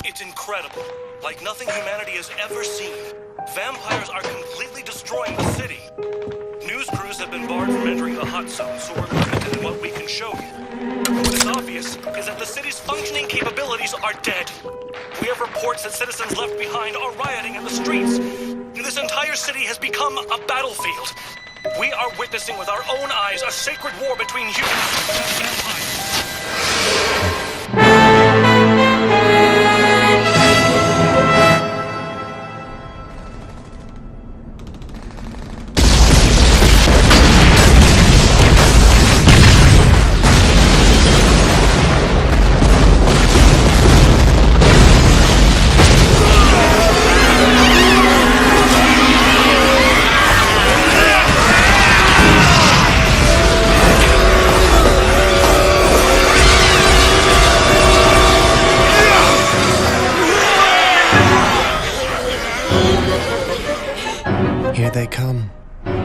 It's incredible. Like nothing humanity has ever seen. Vampires are completely destroying the city. News crews have been barred from entering the hot zone, so we're limited in what we can show you. What is obvious is that the city's functioning capabilities are dead. We have reports that citizens left behind are rioting in the streets. This entire city has become a battlefield. We are witnessing with our own eyes a sacred war between humans and vampires. Here they come.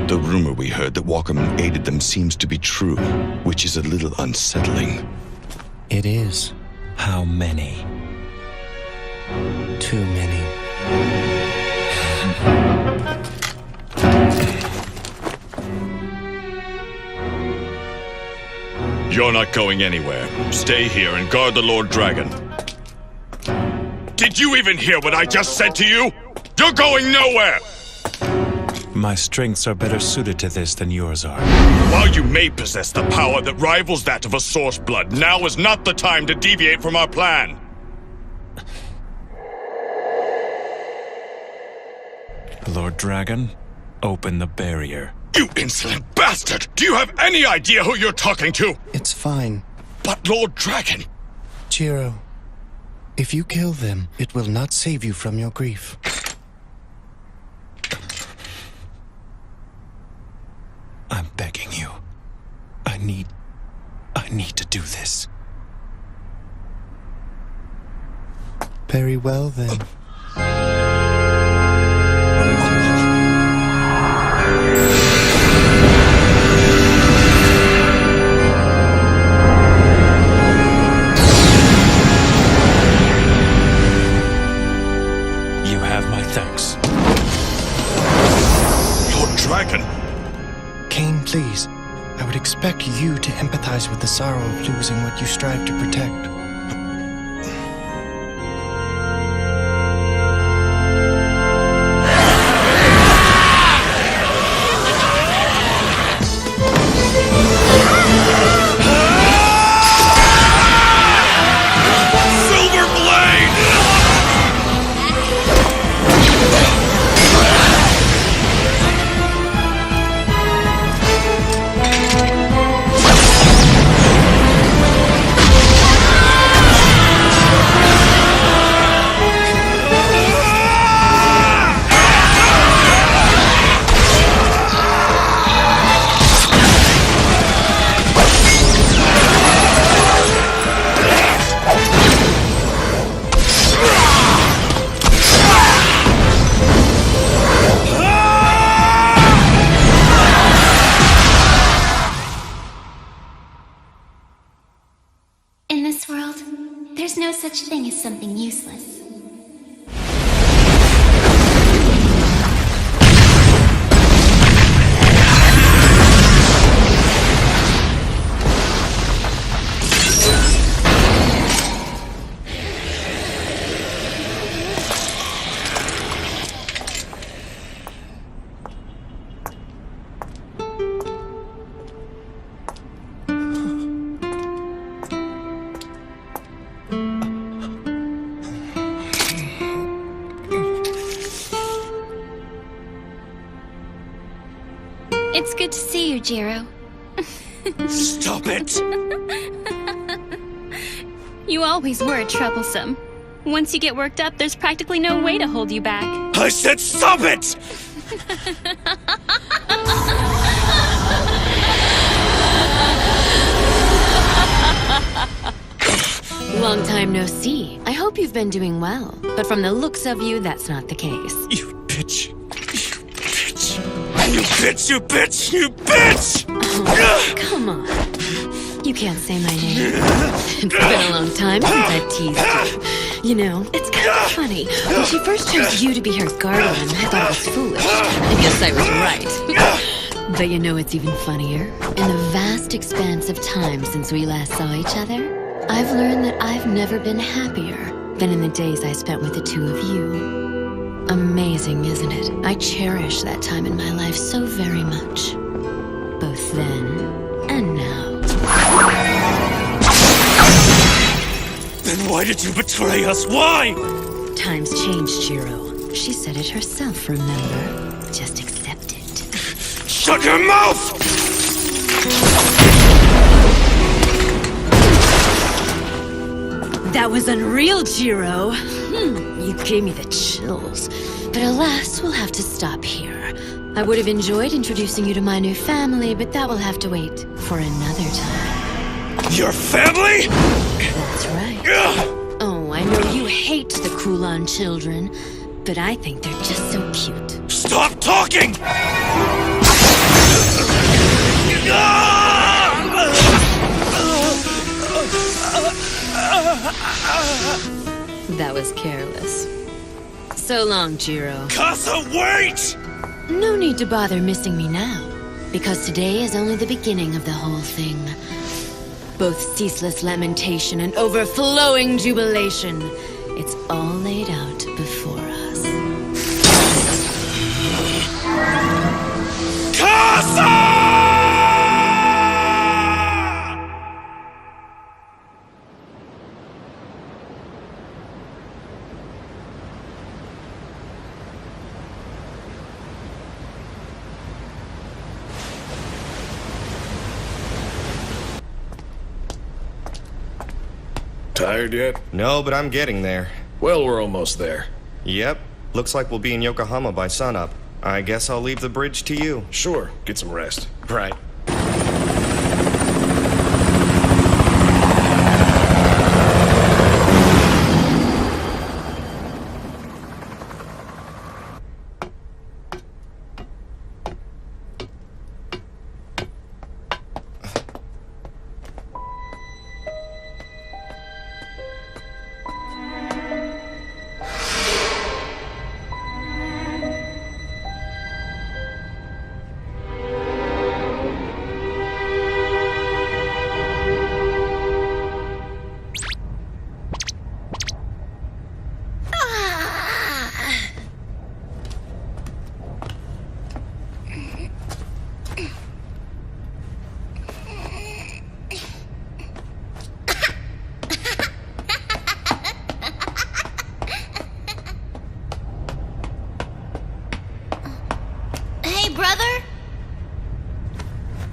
The rumor we heard that Wav'in aided them seems to be true, which is a little unsettling. It is. How many? Too many. You're not going anywhere. Stay here and guard the Lord Dragon. Did you even hear what I just said to you? You're going nowhere! My strengths are better suited to this than yours are. While you may possess the power that rivals that of a source blood, now is not the time to deviate from our plan. Lord Dragon, open the barrier. You insolent bastard! Do you have any idea who you're talking to? It's fine. But Lord Dragon... Jiro, if you kill them, it will not save you from your grief. I'm begging you. I need to do this. Very well, then. You have my thanks. Lord Dragon... Cain, please. I would expect you to empathize with the sorrow of losing what you strive to protect. In this world, there's no such thing as something useless. It's good to see you, Jiro. Stop it! You always were troublesome. Once you get worked up, there's practically no way to hold you back. I said stop it! Long time no see. I hope you've been doing well. But from the looks of you, that's not the case. You bitch! You bitch! You bitch! You bitch! You bitch! Oh, come on. You can't say my name. It's been a long time since I've teased you. You know, it's kind of funny. When she first chose you to be her guardian, I thought it was foolish. I guess I was right. But you know what's even funnier? In the vast expanse of time since we last saw each other, I've learned that I've never been happier than in the days I spent with the two of you. Amazing, isn't it? I cherish that time in my life so very much. Both then and now. Then why did you betray us? Why? Times changed, Jiro. She said it herself, remember? Just accept it. Shut your mouth! That was unreal, Jiro. You gave me the chills. But alas, we'll have to stop here. I would have enjoyed introducing you to my new family, but that will have to wait for another time. Your family? That's right. Oh, I know you hate the Kulan children, but I think they're just so cute. Stop talking! That was careless. So long, Jiro. Casa, wait! No need to bother missing me now, because today is only the beginning of the whole thing. Both ceaseless lamentation and overflowing jubilation. It's all laid out before us. Casa! Tired yet? No, but I'm getting there. Well, we're almost there. Yep. Looks like we'll be in Yokohama by sunup. I guess I'll leave the bridge to you. Sure, get some rest. Right. Brother?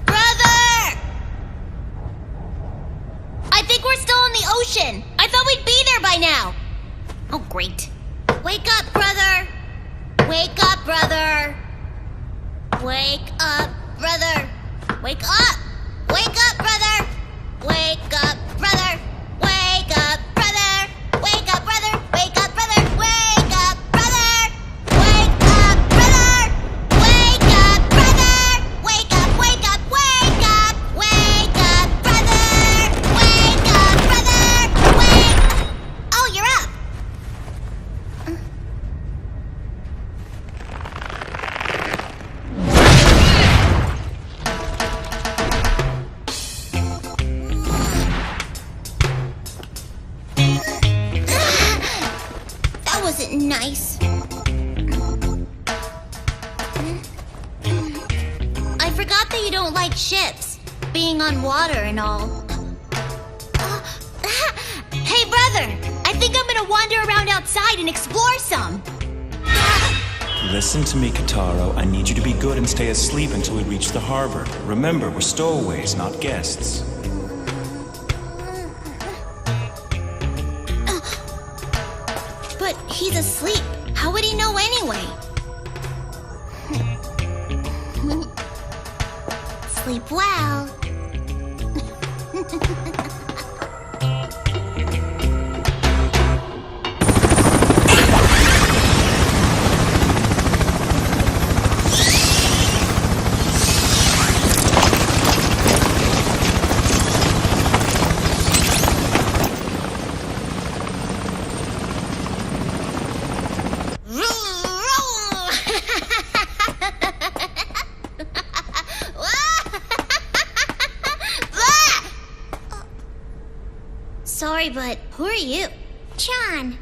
Brother! I think we're still in the ocean. I thought we'd be there by now. Oh, great. Wake up, brother. Wake up, brother. Wake up, brother. Wake up. Wake up, brother. Wake up, brother. Wake up, brother. Wake up, brother. Wake up, brother. Wake up, brother. Wake up, brother. Wake up, brother. Wake up, wake up, wake up. Wake up, brother. Wake up, brother. Wake. Oh, you're up. That wasn't nice. I forgot that you don't like ships, being on water and all. Hey, brother! I think I'm gonna wander around outside and explore some. Listen to me, Kataro. I need you to be good and stay asleep until we reach the harbor. Remember, we're stowaways, not guests. But he's asleep. How would he know anyway? Sleep well. but who are you? Chan.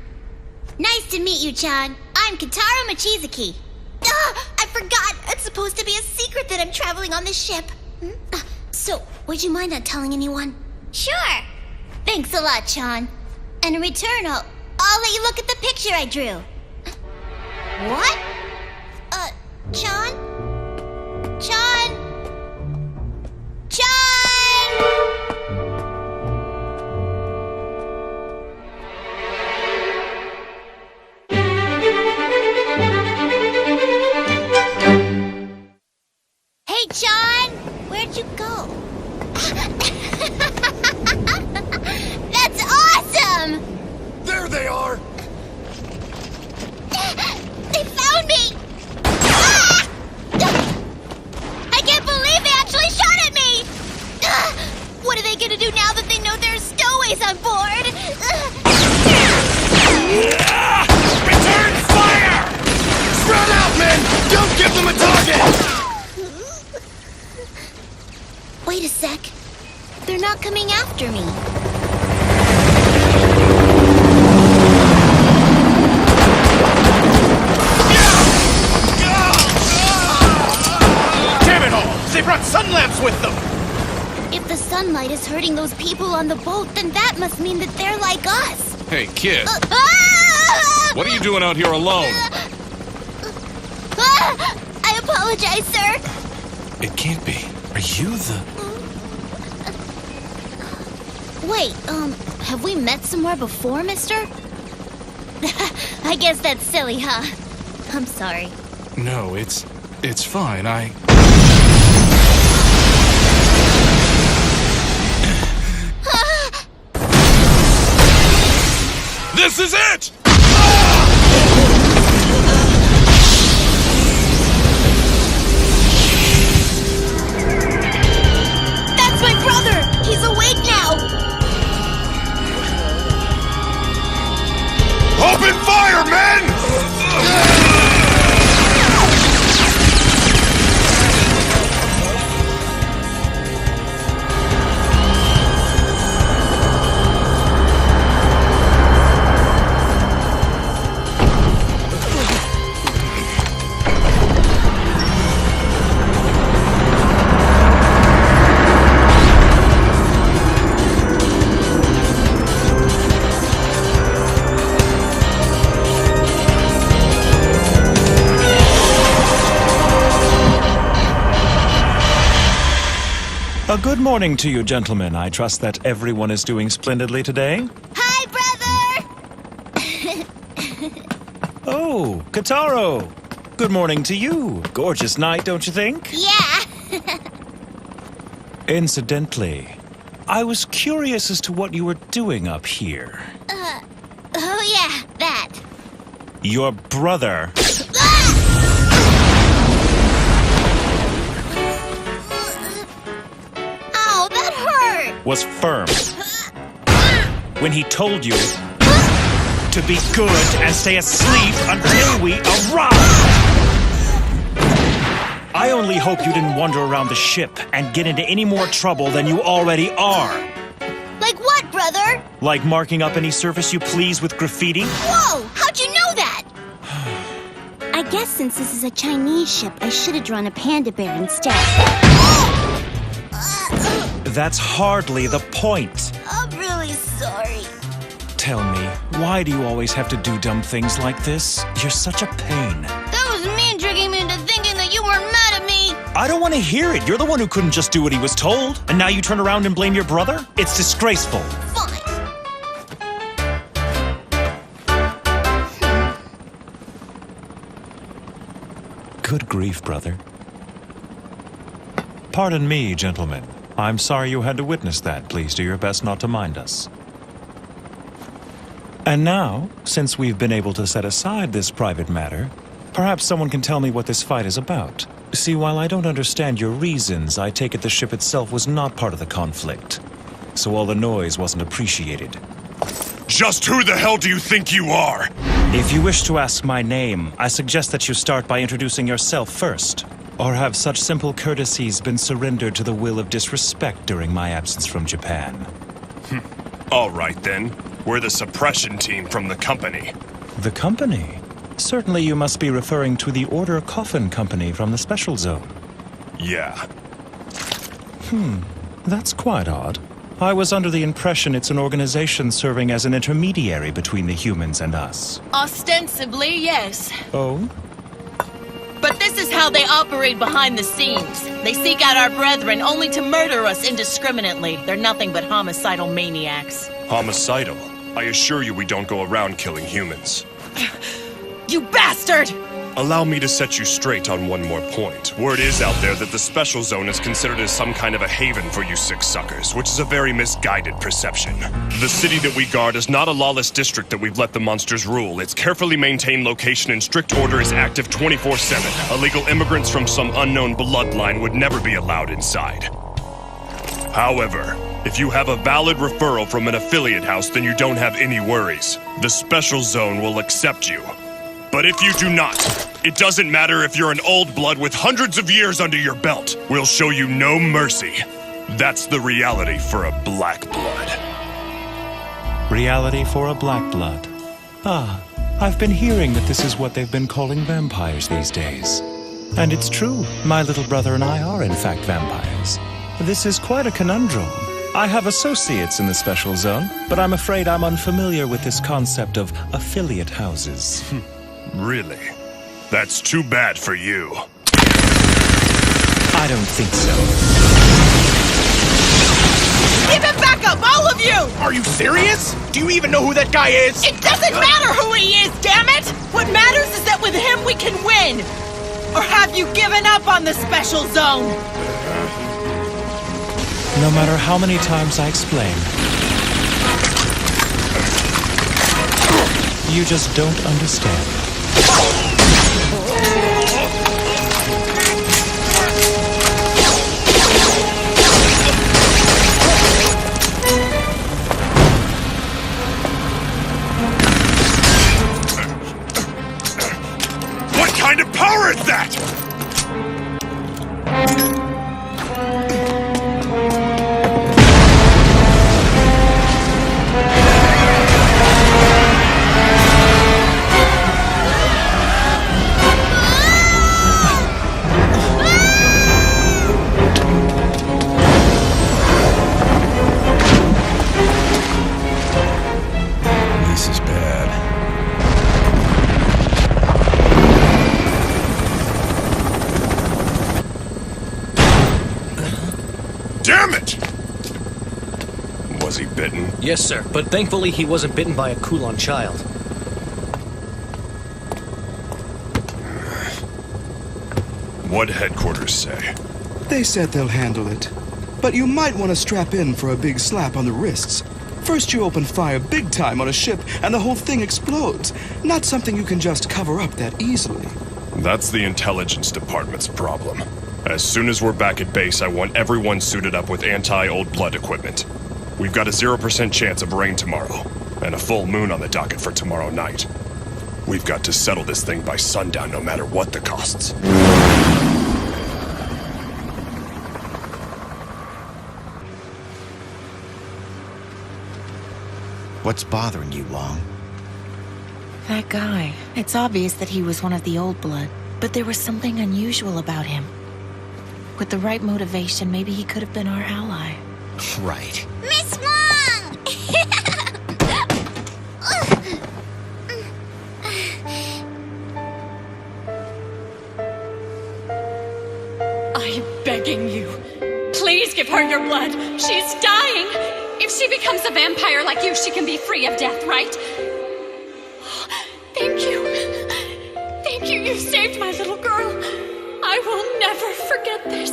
Nice to meet you, Chan. I'm Kitaro Machizaki. I forgot. It's supposed to be a secret that I'm traveling on this ship. So, would you mind not telling anyone? Sure. Thanks a lot, Chan. And in return, I'll let you look at the picture I drew. What? Chan? Chan? Hey, Chan! Where'd you go? That's awesome! There they are! They found me! Ah! I can't believe they actually shot at me! What are they gonna do now that they know there's stowaways on board? Return fire! Spread out, men! Don't give them a target! Wait a sec. They're not coming after me. Damn it all! They brought sun lamps with them! If the sunlight is hurting those people on the boat, then that must mean that they're like us. Hey, kid. Ah! What are you doing out here alone? I apologize, sir. It can't be. Are you the... Wait, have we met somewhere before, mister? I guess that's silly, huh? I'm sorry. No, it's fine. This is it! That's my brother! He's awake now! Open fire, men! A good morning to you, gentlemen. I trust that everyone is doing splendidly today. Hi, brother! Oh, Kitaro! Good morning to you. Gorgeous night, don't you think? Yeah! Incidentally, I was curious as to what you were doing up here. Oh yeah, that. Your brother Ow, that hurt! was firm when he told you to be good and stay asleep until we arrive. I only hope you didn't wander around the ship and get into any more trouble than you already are. Like what, brother? Like marking up any surface you please with graffiti? Whoa! How'd you know that? I guess since this is a Chinese ship, I should have drawn a panda bear instead. That's hardly the point. I'm really sorry. Tell me, why do you always have to do dumb things like this? You're such a pain. That was me tricking me into thinking that you weren't mad at me. I don't want to hear it. You're the one who couldn't just do what he was told. And now you turn around and blame your brother? It's disgraceful. Fine. Good grief, brother. Pardon me, gentlemen. I'm sorry you had to witness that. Please do your best not to mind us. And now, since we've been able to set aside this private matter, perhaps someone can tell me what this fight is about. See, while I don't understand your reasons, I take it the ship itself was not part of the conflict. So all the noise wasn't appreciated. Just who the hell do you think you are? If you wish to ask my name, I suggest that you start by introducing yourself first. Or have such simple courtesies been surrendered to the will of disrespect during my absence from Japan? All right, then. We're the suppression team from the company. The company? Certainly you must be referring to the Order Coffin Company from the Special Zone. Yeah. That's quite odd. I was under the impression it's an organization serving as an intermediary between the humans and us. Ostensibly, yes. Oh? But this is how they operate behind the scenes. They seek out our brethren only to murder us indiscriminately. They're nothing but homicidal maniacs. Homicidal? I assure you we don't go around killing humans. You bastard! Allow me to set you straight on one more point. Word is out there that the Special Zone is considered as some kind of a haven for you sick suckers, which is a very misguided perception. The city that we guard is not a lawless district that we've let the monsters rule. Its carefully maintained location and strict order is active 24/7. Illegal immigrants from some unknown bloodline would never be allowed inside. However, if you have a valid referral from an affiliate house, then you don't have any worries. The Special Zone will accept you. But if you do not, it doesn't matter if you're an old blood with hundreds of years under your belt. We'll show you no mercy. That's the reality for a black blood. Reality for a black blood. Ah, I've been hearing that this is what they've been calling vampires these days. And it's true, my little brother and I are in fact vampires. This is quite a conundrum. I have associates in the Special Zone, but I'm afraid I'm unfamiliar with this concept of affiliate houses. Really? That's too bad for you. I don't think so. Give him back up, all of you! Are you serious? Do you even know who that guy is? It doesn't matter who he is, damn it! What matters is that with him we can win! Or have you given up on the Special Zone? No matter how many times I explain, you just don't understand. What kind of power is that? Damn it! Was he bitten? Yes, sir, but thankfully he wasn't bitten by a Kulon child. What'd headquarters say? They said they'll handle it. But you might want to strap in for a big slap on the wrists. First you open fire big time on a ship and the whole thing explodes. Not something you can just cover up that easily. That's the intelligence department's problem. As soon as we're back at base, I want everyone suited up with anti-old blood equipment. We've got a 0% chance of rain tomorrow, and a full moon on the docket for tomorrow night. We've got to settle this thing by sundown no matter what the costs. What's bothering you, Long? That guy. It's obvious that he was one of the old blood, but there was something unusual about him. With the right motivation, maybe he could have been our ally. Right. Miss Wong! I'm begging you. Please give her your blood. She's dying. If she becomes a vampire like you, she can be free of death, right? Thank you. Thank you. You saved my little girl. I will never forget this.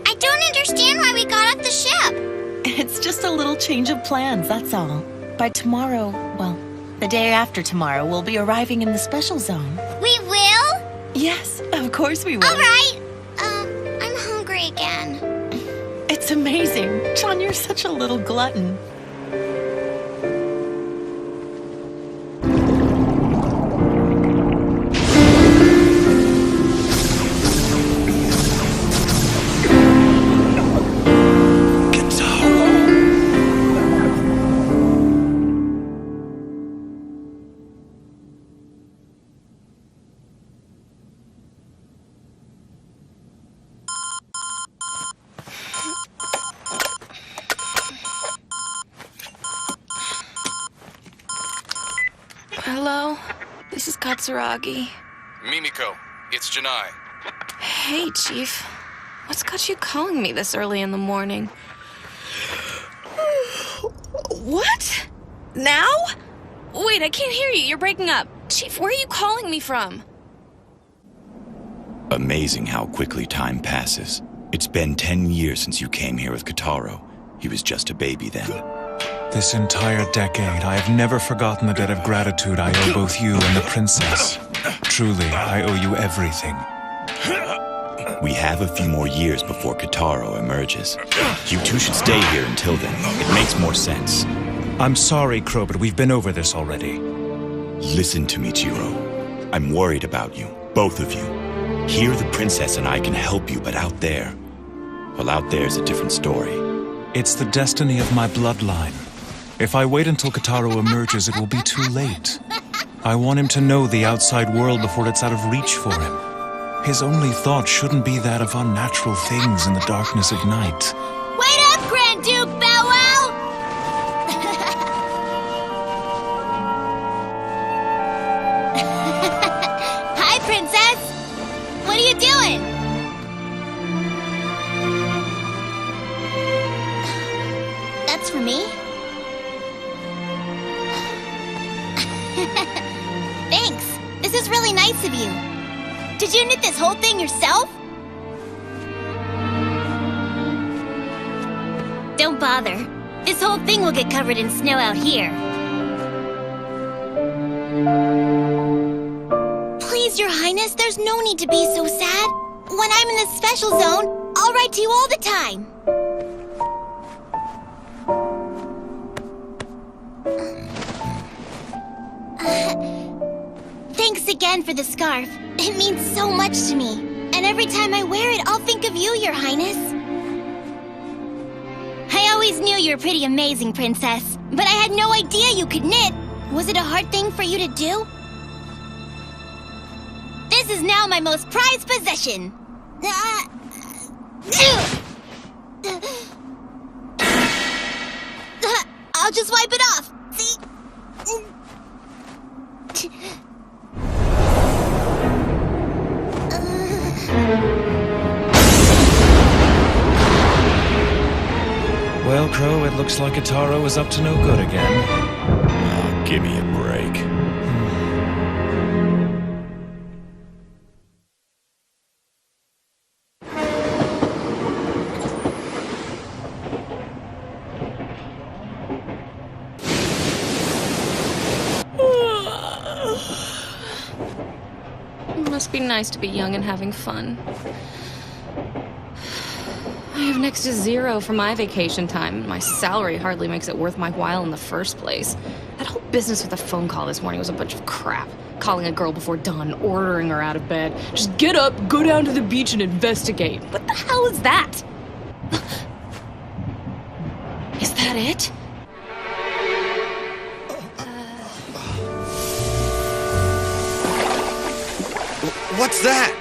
I don't understand why we got off the ship. It's just a little change of plans, that's all. By tomorrow, well, the day after tomorrow, we'll be arriving in the Special Zone. We will? Yes, of course we will. All right. I'm hungry again. It's amazing. John, you're such a little glutton. Hello? This is Katsuragi. Mimiko, it's Janai. Hey, Chief. What's got you calling me this early in the morning? What? Now? Wait, I can't hear you. You're breaking up. Chief, where are you calling me from? Amazing how quickly time passes. It's been 10 years since you came here with Kotaro. He was just a baby then. This entire decade, I have never forgotten the debt of gratitude I owe both you and the princess. Truly, I owe you everything. We have a few more years before Kotaro emerges. You two should stay here until then. It makes more sense. I'm sorry, Crow, but we've been over this already. Listen to me, Jiro. I'm worried about you, both of you. Here, the princess and I can help you, but out there... well, out there's a different story. It's the destiny of my bloodline. If I wait until Kotaro emerges, it will be too late. I want him to know the outside world before it's out of reach for him. His only thought shouldn't be that of unnatural things in the darkness of night. Wait up, Grand Duke Bow Wow! Hi, Princess! What are you doing? That's for me? Thanks. This is really nice of you. Did you knit this whole thing yourself? Don't bother. This whole thing will get covered in snow out here. Please, Your Highness, there's no need to be so sad. When I'm in the special zone, I'll write to you all the time. Thanks again for the scarf. It means so much to me. And every time I wear it, I'll think of you, Your Highness. I always knew you were pretty amazing, Princess. But I had no idea you could knit. Was it a hard thing for you to do? This is now my most prized possession. I'll just wipe it off. See? Well, Crow, it looks like Kotaro is up to no good again. Oh, give me a break. It must be nice to be young and having fun. I have next to zero for my vacation time. My salary hardly makes it worth my while in the first place. That whole business with the phone call this morning was a bunch of crap. Calling a girl before dawn, ordering her out of bed. Just get up, go down to the beach and investigate. What the hell is that? Is that it? What's that?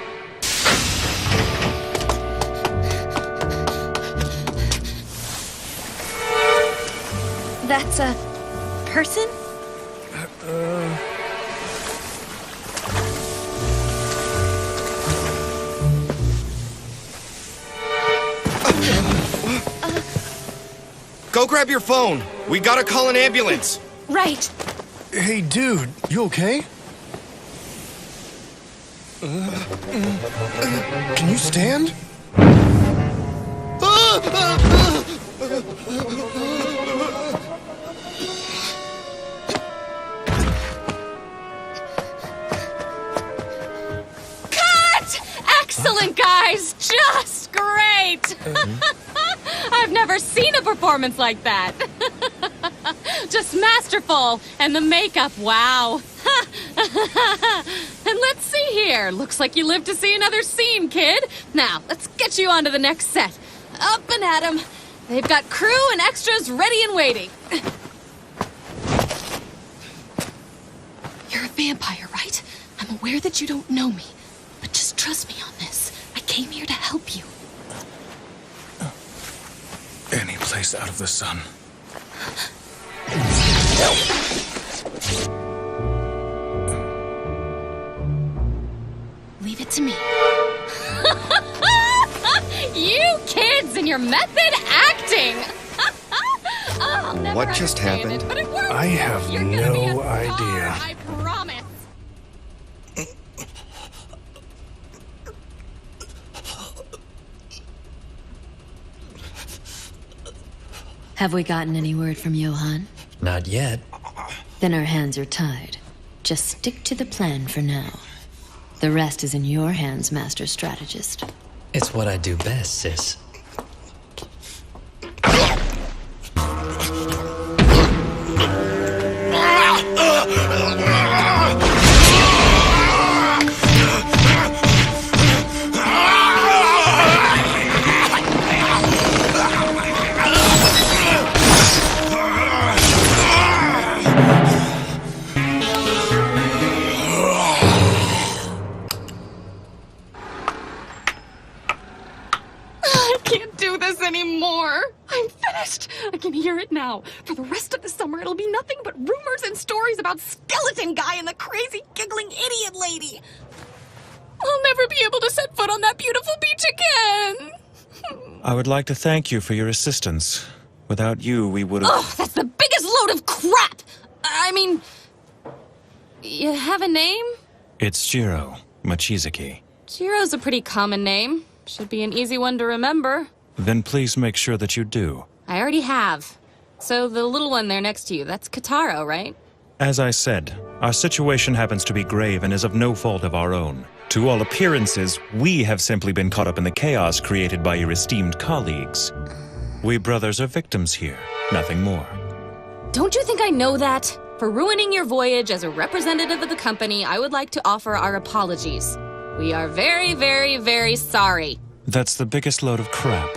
That's a person? Go grab your phone. We gotta call an ambulance. Right. Hey, dude, you okay? Can you stand? Cut! Excellent, guys! Just great! I've never seen a performance like that. Just masterful. And the makeup, wow. And let's see here. Looks like you live to see another scene, kid. Now, let's get you on to the next set. Up and at 'em. They've got crew and extras ready and waiting. You're a vampire, right? I'm aware that you don't know me. But just trust me on this. I came here to help you. Any place out of the sun. your method acting! I'll never What just understand happened? It, but it works. I have You're gonna be a no star, idea. I promise. Have we gotten any word from Johan? Not yet. Then our hands are tied. Just stick to the plan for now. The rest is in your hands, Master Strategist. It's what I do best, sis. I can't do this anymore. I'm finished. I can hear it now. For the rest of the summer, it'll be nothing but rumors and stories about Skeleton Guy and the crazy giggling idiot lady. I'll never be able to set foot on that beautiful beach again. I would like to thank you for your assistance. Without you, we would have... Ugh, that's the biggest load of crap! I mean... You have a name? It's Jiro Mochizuki. Jiro's a pretty common name. Should be an easy one to remember. Then please make sure that you do. I already have. So the little one there next to you, that's Kataro, right? As I said, our situation happens to be grave and is of no fault of our own. To all appearances, we have simply been caught up in the chaos created by your esteemed colleagues. We brothers are victims here, nothing more. Don't you think I know that? For ruining your voyage as a representative of the company, I would like to offer our apologies. We are very, very, very sorry. That's the biggest load of crap.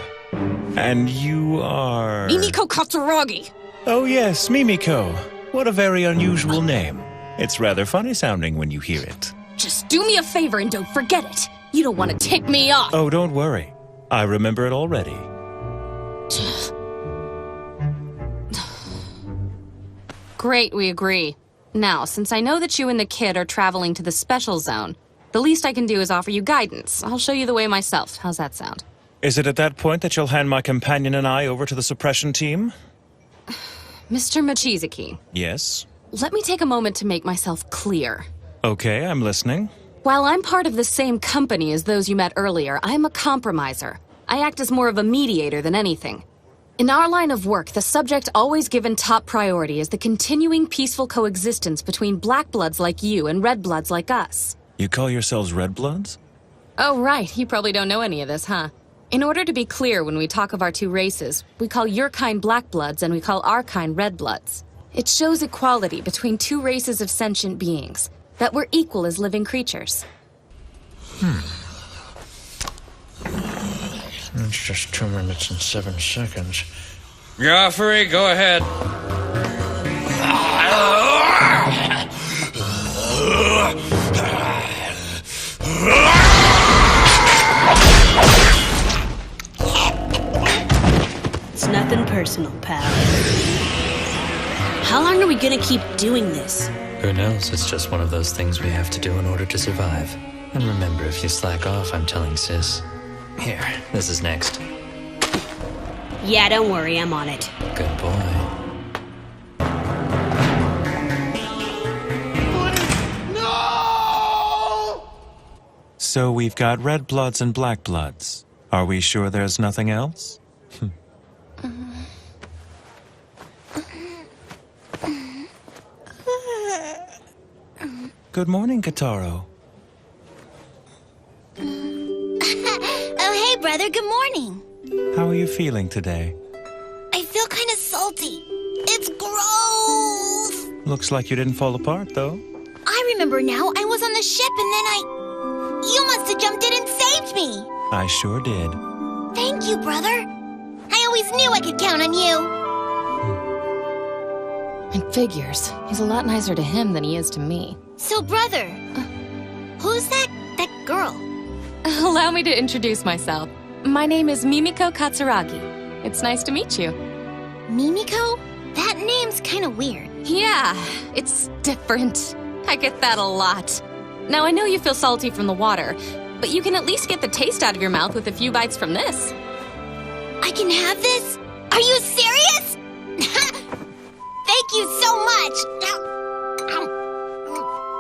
And you are... Mimiko Katsuragi! Oh yes, Mimiko. What a very unusual name. It's rather funny sounding when you hear it. Just do me a favor and don't forget it. You don't want to tick me off. Oh, don't worry. I remember it already. Great, we agree. Now, since I know that you and the kid are traveling to the special zone, the least I can do is offer you guidance. I'll show you the way myself. How's that sound? Is it at that point that you'll hand my companion and I over to the suppression team? Mr. Mochizuki, Yes? let me take a moment to make myself clear. Okay, I'm listening. While I'm part of the same company as those you met earlier, I'm a compromiser. I act as more of a mediator than anything. In our line of work, the subject always given top priority is the continuing peaceful coexistence between black bloods like you and red bloods like us. You call yourselves Red Bloods? Oh, right. You probably don't know any of this, huh? In order to be clear when we talk of our two races, we call your kind black bloods and we call our kind red bloods. It shows equality between two races of sentient beings, that we're equal as living creatures. It's just 2 minutes and 7 seconds. Joffrey, go ahead. It's nothing personal, pal. How long are we gonna keep doing this? Who knows? It's just one of those things we have to do in order to survive. And remember, if you slack off, I'm telling sis. Here, this is next. Yeah, don't worry, I'm on it. Good boy. So we've got Red Bloods and Black Bloods. Are we sure there's nothing else? Good morning, Kataro. Oh, hey, brother, good morning. How are you feeling today? I feel kind of salty. It's gross. Looks like you didn't fall apart, though. I remember now. I was on the ship and then You must have jumped in and saved me. I sure did. Thank you, brother. I always knew I could count on you. It figures. He's a lot nicer to him than he is to me. So, brother, who's that girl? Allow me to introduce myself. My name is Mimiko Katsuragi. It's nice to meet you. Mimiko? That name's kind of weird. Yeah, it's different. I get that a lot. Now, I know you feel salty from the water, but you can at least get the taste out of your mouth with a few bites from this. I can have this? Are you serious? Thank you so much.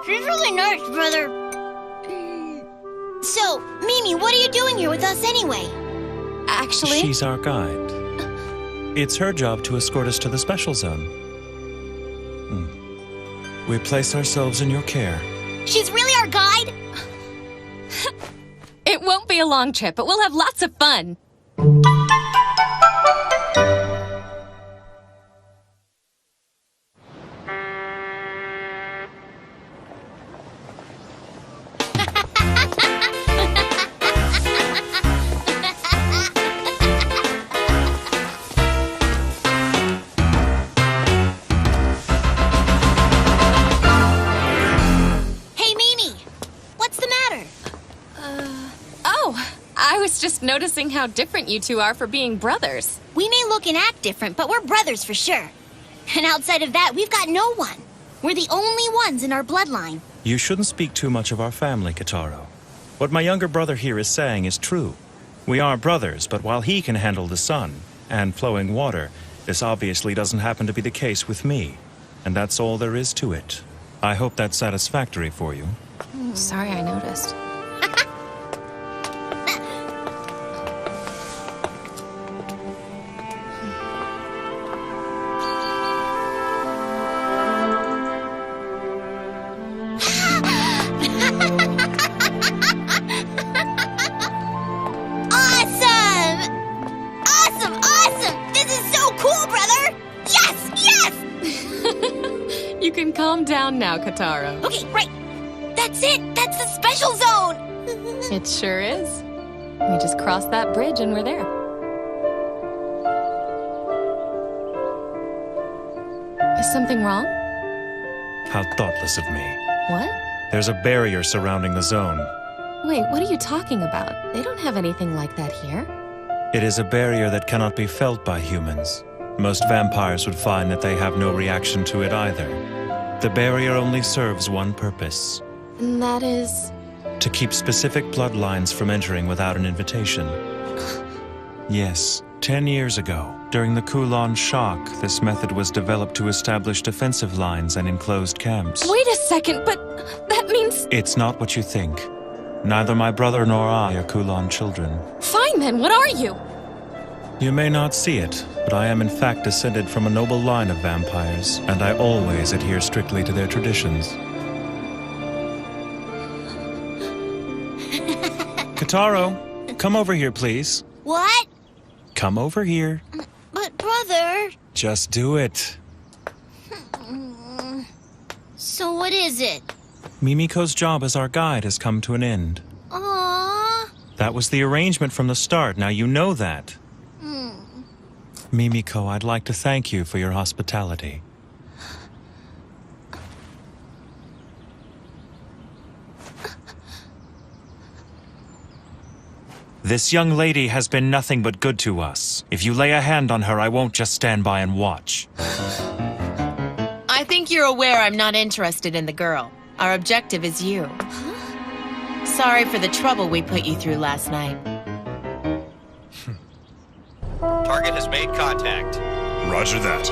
She's really nice, brother. So, Mimi, what are you doing here with us anyway? Actually... She's our guide. It's her job to escort us to the special zone. We place ourselves in your care. She's really our guide? It won't be a long trip, but we'll have lots of fun. Just noticing how different you two are for being brothers. We may look and act different, but we're brothers for sure. And outside of that, we've got no one. We're the only ones in our bloodline. You shouldn't speak too much of our family, Kitaro. What my younger brother here is saying is true. We are brothers, but while he can handle the sun and flowing water, this obviously doesn't happen to be the case with me. And that's all there is to it. I hope that's satisfactory for you. Sorry I noticed. Calm down now, Kitaro. Okay, right. That's it. That's the special zone. It sure is. We just crossed that bridge and we're there. Is something wrong? How thoughtless of me. What? There's a barrier surrounding the zone. Wait, what are you talking about? They don't have anything like that here. It is a barrier that cannot be felt by humans. Most vampires would find that they have no reaction to it either. The barrier only serves one purpose. And that is? To keep specific bloodlines from entering without an invitation. Yes, 10 years ago, during the Kulon shock, this method was developed to establish defensive lines and enclosed camps. Wait a second, but that means... It's not what you think. Neither my brother nor I are Kulon children. Fine then, what are you? You may not see it, but I am in fact descended from a noble line of vampires, and I always adhere strictly to their traditions. Kitaro, come over here, please. What? Come over here. But, brother... Just do it. So what is it? Mimiko's job as our guide has come to an end. Aww. That was the arrangement from the start, now you know that. Mimiko, I'd like to thank you for your hospitality. This young lady has been nothing but good to us. If you lay a hand on her, I won't just stand by and watch. I think you're aware I'm not interested in the girl. Our objective is you. Sorry for the trouble we put you through last night. Target has made contact. Roger that.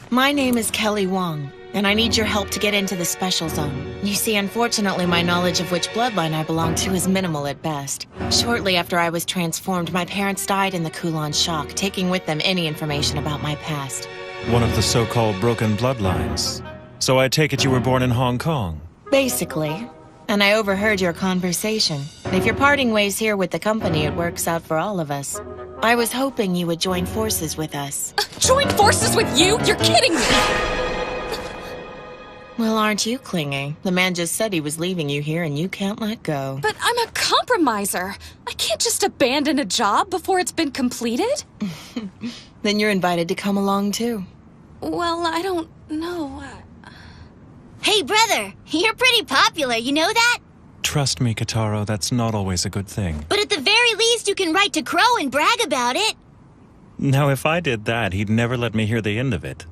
My name is Kelly Wong, and I need your help to get into the special zone. You see, unfortunately, my knowledge of which bloodline I belong to is minimal at best. Shortly after I was transformed, my parents died in the Kulon shock, taking with them any information about my past. One of the so-called broken bloodlines. So I take it you were born in Hong Kong? Basically. And I overheard your conversation. If you're parting ways here with the company, it works out for all of us. I was hoping you would join forces with us. Join forces with you? You're kidding me! Well, aren't you clingy? The man just said he was leaving you here and you can't let go. But I'm a compromiser. I can't just abandon a job before it's been completed. Then you're invited to come along too. Well, I don't know. Hey, brother, you're pretty popular, you know that? Trust me, Kitaro, that's not always a good thing. But at the very least, you can write to Crow and brag about it. Now, if I did that, he'd never let me hear the end of it.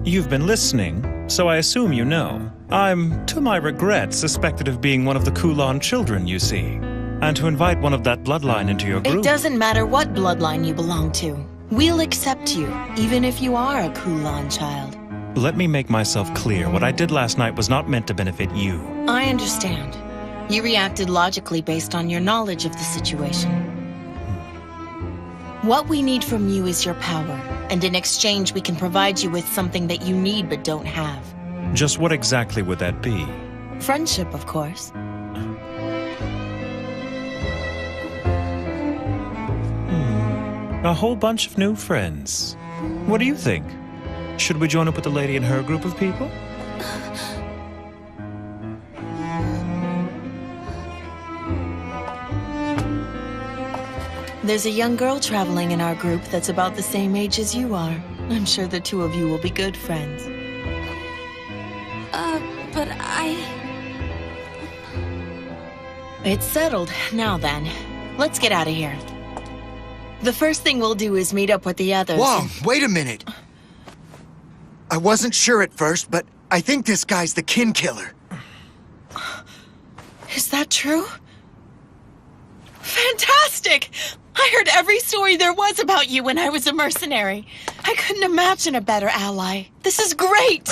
You've been listening, so I assume you know. I'm, to my regret, suspected of being one of the Kulan children, you see. And to invite one of that bloodline into your group... It doesn't matter what bloodline you belong to. We'll accept you, even if you are a Kulan child. Let me make myself clear. What I did last night was not meant to benefit you. I understand. You reacted logically based on your knowledge of the situation. What we need from you is your power, and in exchange we can provide you with something that you need but don't have. Just what exactly would that be? Friendship, of course. A whole bunch of new friends. What do you think? Should we join up with the lady and her group of people? There's a young girl traveling in our group that's about the same age as you are. I'm sure the two of you will be good friends. But I... It's settled. Now then, let's get out of here. The first thing we'll do is meet up with the others. Whoa, wait a minute. I wasn't sure at first, but I think this guy's the kin killer. Is that true? Fantastic! I heard every story there was about you when I was a mercenary. I couldn't imagine a better ally. This is great!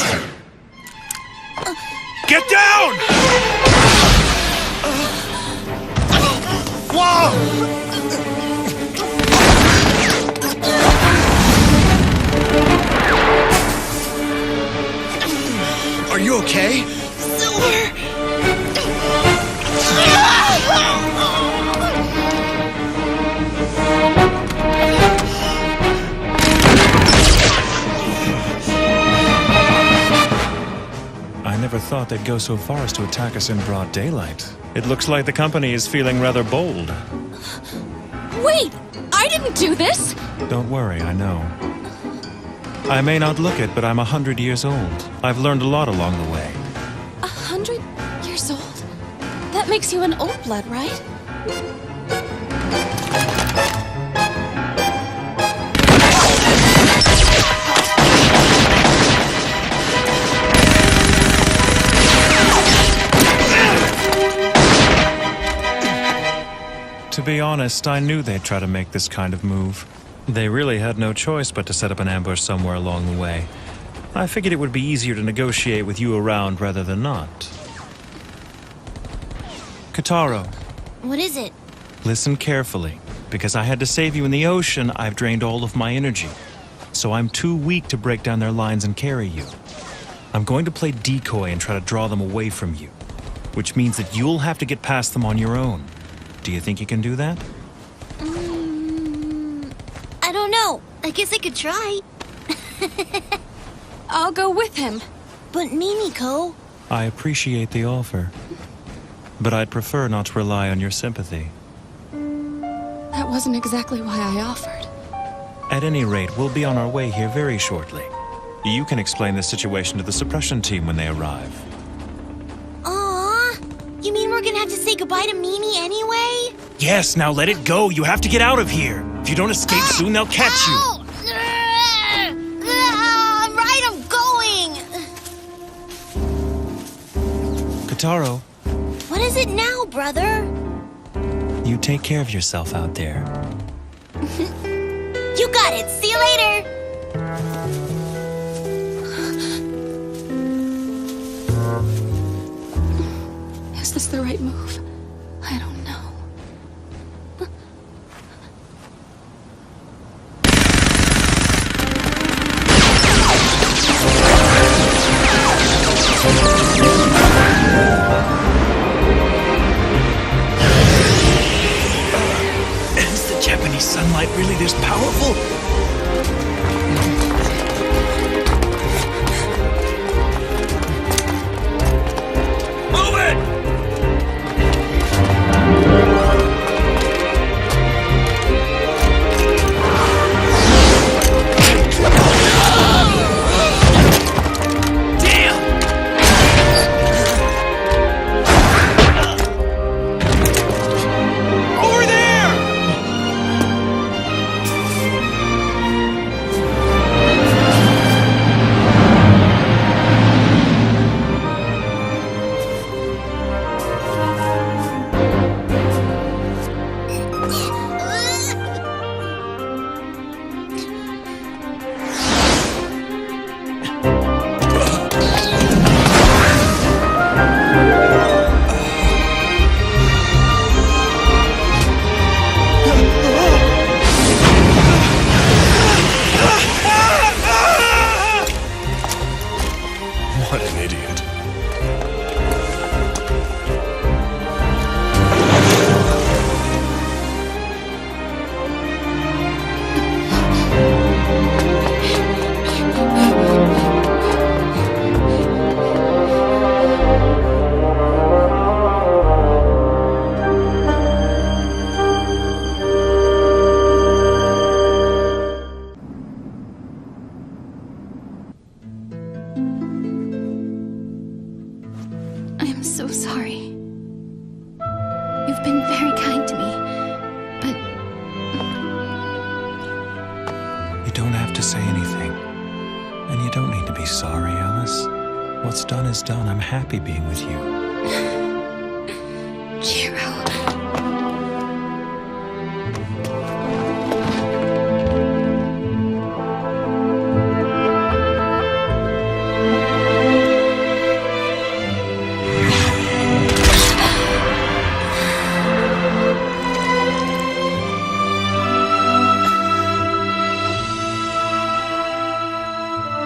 Get down! Whoa! Are you okay? Silver! I never thought they'd go so far as to attack us in broad daylight. It looks like the company is feeling rather bold. Wait! I didn't do this! Don't worry, I know. I may not look it, but I'm 100 years old. I've learned a lot along the way. 100 years old? That makes you an old blood, right? To be honest, I knew they'd try to make this kind of move. They really had no choice but to set up an ambush somewhere along the way. I figured it would be easier to negotiate with you around rather than not. Kataro. What is it? Listen carefully. Because I had to save you in the ocean, I've drained all of my energy. So I'm too weak to break down their lines and carry you. I'm going to play decoy and try to draw them away from you. Which means that you'll have to get past them on your own. Do you think you can do that? I don't know. I guess I could try. I'll go with him. But Mimiko... I appreciate the offer. But I'd prefer not to rely on your sympathy. That wasn't exactly why I offered. At any rate, we'll be on our way here very shortly. You can explain the situation to the suppression team when they arrive. Aww. You mean we're gonna have to say goodbye to Mimi anyway? Yes, now let it go. You have to get out of here. If you don't escape soon, they'll catch you. Right, I'm going! Kataro. What is it now, brother? You take care of yourself out there. You got it. See you later. Is this the right move? I don't know. Is the Japanese sunlight really this powerful? Move it! What an idiot. I am so sorry. You've been very kind to me, but... You don't have to say anything. And you don't need to be sorry, Alice. What's done is done. I'm happy being with you. Jiro...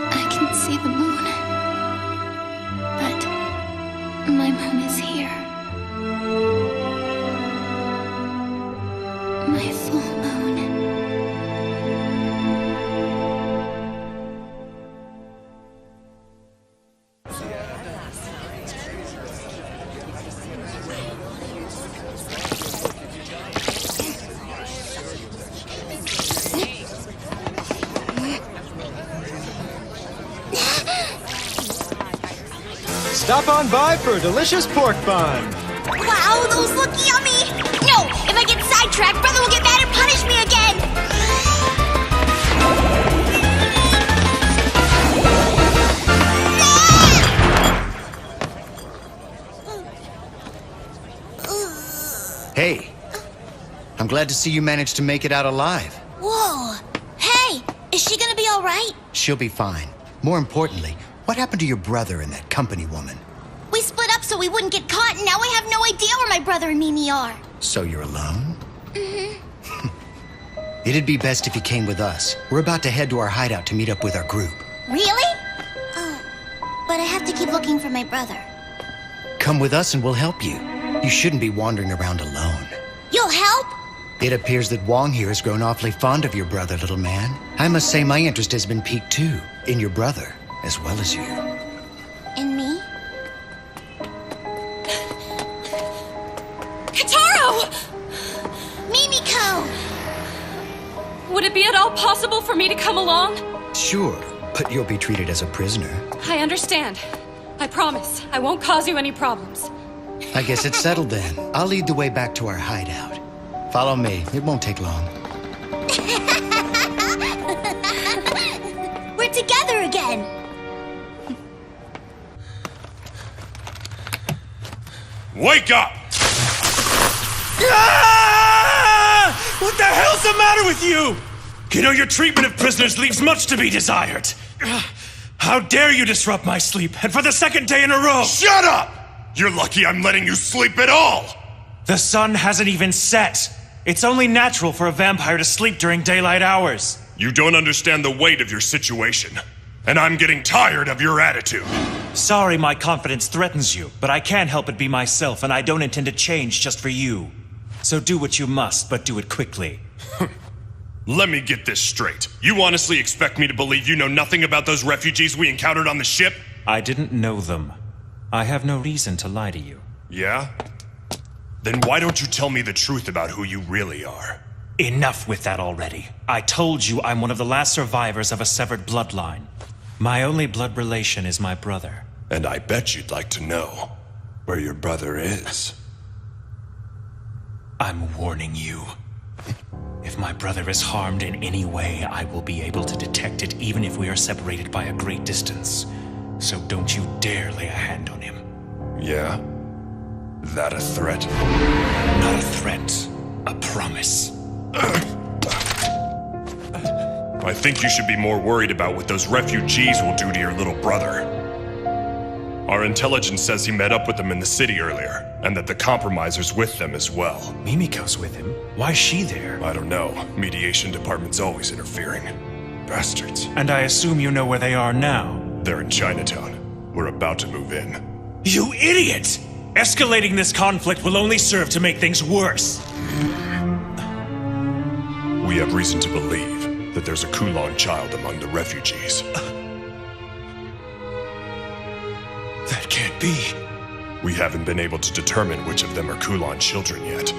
I can see the moon, but my moon is here. My full moon. Stop on by for a delicious pork bun. Wow, those look yummy! No! If I get sidetracked, Brother will get mad and punish me again! Hey, I'm glad to see you managed to make it out alive. Whoa! Hey! Is she gonna be alright? She'll be fine. More importantly, what happened to your brother and that company woman? We split up so we wouldn't get caught, and now I have no idea where my brother and Mimi are. So you're alone? Mm-hmm. It'd be best if you came with us. We're about to head to our hideout to meet up with our group. Really? Oh, but I have to keep looking for my brother. Come with us and we'll help you. You shouldn't be wandering around alone. You'll help? It appears that Wong here has grown awfully fond of your brother, little man. I must say my interest has been piqued too, in your brother, as well as you. And me? Kataro! Mimiko! Would it be at all possible for me to come along? Sure, but you'll be treated as a prisoner. I understand. I promise. I won't cause you any problems. I guess it's settled then. I'll lead the way back to our hideout. Follow me. It won't take long. We're together again! Wake up! What the hell's the matter with you? You know, your treatment of prisoners leaves much to be desired. How dare you disrupt my sleep, and for the second day in a row! Shut up! You're lucky I'm letting you sleep at all! The sun hasn't even set. It's only natural for a vampire to sleep during daylight hours. You don't understand the weight of your situation, and I'm getting tired of your attitude. Sorry my confidence threatens you, but I can't help but be myself, and I don't intend to change just for you. So do what you must, but do it quickly. Let me get this straight. You honestly expect me to believe you know nothing about those refugees we encountered on the ship? I didn't know them. I have no reason to lie to you. Yeah? Then why don't you tell me the truth about who you really are? Enough with that already. I told you I'm one of the last survivors of a severed bloodline. My only blood relation is my brother. And I bet you'd like to know where your brother is. I'm warning you. If my brother is harmed in any way, I will be able to detect it even if we are separated by a great distance. So don't you dare lay a hand on him. Yeah? That a threat? Not a threat. A promise. I think you should be more worried about what those refugees will do to your little brother. Our intelligence says he met up with them in the city earlier, and that the compromiser's with them as well. Mimiko's with him? Why's she there? I don't know. Mediation department's always interfering. Bastards. And I assume you know where they are now? They're in Chinatown. We're about to move in. You idiot! Escalating this conflict will only serve to make things worse. We have reason to believe that there's a Kulon child among the refugees. That can't be. We haven't been able to determine which of them are Kulon children yet.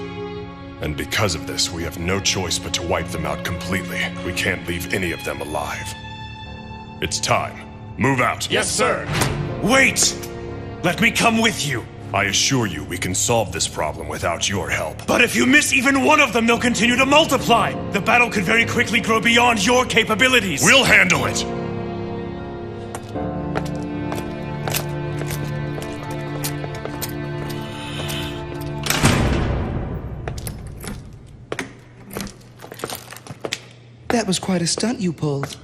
And because of this, we have no choice but to wipe them out completely. We can't leave any of them alive. It's time. Move out. Yes, sir. Wait! Let me come with you. I assure you we can solve this problem without your help. But if you miss even one of them, they'll continue to multiply. The battle could very quickly grow beyond your capabilities. We'll handle it! That was quite a stunt you pulled.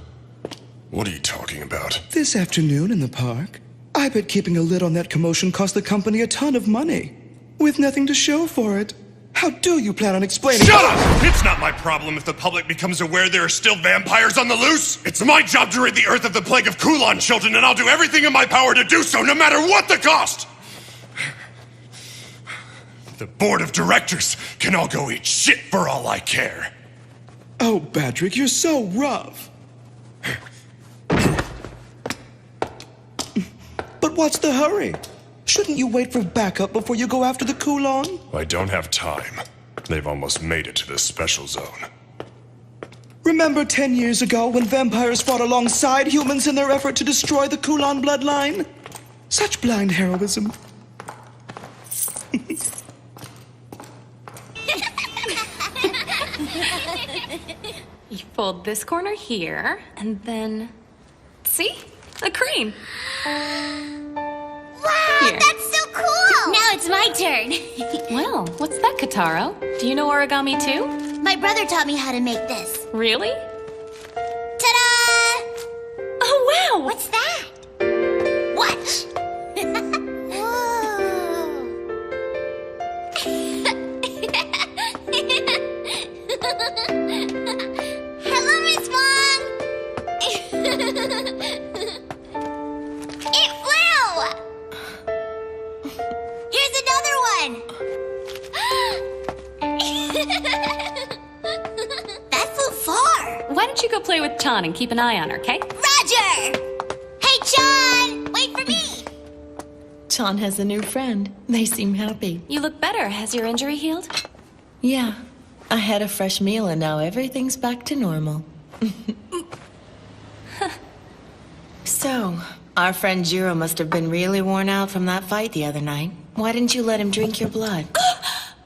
What are you talking about? This afternoon in the park, I bet keeping a lid on that commotion cost the company a ton of money, with nothing to show for it. How do you plan on explaining— Shut up! It's not my problem if the public becomes aware there are still vampires on the loose. It's my job to rid the Earth of the plague of Kulon children, and I'll do everything in my power to do so, no matter what the cost! The board of directors can all go eat shit for all I care. Oh, Patrick, you're so rough. But what's the hurry? Shouldn't you wait for backup before you go after the Kulon? I don't have time. They've almost made it to the special zone. Remember 10 years ago when vampires fought alongside humans in their effort to destroy the Kulon bloodline? Such blind heroism. You fold this corner here, and then... See? A crane. Wow, Here. that's so cool! Now it's my turn. Well, what's that, Kataro? Do you know origami too? My brother taught me how to make this. Really? Ta-da! Oh, wow! What's that? Watch! Hello, Miss Wong! It flew! Here's another one! That flew far! Why don't you go play with Chan and keep an eye on her, okay? Roger! Hey, John! Wait for me! Chan has a new friend. They seem happy. You look better. Has your injury healed? Yeah. I had a fresh meal and now everything's back to normal. So, our friend Jiro must have been really worn out from that fight the other night. Why didn't you let him drink your blood?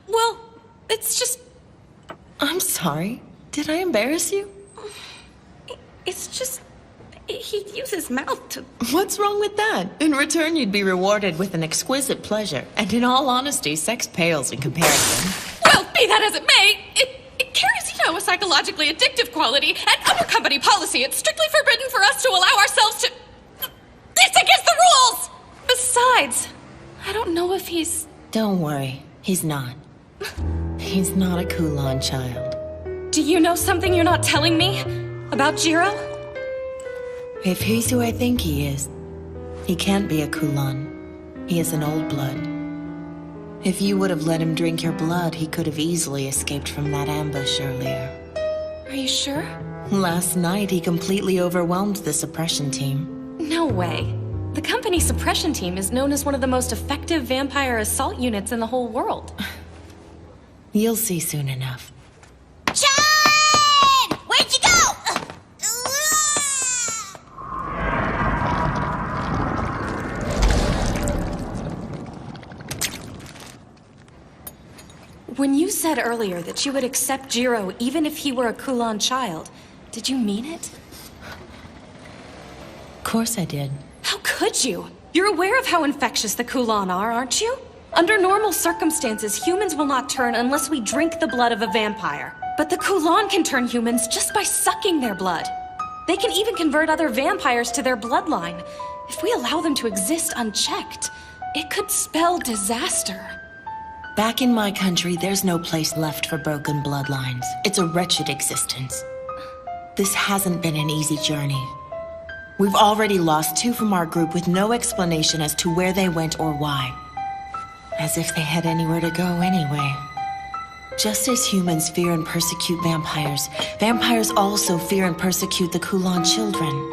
Well, it's just... I'm sorry. Did I embarrass you? It's just... He'd use his mouth to... What's wrong with that? In return, you'd be rewarded with an exquisite pleasure. And in all honesty, sex pales in comparison. Well, be that as it may, it carries, a psychologically addictive quality, and under company policy, it's strictly forbidden for us to allow ourselves to... It's against the rules! Besides, I don't know if he's... Don't worry, he's not. He's not a Kulon child. Do you know something you're not telling me? About Jiro? If he's who I think he is, he can't be a Kulon. He is an old blood. If you would have let him drink your blood, he could have easily escaped from that ambush earlier. Are you sure? Last night, he completely overwhelmed the suppression team. No way. The company suppression team is known as one of the most effective vampire assault units in the whole world. You'll see soon enough. John! Where'd you go? When you said earlier that you would accept Jiro even if he were a Kulon child, did you mean it? Of course I did. How could you? You're aware of how infectious the Kulon are, aren't you? Under normal circumstances, humans will not turn unless we drink the blood of a vampire. But the Kulon can turn humans just by sucking their blood. They can even convert other vampires to their bloodline. If we allow them to exist unchecked, it could spell disaster. Back in my country, there's no place left for broken bloodlines. It's a wretched existence. This hasn't been an easy journey. We've already lost 2 from our group with no explanation as to where they went or why. As if they had anywhere to go anyway. Just as humans fear and persecute vampires, vampires also fear and persecute the Kulan children.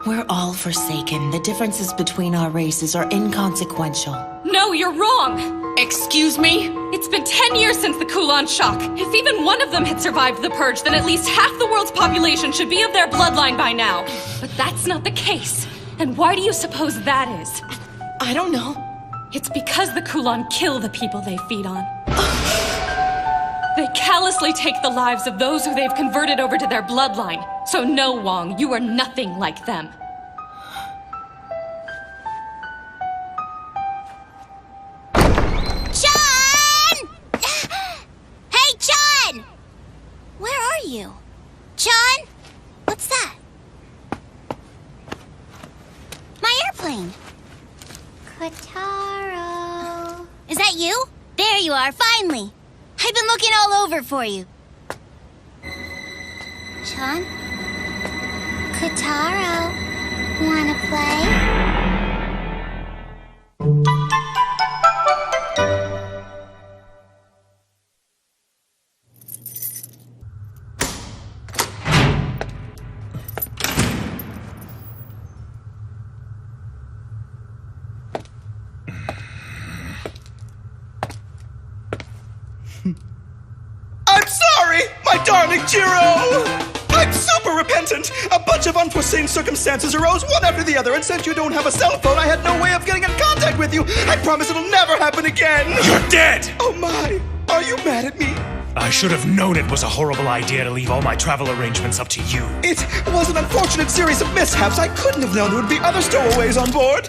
We're all forsaken. The differences between our races are inconsequential. No, you're wrong! Excuse me? It's been 10 years since the Kulan shock. If even one of them had survived the purge, then at least half the world's population should be of their bloodline by now. But that's not the case. And why do you suppose that is? I don't know. It's because the Kulan kill the people they feed on. They callously take the lives of those who they've converted over to their bloodline. So no, Wong, you are nothing like them. John! Hey, John! Where are you? John? What's that? My airplane. Kotaro. Is that you? There you are, finally. I've been looking all over for you. John? Kotaro, wanna play? I'm sorry, my darling Jiro! I'm super repentant! A bunch of unforeseen circumstances arose one after the other, and since you don't have a cell phone, I had no way of getting in contact with you! I promise it'll never happen again! You're dead! Oh my! Are you mad at me? I should have known it was a horrible idea to leave all my travel arrangements up to you. It was an unfortunate series of mishaps. I couldn't have known there would be other stowaways on board.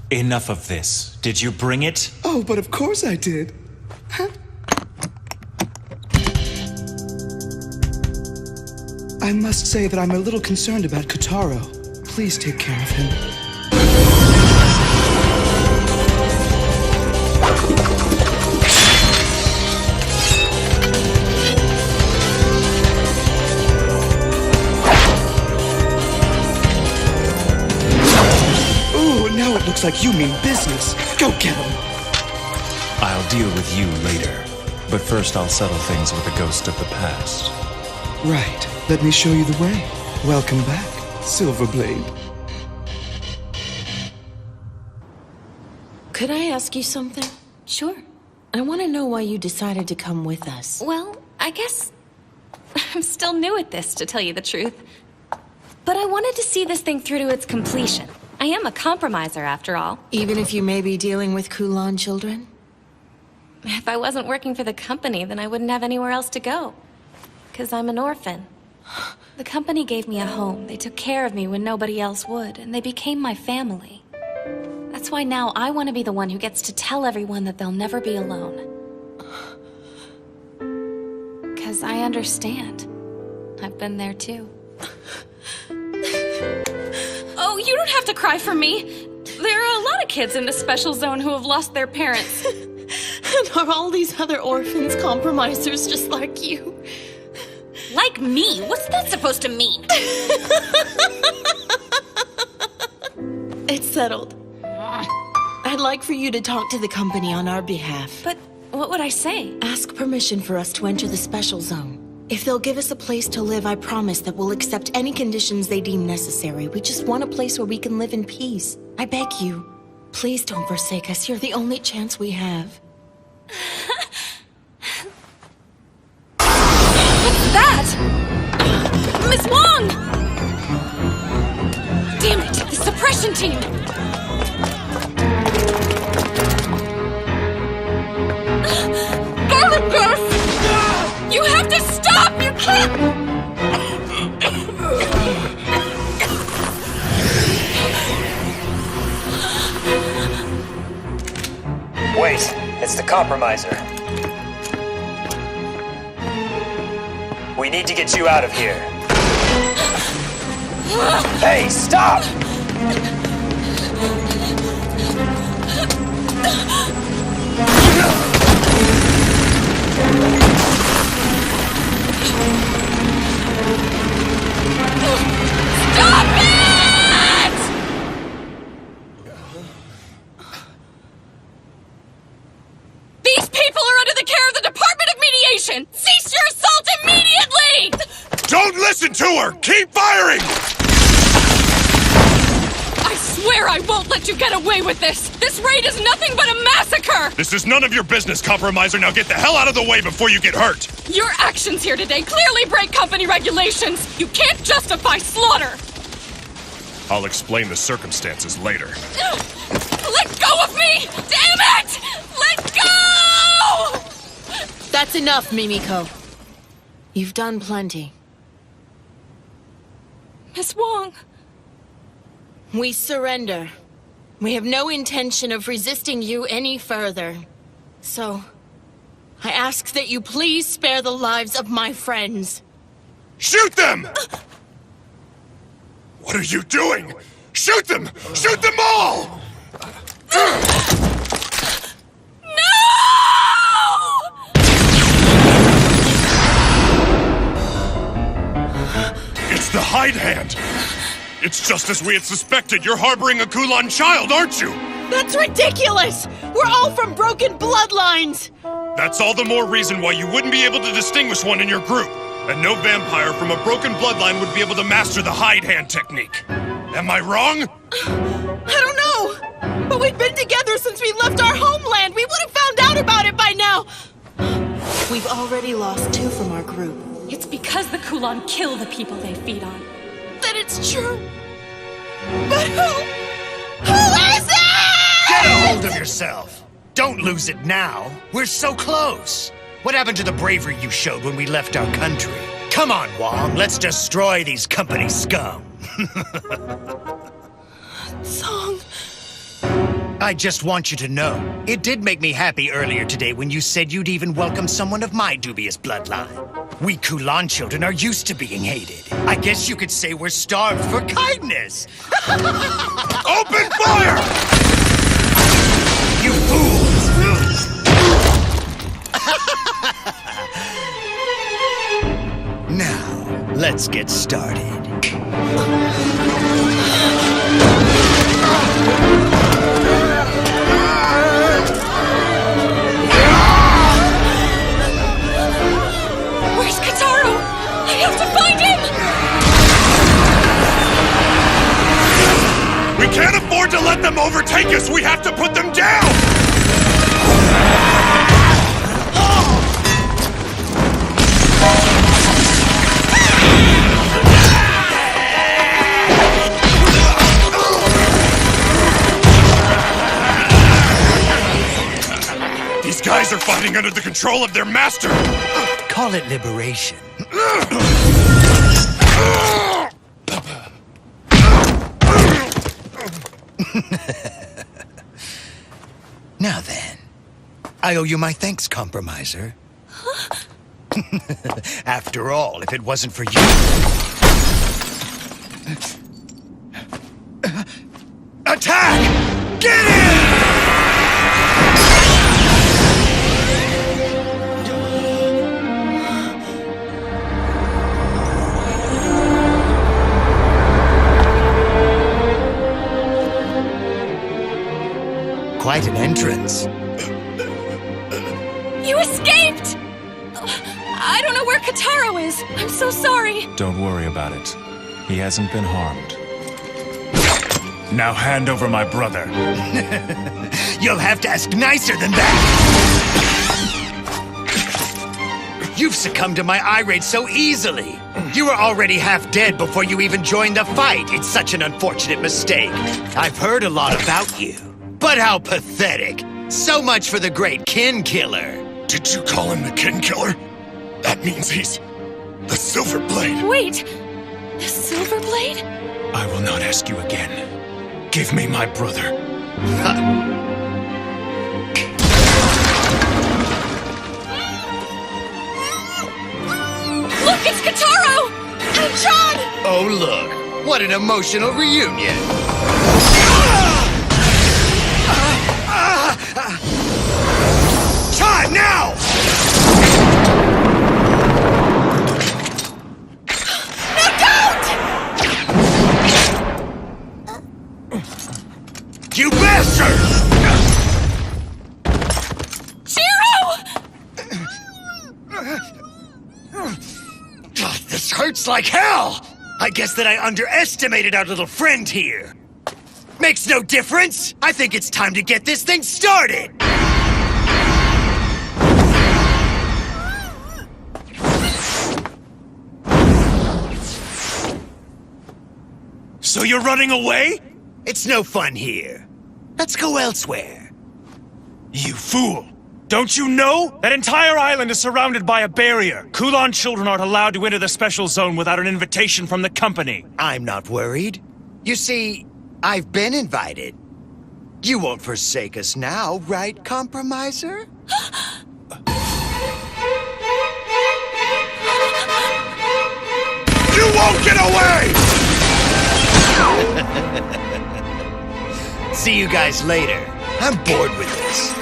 Enough of this. Did you bring it? Oh, but of course I did. Huh? I must say that I'm a little concerned about Kotaro. Please take care of him. Ooh, now it looks like you mean business. Go get him. I'll deal with you later. But first I'll settle things with the ghost of the past. Right. Let me show you the way. Welcome back, Silverblade. Could I ask you something? Sure. I want to know why you decided to come with us. Well, I guess I'm still new at this, to tell you the truth. But I wanted to see this thing through to its completion. I am a compromiser, after all. Even if you may be dealing with Kulan children? If I wasn't working for the company, then I wouldn't have anywhere else to go. 'Cause I'm an orphan. The company gave me a home. They took care of me when nobody else would, and they became my family. That's why now I want to be the one who gets to tell everyone that they'll never be alone. 'Cause I understand. I've been there too. Oh, you don't have to cry for me. There are a lot of kids in the special zone who have lost their parents. And are all these other orphans compromisers just like you? Like me? What's that supposed to mean? It's settled. I'd like for you to talk to the company on our behalf. But what would I say? Ask permission for us to enter the special zone. If they'll give us a place to live, I promise that we'll accept any conditions they deem necessary. We just want a place where we can live in peace. I beg you. Please don't forsake us. You're the only chance we have. What's that? Miss Wong! Damn it, the suppression team! Garlic breath! You have to stop! You can't! Wait, it's the compromiser. We need to get you out of here. Hey, stop! Stop it! These people are under the care of the Department of Mediation! Cease your assault immediately! Don't listen to her! Keep firing! I swear I won't let you get away with this! This raid is nothing but a massacre! This is none of your business, Compromiser. Now get the hell out of the way before you get hurt! Your actions here today clearly break company regulations! You can't justify slaughter! I'll explain the circumstances later. Let go of me! Damn it! Let go! That's enough, Mimiko. You've done plenty. Miss Wong. We surrender. We have no intention of resisting you any further. So, I ask that you please spare the lives of my friends. Shoot them! What are you doing? Shoot them! Shoot them all! It's the Hide Hand! It's just as we had suspected. You're harboring a Kulan child, aren't you? That's ridiculous! We're all from broken bloodlines! That's all the more reason why you wouldn't be able to distinguish one in your group. And no vampire from a broken bloodline would be able to master the Hide Hand technique. Am I wrong? I don't know! But we've been together since we left our homeland! We would have found out about it by now! We've already lost 2 from our group. It's because the Kulan kill the people they feed on. Then it's true. But who? Who is it? Get a hold of yourself. Don't lose it now. We're so close. What happened to the bravery you showed when we left our country? Come on, Wong. Let's destroy these company scum. Song. I just want you to know, it did make me happy earlier today when you said you'd even welcome someone of my dubious bloodline. We Kulan children are used to being hated. I guess you could say we're starved for kindness. Open fire! You fools! Now, let's get started. Where's Kataro? I have to find him! We can't afford to let them overtake us! We have to put them down! These guys are fighting under the control of their master! Call it liberation. Now then, I owe you my thanks, Compromiser. After all, if it wasn't for you... Attack! Get in! Quite an entrance. You escaped! I don't know where Kataro is. I'm so sorry. Don't worry about it. He hasn't been harmed. Now hand over my brother. You'll have to ask nicer than that. You've succumbed to my irate so easily. You were already half dead before you even joined the fight. It's such an unfortunate mistake. I've heard a lot about you. But how pathetic. So much for the great kin killer. Did you call him the kin killer? That means he's the Silver Blade. Wait! The Silver Blade? I will not ask you again. Give me my brother. Look, it's Kataro! And John! Oh, look. What an emotional reunion! Time now! No, don't! You bastard! This hurts like hell! I guess that I underestimated our little friend here. Makes no difference! I think it's time to get this thing started! So you're running away? It's no fun here. Let's go elsewhere. You fool! Don't you know? That entire island is surrounded by a barrier. Kulan children aren't allowed to enter the special zone without an invitation from the company. I'm not worried. You see, I've been invited. You won't forsake us now, right, Compromiser? You won't get away! See you guys later. I'm bored with this.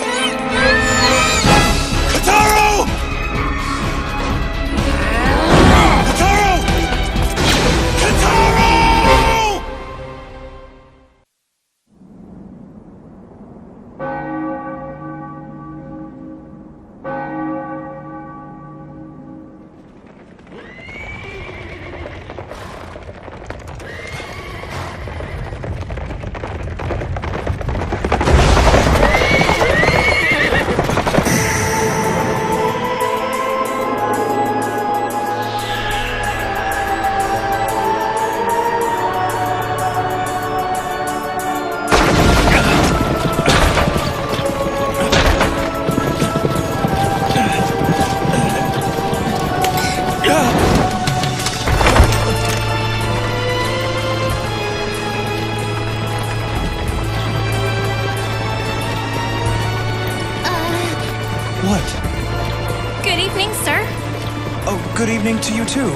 Kotaro! Kotaro! Kotaro! Good evening, sir. Oh, good evening to you too.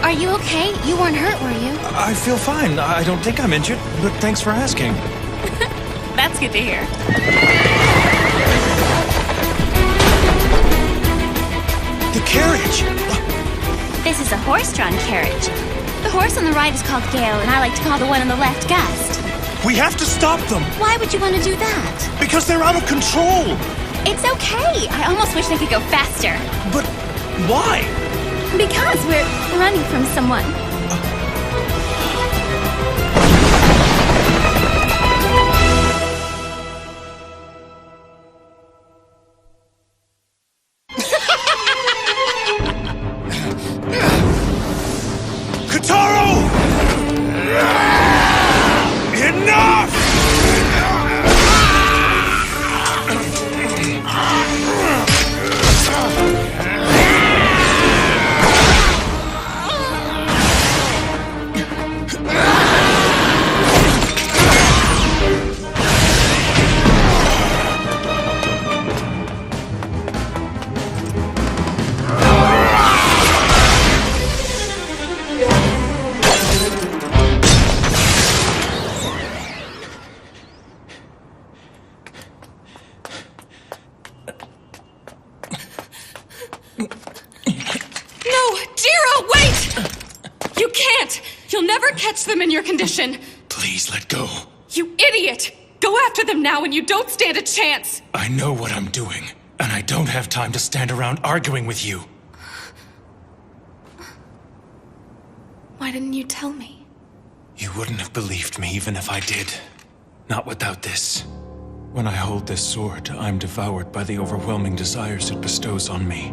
Are you okay? You weren't hurt, were you? I feel fine. I don't think I'm injured, but thanks for asking. That's good to hear. The carriage! This is a horse-drawn carriage. The horse on the right is called Gale, and I like to call the one on the left Gust. We have to stop them! Why would you want to do that? Because they're out of control! It's okay. I almost wish they could go faster. But why? Because we're running from someone. Kotaro! Enough! Catch them in your condition. Please let go. You idiot! Go after them now and you don't stand a chance! I know what I'm doing, and I don't have time to stand around arguing with you. Why didn't you tell me? You wouldn't have believed me even if I did. Not without this. When I hold this sword, I'm devoured by the overwhelming desires it bestows on me.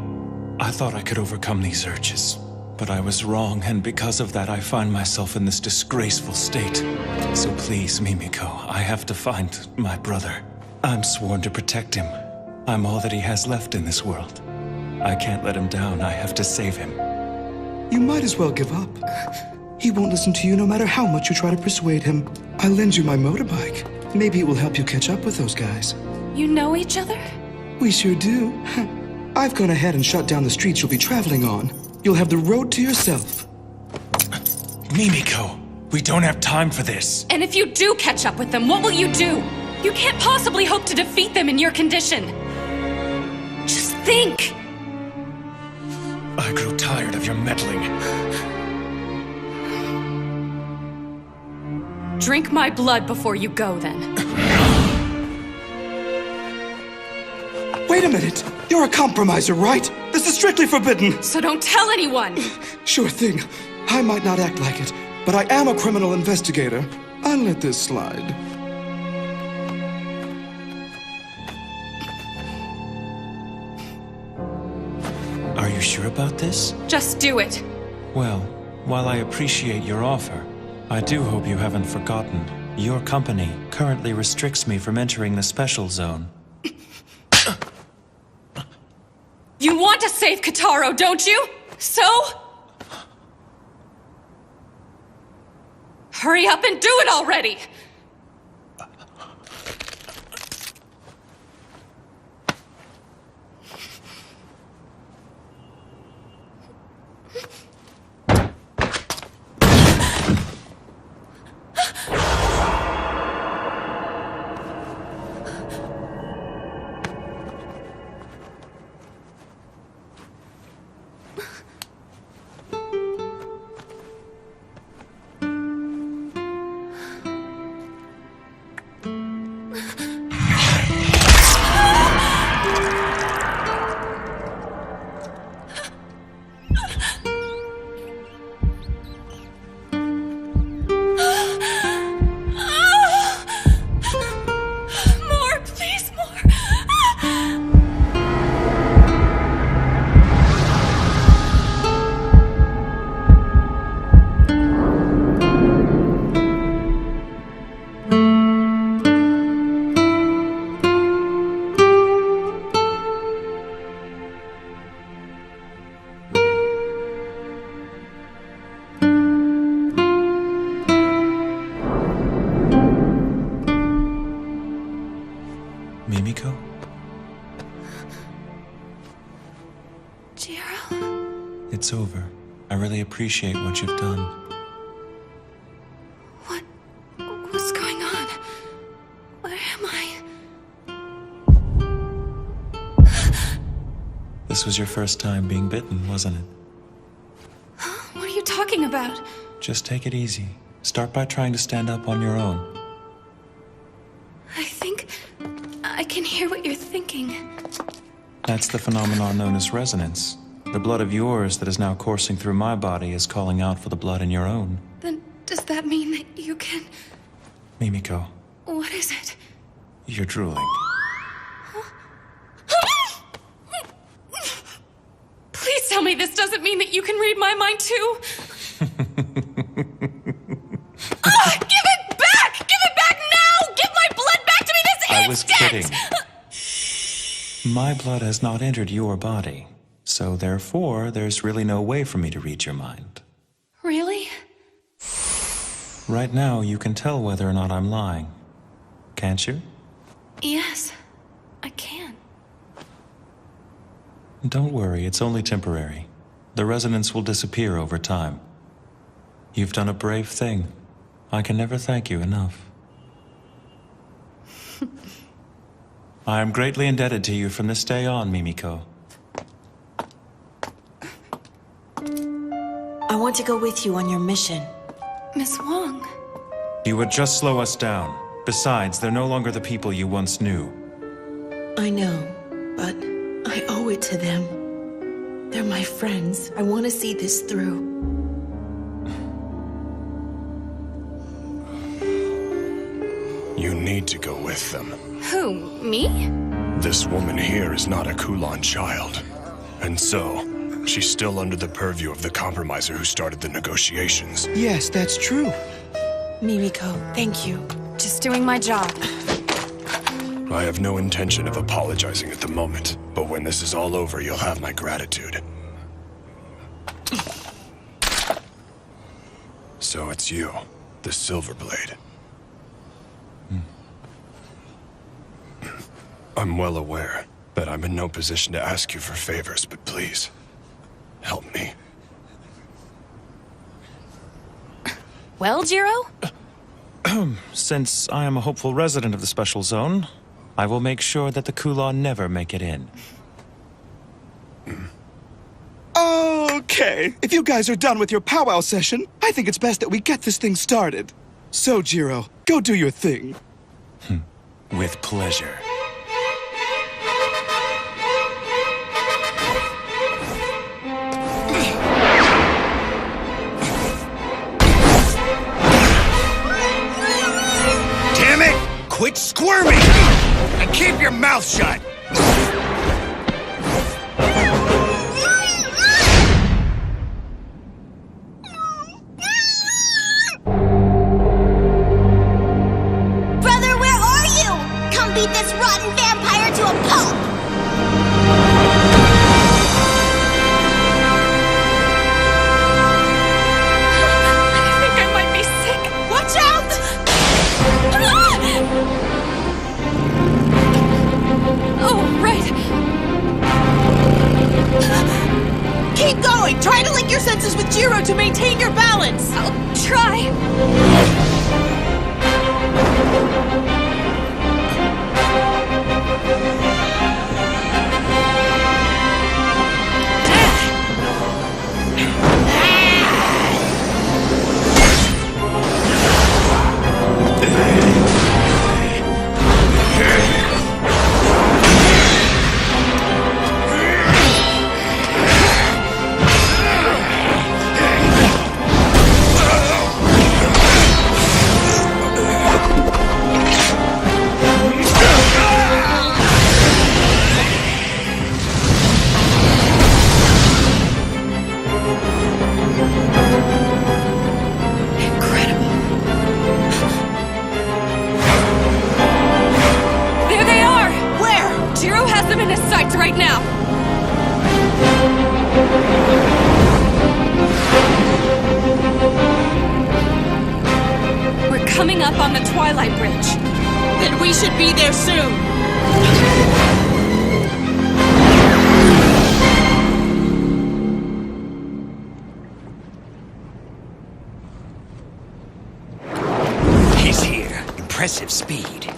I thought I could overcome these urges. But I was wrong, and because of that, I find myself in this disgraceful state. So please, Mimiko, I have to find my brother. I'm sworn to protect him. I'm all that he has left in this world. I can't let him down. I have to save him. You might as well give up. He won't listen to you no matter how much you try to persuade him. I'll lend you my motorbike. Maybe it will help you catch up with those guys. You know each other? We sure do. I've gone ahead and shut down the streets you'll be traveling on. You'll have the road to yourself. Mimiko, We don't have time for this. And if you do catch up with them, what will you do? You can't possibly hope to defeat them in your condition. Just think! I grew tired of your meddling. Drink my blood before you go, then. Wait a minute! You're a compromiser, right? This is strictly forbidden! So don't tell anyone! Sure thing. I might not act like it, but I am a criminal investigator. I'll let this slide. Are you sure about this? Just do it. Well, while I appreciate your offer, I do hope you haven't forgotten. Your company currently restricts me from entering the special zone. You want to save Kataro, don't you? So? Hurry up and do it already! Mimiko? Jiro? It's over. I really appreciate what you've done. What's going on? Where am I? This was your first time being bitten, wasn't it? What are you talking about? Just take it easy. Start by trying to stand up on your own. I think I can hear what you're thinking. That's the phenomenon known as resonance. The blood of yours that is now coursing through my body is calling out for the blood in your own. Then does that mean that you can... Mimiko, What is it? you're drooling. Please tell me this doesn't mean that you can read my mind too. Give it back! Give it back now! Give my blood back to me this I was instant! kidding. My blood has not entered your body, so therefore there's really no way for me to read your mind. Really? Right now, you can tell whether or not I'm lying. Can't you? Yes, I can. Don't worry, it's only temporary. The resonance will disappear over time. You've done a brave thing. I can never thank you enough. I am greatly indebted to you from this day on, Mimiko. I want to go with you on your mission. Miss Wong. You would just slow us down. Besides, they're no longer the people you once knew. I know, but I owe it to them. They're my friends. I want to see this through. You need to go with them. Who, me? This woman here is not a Kulan child. And so, she's still under the purview of the compromiser who started the negotiations. Yes, that's true. Mimiko, thank you. Just doing my job. I have no intention of apologizing at the moment, but when this is all over, you'll have my gratitude. So it's you, the Silverblade. I'm well aware that I'm in no position to ask you for favors, but please, help me. Well, Jiro? Since I am a hopeful resident of the Special Zone, I will make sure that the Kula never make it in. Okay, if you guys are done with your powwow session, I think it's best that we get this thing started. So, Jiro, go do your thing. With pleasure. Damn it! Quit squirming! And keep your mouth shut! Brother, where are you? Come beat this rotten vampire to a pulp! I think I might be sick. Watch out! Oh, right. Keep going! Try to link your senses with Jiro to maintain your balance! I'll try. There they are! Where? Jiro has them in his sights right now. We're coming up on the Twilight Bridge. Then we should be there soon. He's here. Impressive speed.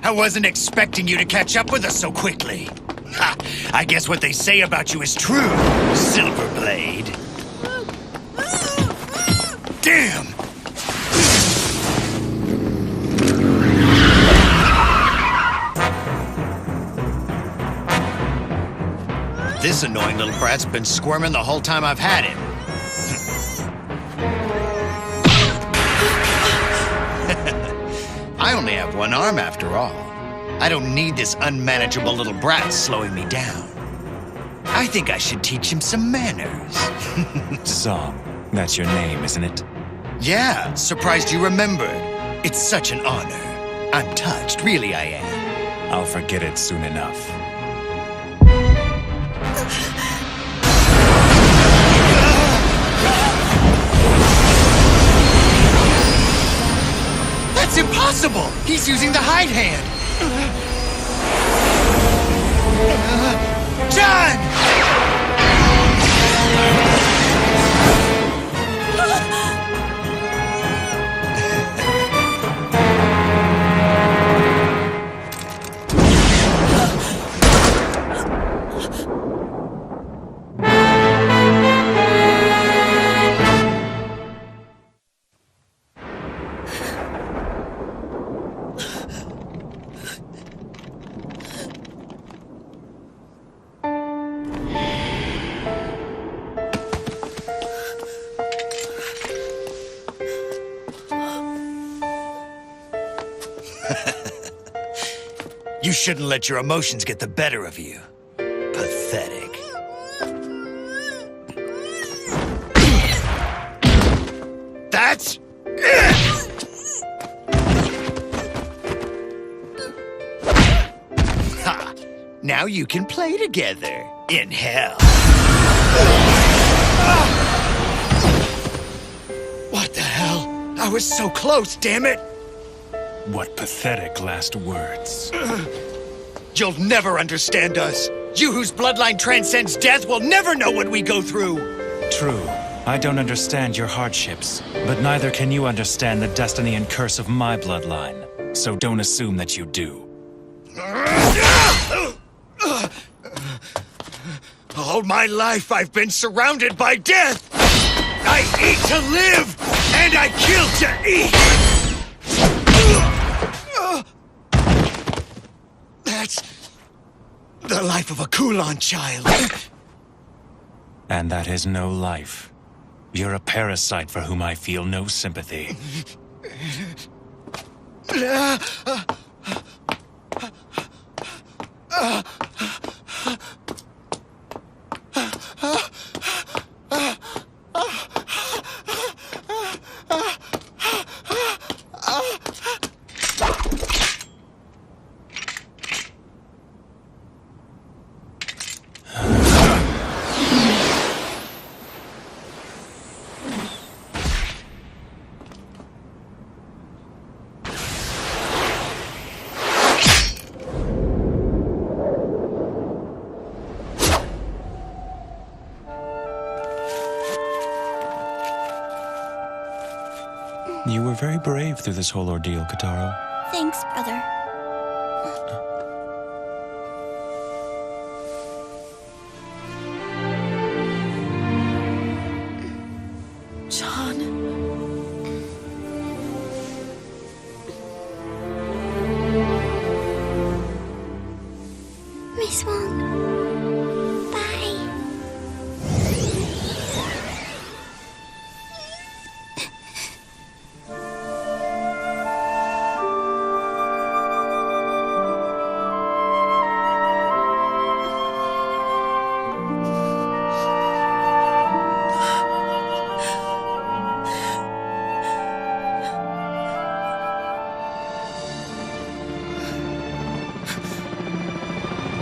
I wasn't expecting you to catch up with us so quickly. Ha! I guess what they say about you is true, Silverblade. Damn! This annoying little brat's been squirming the whole time I've had him. I only have one arm after all. I don't need this unmanageable little brat slowing me down. I think I should teach him some manners. Song, that's your name, isn't it? Yeah, surprised you remembered. It's such an honor. I'm touched, really I am. I'll forget it soon enough. That's impossible! He's using the hide hand! Done! You shouldn't let your emotions get the better of you. Pathetic. That's Ha! Now you can play together in hell. What the hell? I was so close, damn it! What pathetic last words. You'll never understand us. You whose bloodline transcends death will never know what we go through! True. I don't understand your hardships, but neither can you understand the destiny and curse of my bloodline. So don't assume that you do. All my life I've been surrounded by death! I eat to live, and I kill to eat! That's the life of a Kulan child. And that is no life. You're a parasite for whom I feel no sympathy. You were very brave through this whole ordeal, Kataro. Thanks, brother. John. Miss Wong. Bye.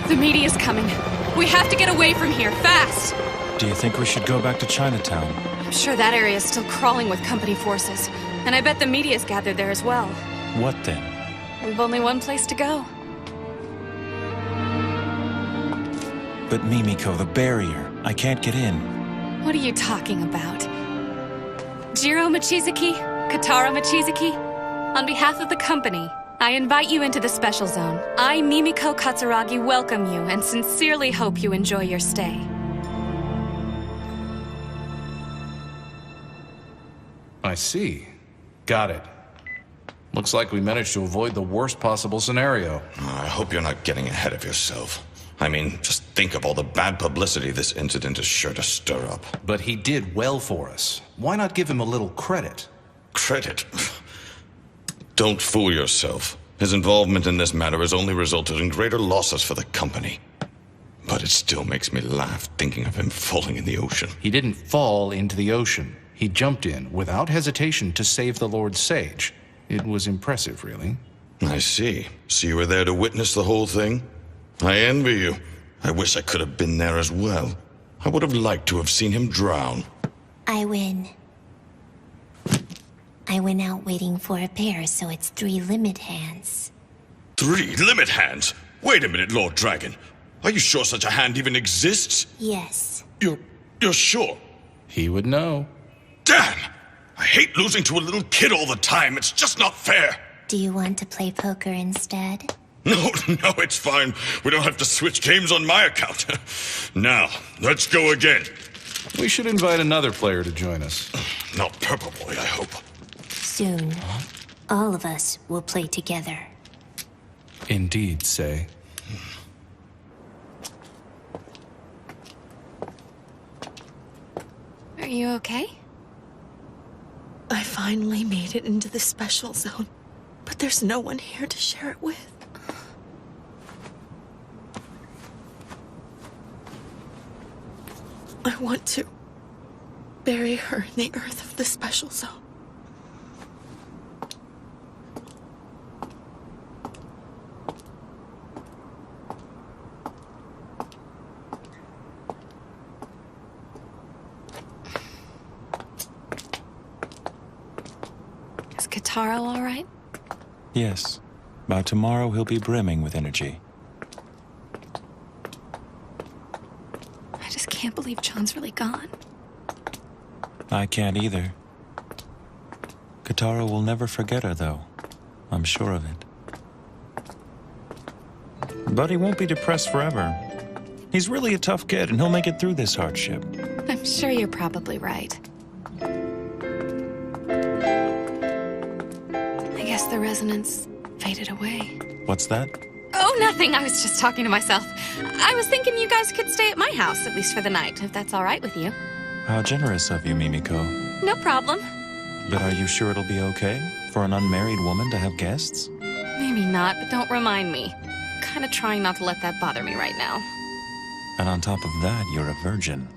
The media's coming. We have to get away from here, fast! Do you think we should go back to Chinatown? I'm sure that area is still crawling with company forces. And I bet the media's gathered there as well. What then? We've only one place to go. But Mimiko, the barrier. I can't get in. What are you talking about? Jiro Mochizuki? Katara Mochizuki? On behalf of the company, I invite you into the special zone. I, Mimiko Katsuragi, welcome you and sincerely hope you enjoy your stay. I see. Got it. Looks like we managed to avoid the worst possible scenario. I hope you're not getting ahead of yourself. I mean, just think of all the bad publicity this incident is sure to stir up. But he did well for us. Why not give him a little credit? Credit? Don't fool yourself. His involvement in this matter has only resulted in greater losses for the company. But it still makes me laugh thinking of him falling in the ocean. He didn't fall into the ocean. He jumped in without hesitation to save the Lord Sage. It was impressive, really. I see. So you were there to witness the whole thing? I envy you. I wish I could have been there as well. I would have liked to have seen him drown. I win. I went out waiting for a pair, so it's 3 limit hands. 3 limit hands? Wait a minute, Lord Dragon. Are you sure such a hand even exists? Yes. You're sure? He would know. Damn! I hate losing to a little kid all the time. It's just not fair. Do you want to play poker instead? No, it's fine. We don't have to switch games on my account. Now, let's go again. We should invite another player to join us. Not Purple Boy, I hope. Soon, all of us will play together. Indeed, Say. Are you okay? I finally made it into the special zone, but there's no one here to share it with. I want to bury her in the earth of the special zone. Is Kataro all right? Yes. By tomorrow, he'll be brimming with energy. can't believe John's really gone. I can't either. Katara will never forget her, though. I'm sure of it. But he won't be depressed forever. He's really a tough kid, and he'll make it through this hardship. I'm sure you're probably right. I guess the resonance faded away. What's that? Oh, nothing. I was just talking to myself. I was thinking you guys could stay at my house, at least for the night, if that's all right with you. How generous of you, Mimiko. No problem. But are you sure it'll be okay for an unmarried woman to have guests? Maybe not, but don't remind me. Kind of trying not to let that bother me right now. And on top of that, you're a virgin.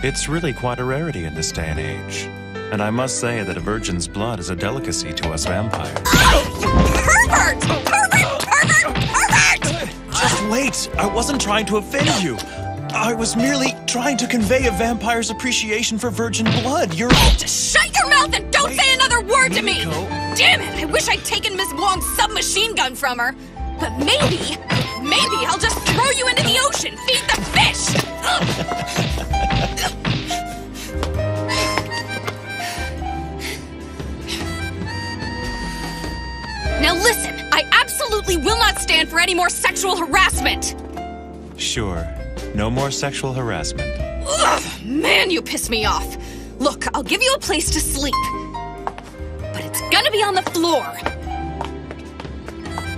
It's really quite a rarity in this day and age. And I must say that a virgin's blood is a delicacy to us vampires. Pervert! Pervert! Pervert! Pervert! Just wait! I wasn't trying to offend you. I was merely trying to convey a vampire's appreciation for virgin blood. You're... Just shut your mouth and don't say another word to me! Damn it! I wish I'd taken Miss Wong's submachine gun from her. But maybe I'll just throw you into the ocean. Feed the fish! Now listen, I absolutely will not stand for any more sexual harassment! Sure. No more sexual harassment. Ugh, man, you piss me off. Look, I'll give you a place to sleep. But it's gonna be on the floor.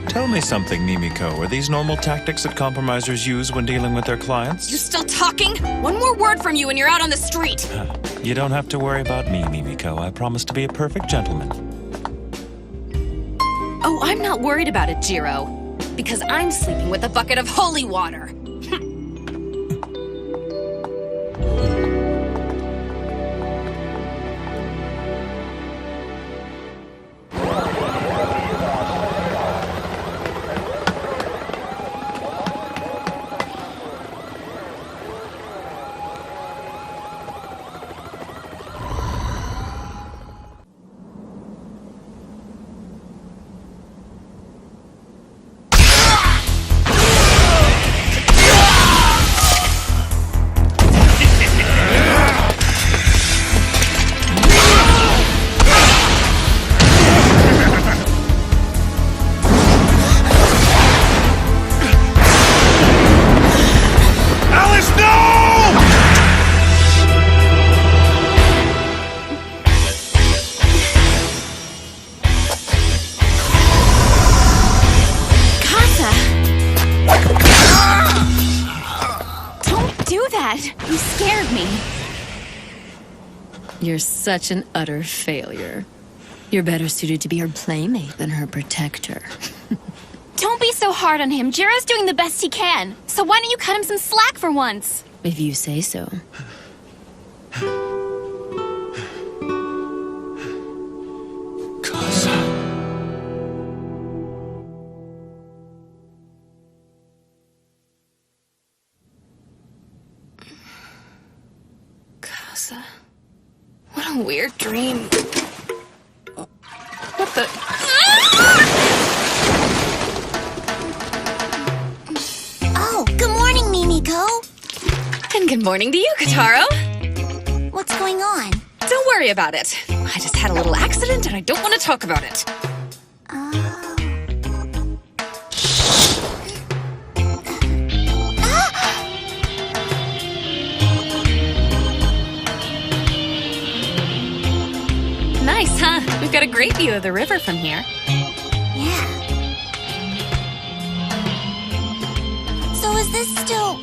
Tell me something, Mimiko. Are these normal tactics that compromisers use when dealing with their clients? You still talking? One more word from you and you're out on the street. You don't have to worry about me, Mimiko. I promise to be a perfect gentleman. Oh, I'm not worried about it, Jiro. Because I'm sleeping with a bucket of holy water. You scared me. You're such an utter failure. You're better suited to be her playmate than her protector. Don't be so hard on him. Jiro's doing the best he can. So why don't you cut him some slack for once? If you say so. What a weird dream. What the... Oh, good morning, Mimiko. And good morning to you, Kataro. What's going on? Don't worry about it. I just had a little accident and I don't want to talk about it. Nice, huh? We've got a great view of the river from here. Yeah. So is this still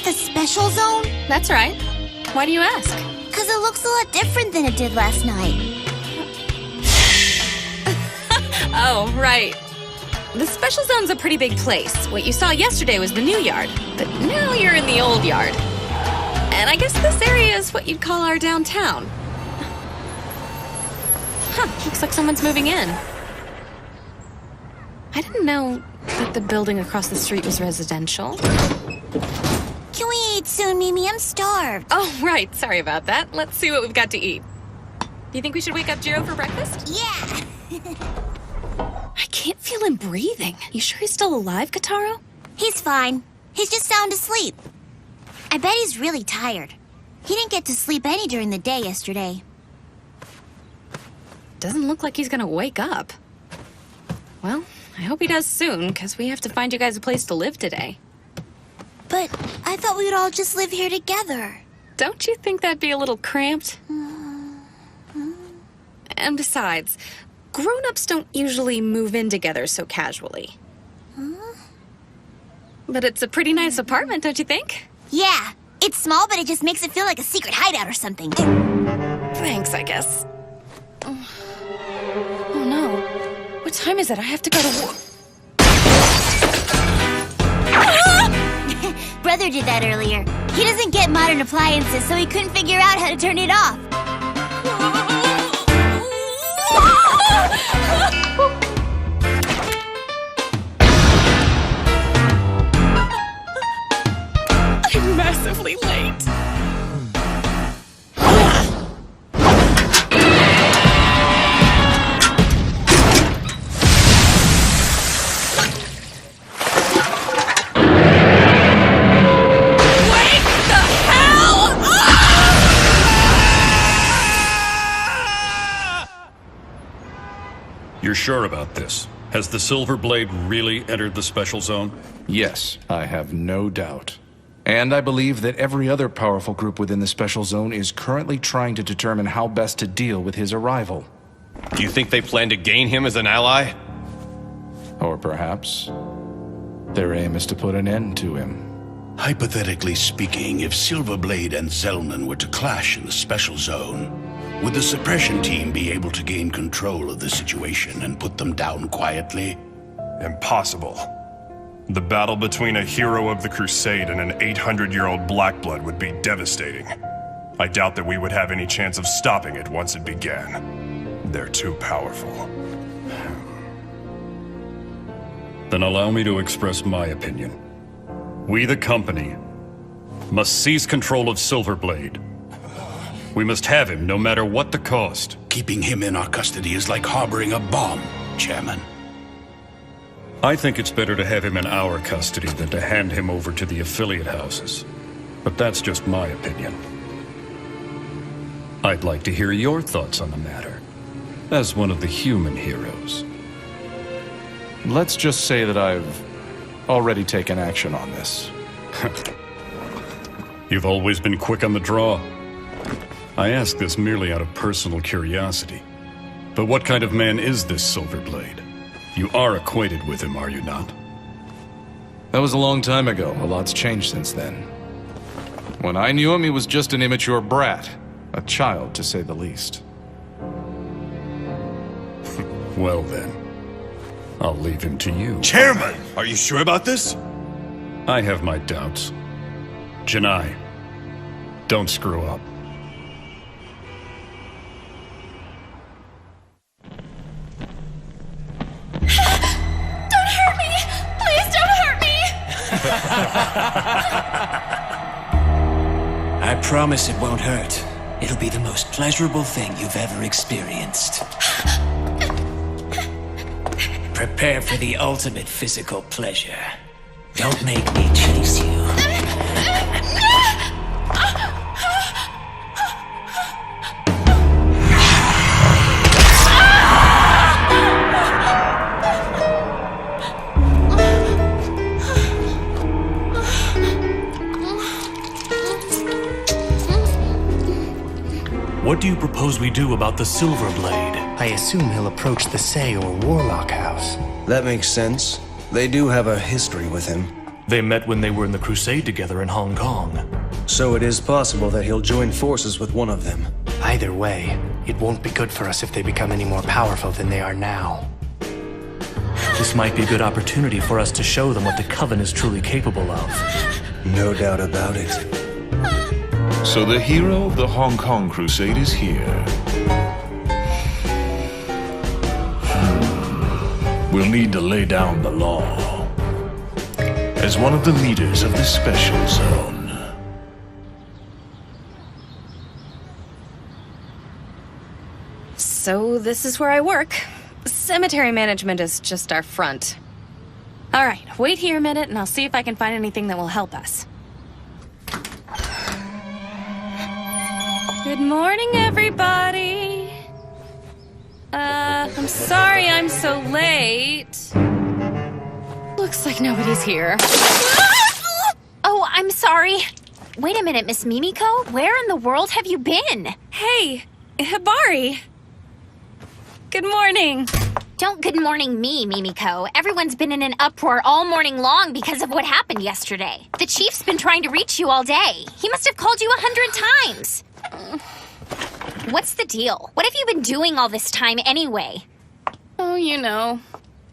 the special zone? That's right. Why do you ask? Because it looks a lot different than it did last night. Oh, right. The special zone's a pretty big place. What you saw yesterday was the new yard, but now you're in the old yard. And I guess this area is what you'd call our downtown. Huh, looks like someone's moving in. I didn't know that the building across the street was residential. Can we eat soon, Mimi? I'm starved. Oh, right. Sorry about that. Let's see what we've got to eat. Do you think we should wake up Jiro for breakfast? Yeah. I can't feel him breathing. You sure he's still alive, Kataro? He's fine. He's just sound asleep. I bet he's really tired. He didn't get to sleep any during the day yesterday. Doesn't look like he's gonna wake up. Well, I hope he does soon, because we have to find you guys a place to live today. But I thought we would all just live here together. Don't you think that'd be a little cramped? And besides, grown-ups don't usually move in together so casually. But it's a pretty nice apartment, don't you think? Yeah, it's small, but it just makes it feel like a secret hideout or something. Thanks, I guess. Oh no. What time is it? I have to go to work. Brother did that earlier. He doesn't get modern appliances, so he couldn't figure out how to turn it off. I'm massively late. You're sure about this? Has the Silver Blade really entered the special zone? Yes, I have no doubt. And I believe that every other powerful group within the special zone is currently trying to determine how best to deal with his arrival. Do you think they plan to gain him as an ally? Or perhaps their aim is to put an end to him. Hypothetically speaking, if Silverblade and Zellman were to clash in the special zone, would the suppression team be able to gain control of the situation and put them down quietly? Impossible. The battle between a hero of the Crusade and an 800-year-old Blackblood would be devastating. I doubt that we would have any chance of stopping it once it began. They're too powerful. Then allow me to express my opinion. We, the company, must seize control of Silverblade. We must have him, no matter what the cost. Keeping him in our custody is like harboring a bomb, Chairman. I think it's better to have him in our custody than to hand him over to the affiliate houses. But that's just my opinion. I'd like to hear your thoughts on the matter, as one of the human heroes. Let's just say that I've already taken action on this. You've always been quick on the draw. I ask this merely out of personal curiosity. But what kind of man is this Silverblade? You are acquainted with him, are you not? That was a long time ago. A lot's changed since then. When I knew him, he was just an immature brat. A child, to say the least. Well then, I'll leave him to you. Chairman! Are you sure about this? I have my doubts. Janai, don't screw up. Don't hurt me! Please don't hurt me! I promise it won't hurt. It'll be the most pleasurable thing you've ever experienced. Prepare for the ultimate physical pleasure. Don't make me chase you. What do you propose we do about the Silver Blade? I assume he'll approach the Say or Warlock House. That makes sense. They do have a history with him. They met when they were in the Crusade together in Hong Kong. So it is possible that he'll join forces with one of them. Either way, it won't be good for us if they become any more powerful than they are now. This might be a good opportunity for us to show them what the Coven is truly capable of. No doubt about it. So the hero of the Hong Kong Crusade is here. We'll need to lay down the law. As one of the leaders of the special zone. So this is where I work. Cemetery management is just our front. Alright, wait here a minute and I'll see if I can find anything that will help us. Good morning, everybody. I'm sorry I'm so late. Looks like nobody's here. Oh, I'm sorry. Wait a minute, Miss Mimiko. Where in the world have you been? Hey, Hibari. Good morning. Don't good morning me, Mimiko. Everyone's been in an uproar all morning long because of what happened yesterday. The chief's been trying to reach you all day. He must have called you 100 times. What's the deal? What have you been doing all this time anyway? Oh, you know.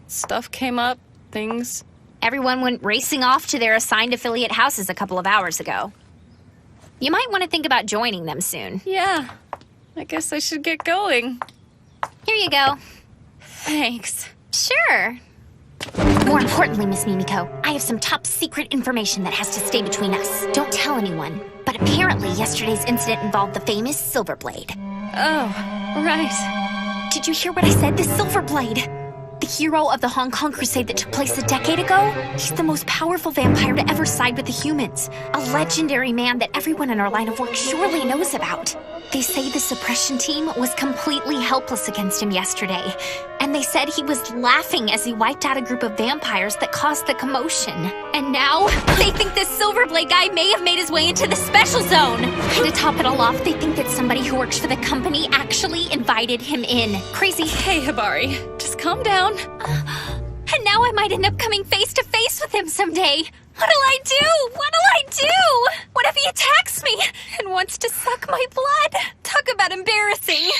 Stuff came up, things. Everyone went racing off to their assigned affiliate houses a couple of hours ago. You might want to think about joining them soon. Yeah, I guess I should get going. Here you go. Thanks. Sure. More importantly, Miss Mimiko, I have some top secret information that has to stay between us. Don't tell anyone, but apparently yesterday's incident involved the famous Silverblade. Oh, right. Did you hear what I said? The Silverblade! The hero of the Hong Kong Crusade that took place a decade ago? He's the most powerful vampire to ever side with the humans. A legendary man that everyone in our line of work surely knows about. They say the suppression team was completely helpless against him yesterday. And they said he was laughing as he wiped out a group of vampires that caused the commotion. And now, they think this Silverblade guy may have made his way into the special zone. And to top it all off, they think that somebody who works for the company actually invited him in. Crazy. Hey, Hibari, just calm down. And now I might end up coming face to face with him someday. What'll I do? What'll I do? What if he attacks me and wants to suck my blood? Talk about embarrassing.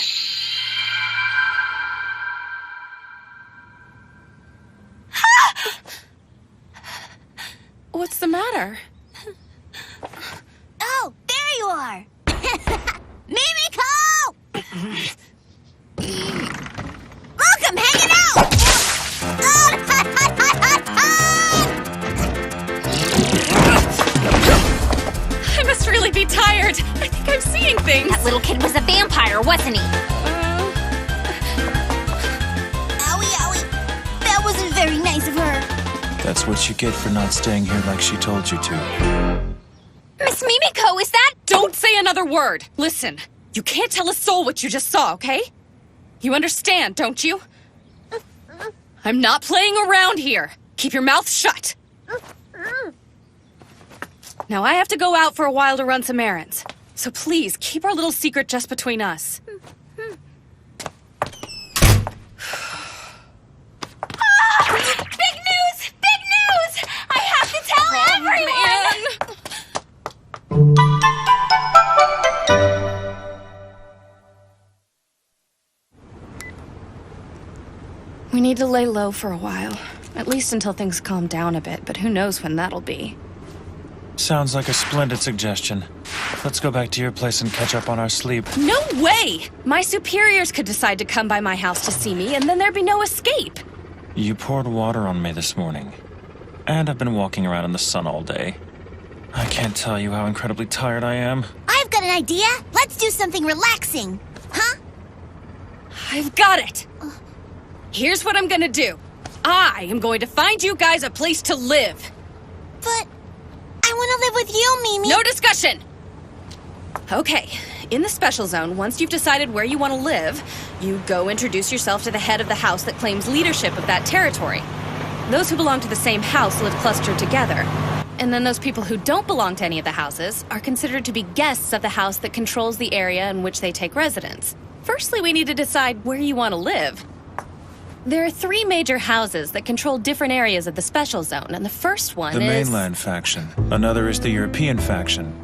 What's the matter? Oh, there you are! Mimiko! Look, I'm hanging out! I must really be tired. I think I'm seeing things. That little kid was a vampire, wasn't he? Owie, owie. That wasn't very nice of her. That's what you get for not staying here like she told you to. Miss Mimiko, is that— Don't say another word. Listen, you can't tell a soul what you just saw, okay? You understand, don't you? I'm not playing around here. Keep your mouth shut. Now I have to go out for a while to run some errands. So please, keep our little secret just between us. Big news! Big news! I have to tell everyone! We need to lay low for a while. At least until things calm down a bit, but who knows when that'll be. Sounds like a splendid suggestion. Let's go back to your place and catch up on our sleep. No way! My superiors could decide to come by my house to see me, and then there'd be no escape. You poured water on me this morning. And I've been walking around in the sun all day. I can't tell you how incredibly tired I am. I've got an idea. Let's do something relaxing. Huh? I've got it! Here's what I'm gonna do. I am going to find you guys a place to live. But I want to live with you, Mimi. No discussion! Okay, in the special zone, once you've decided where you want to live, you go introduce yourself to the head of the house that claims leadership of that territory. Those who belong to the same house live clustered together. And then those people who don't belong to any of the houses are considered to be guests of the house that controls the area in which they take residence. Firstly, we need to decide where you want to live. There are 3 major houses that control different areas of the special zone, and the first one The is... mainland faction. Another is the European faction.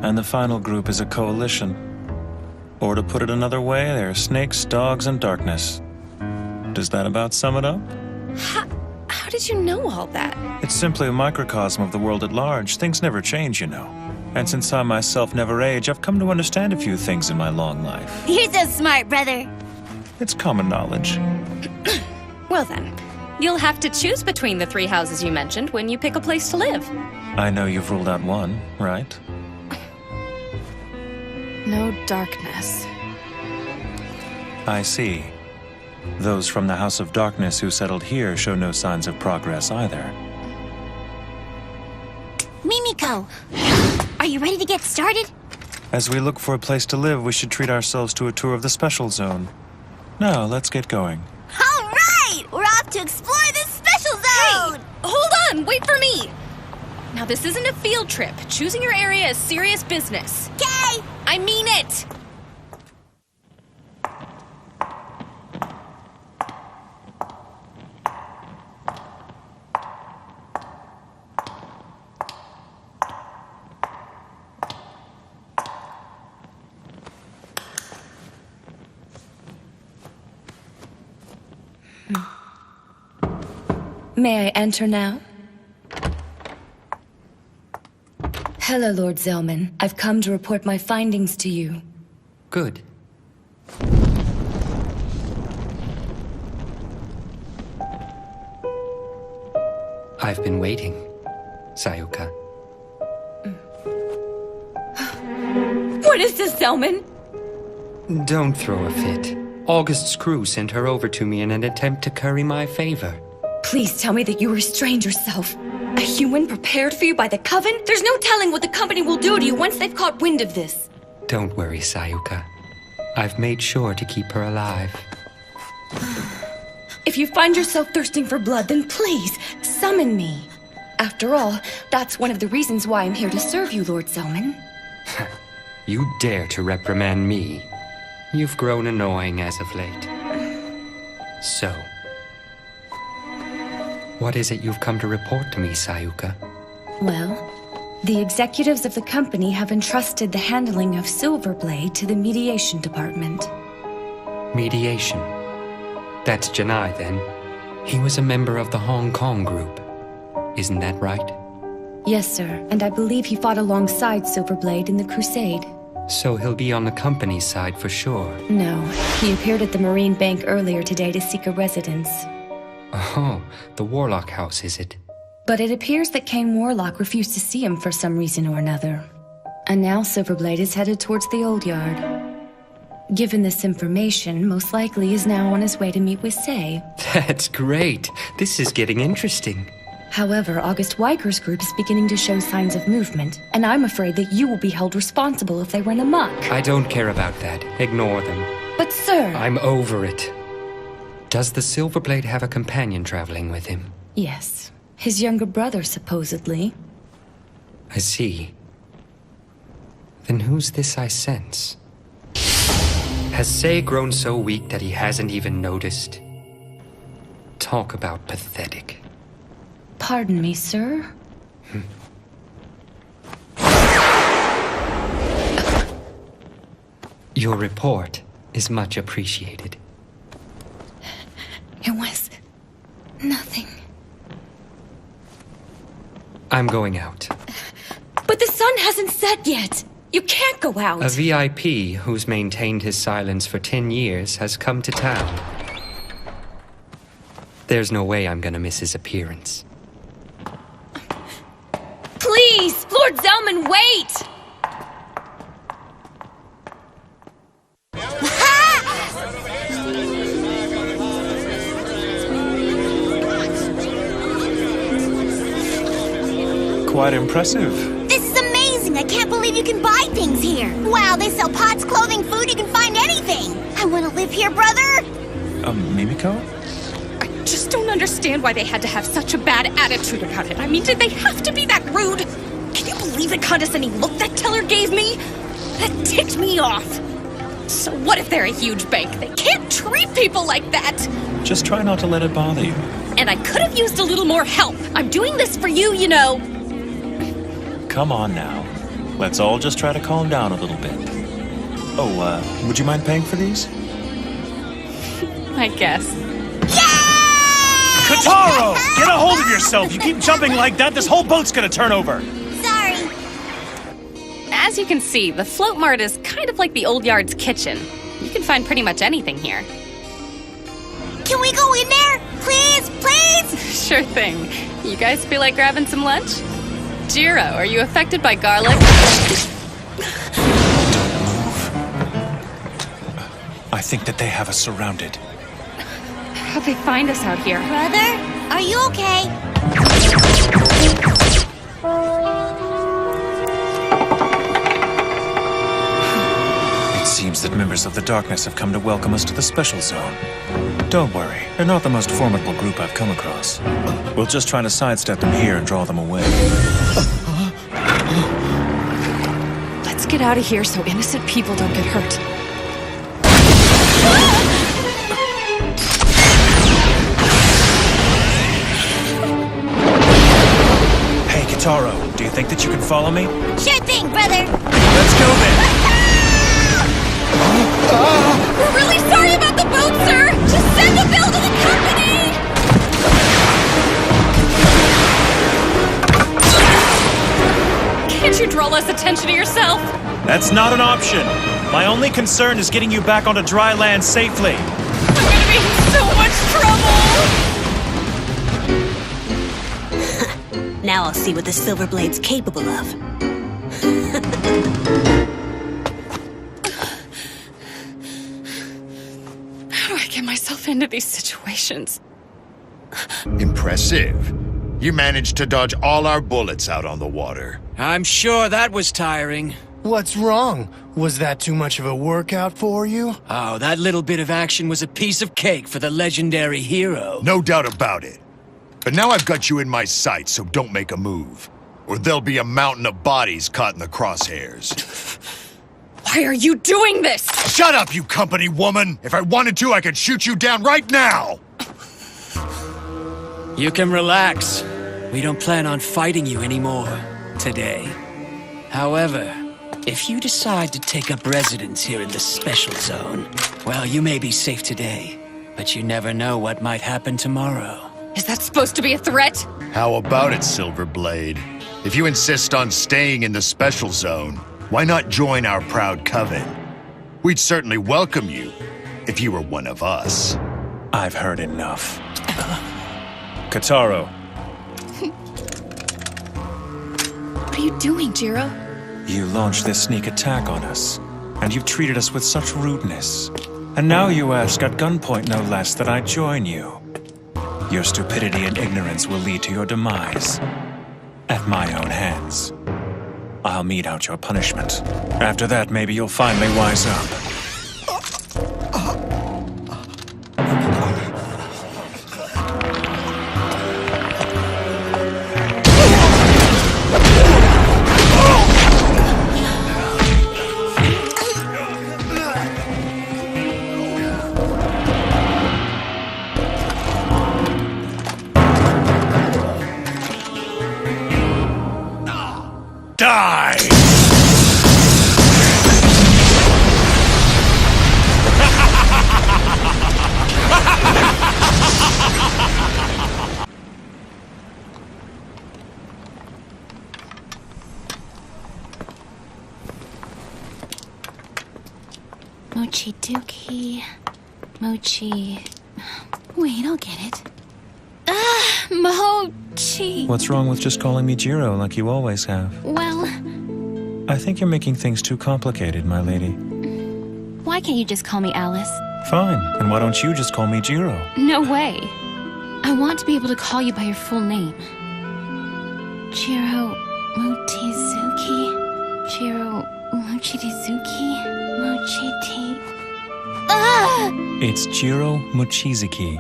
And the final group is a coalition. Or to put it another way, there are snakes, dogs, and darkness. Does that about sum it up? How did you know all that? It's simply a microcosm of the world at large. Things never change, you know. And since I myself never age, I've come to understand a few things in my long life. You're so smart, brother. It's common knowledge. Well then, you'll have to choose between the 3 houses you mentioned when you pick a place to live. I know you've ruled out one, right? No darkness. I see. Those from the House of Darkness who settled here show no signs of progress either. Mimiko, are you ready to get started? As we look for a place to live, we should treat ourselves to a tour of the Special Zone. Now, let's get going. All right! We're off to explore this special zone! Hey, hold on! Wait for me! Now, this isn't a field trip. Choosing your area is serious business. Okay! I mean it! May I enter now? Hello, Lord Zellman. I've come to report my findings to you. Good. I've been waiting, Sayuka. What is this, Zellman? Don't throw a fit. August's crew sent her over to me in an attempt to curry my favor. Please tell me that you restrained yourself. A human prepared for you by the Coven? There's no telling what the company will do to you once they've caught wind of this. Don't worry, Sayuka. I've made sure to keep her alive. If you find yourself thirsting for blood, then please, summon me. After all, that's one of the reasons why I'm here to serve you, Lord Zellman. You dare to reprimand me? You've grown annoying as of late. So, what is it you've come to report to me, Sayuka? Well, the executives of the company have entrusted the handling of Silverblade to the mediation department. Mediation? That's Janai, then. He was a member of the Hong Kong group. Isn't that right? Yes, sir, and I believe he fought alongside Silverblade in the Crusade. So he'll be on the company's side for sure. No, he appeared at the Marine Bank earlier today to seek a residence. Oh, the Warlock House, is it? But it appears that Kane Warlock refused to see him for some reason or another. And now Silverblade is headed towards the Old Yard. Given this information, most likely is now on his way to meet with Sei. That's great. This is getting interesting. However, August Weiger's group is beginning to show signs of movement, and I'm afraid that you will be held responsible if they run amok. I don't care about that. Ignore them. But sir... I'm over it. Does the Silverblade have a companion traveling with him? Yes. His younger brother, supposedly. I see. Then who's this I sense? Has Sei grown so weak that he hasn't even noticed? Talk about pathetic. Pardon me, sir? Your report is much appreciated. It was... nothing. I'm going out. But the sun hasn't set yet! You can't go out! A VIP who's maintained his silence for 10 years has come to town. There's no way I'm gonna miss his appearance. Please! Lord Zellman, wait! Quite impressive. This is amazing! I can't believe you can buy things here! Wow, they sell pots, clothing, food, you can find anything! I want to live here, brother! Mimiko? I just don't understand why they had to have such a bad attitude about it. I mean, did they have to be that rude? Can you believe the condescending look that teller gave me? That ticked me off. So what if they're a huge bank? They can't treat people like that! Just try not to let it bother you. And I could have used a little more help. I'm doing this for you, you know. Come on now. Let's all just try to calm down a little bit. Oh, would you mind paying for these? I guess. Kataro! Get a hold of yourself! You keep jumping like that, this whole boat's gonna turn over! Sorry. As you can see, the float mart is kind of like the old yard's kitchen. You can find pretty much anything here. Can we go in there? Please, please? Sure thing. You guys feel like grabbing some lunch? Jiro, are you affected by garlic? I think that they have us surrounded. How'd they find us out here? Brother, are you okay? It seems that members of the Darkness have come to welcome us to the Special Zone. Don't worry, they're not the most formidable group I've come across. We'll just try to sidestep them here and draw them away. Let's get out of here so innocent people don't get hurt. Hey, Kitaro, do you think that you can follow me? Sure thing, brother. Let's go then! We're really sorry about the boat, sir! Just send the bill to the company! Can't you draw less attention to yourself? That's not an option. My only concern is getting you back onto dry land safely. I'm gonna be in so much trouble! Now I'll see what the Silver Blade's capable of. How do I get myself into these situations? Impressive. You managed to dodge all our bullets out on the water. I'm sure that was tiring. What's wrong? Was that too much of a workout for you? Oh, that little bit of action was a piece of cake for the legendary hero. No doubt about it. But now I've got you in my sights, so don't make a move. Or there'll be a mountain of bodies caught in the crosshairs. Why are you doing this? Shut up, you company woman! If I wanted to, I could shoot you down right now! You can relax. We don't plan on fighting you anymore today. However, if you decide to take up residence here in the Special Zone, well, you may be safe today, but you never know what might happen tomorrow. Is that supposed to be a threat? How about it, Silverblade? If you insist on staying in the Special Zone, why not join our proud coven? We'd certainly welcome you, if you were one of us. I've heard enough. Kitaro. What are you doing, Jiro? You launched this sneak attack on us, and you've treated us with such rudeness. And now you ask at gunpoint, no less, that I join you. Your stupidity and ignorance will lead to your demise. At my own hands. I'll mete out your punishment. After that, maybe you'll finally wise up. Die! Mochi Dookie. Mochi. Wait, I'll get it. Mochi. What's wrong with just calling me Jiro like you always have? Well, I think you're making things too complicated, my lady. why can't you just call me Alice? Fine, and why don't you just call me Jiro? No way. I want to be able to call you by your full name. Jiro Mochizuki. Jiro Mochizuki. Mochiti. Ah! It's Jiro Mochizuki.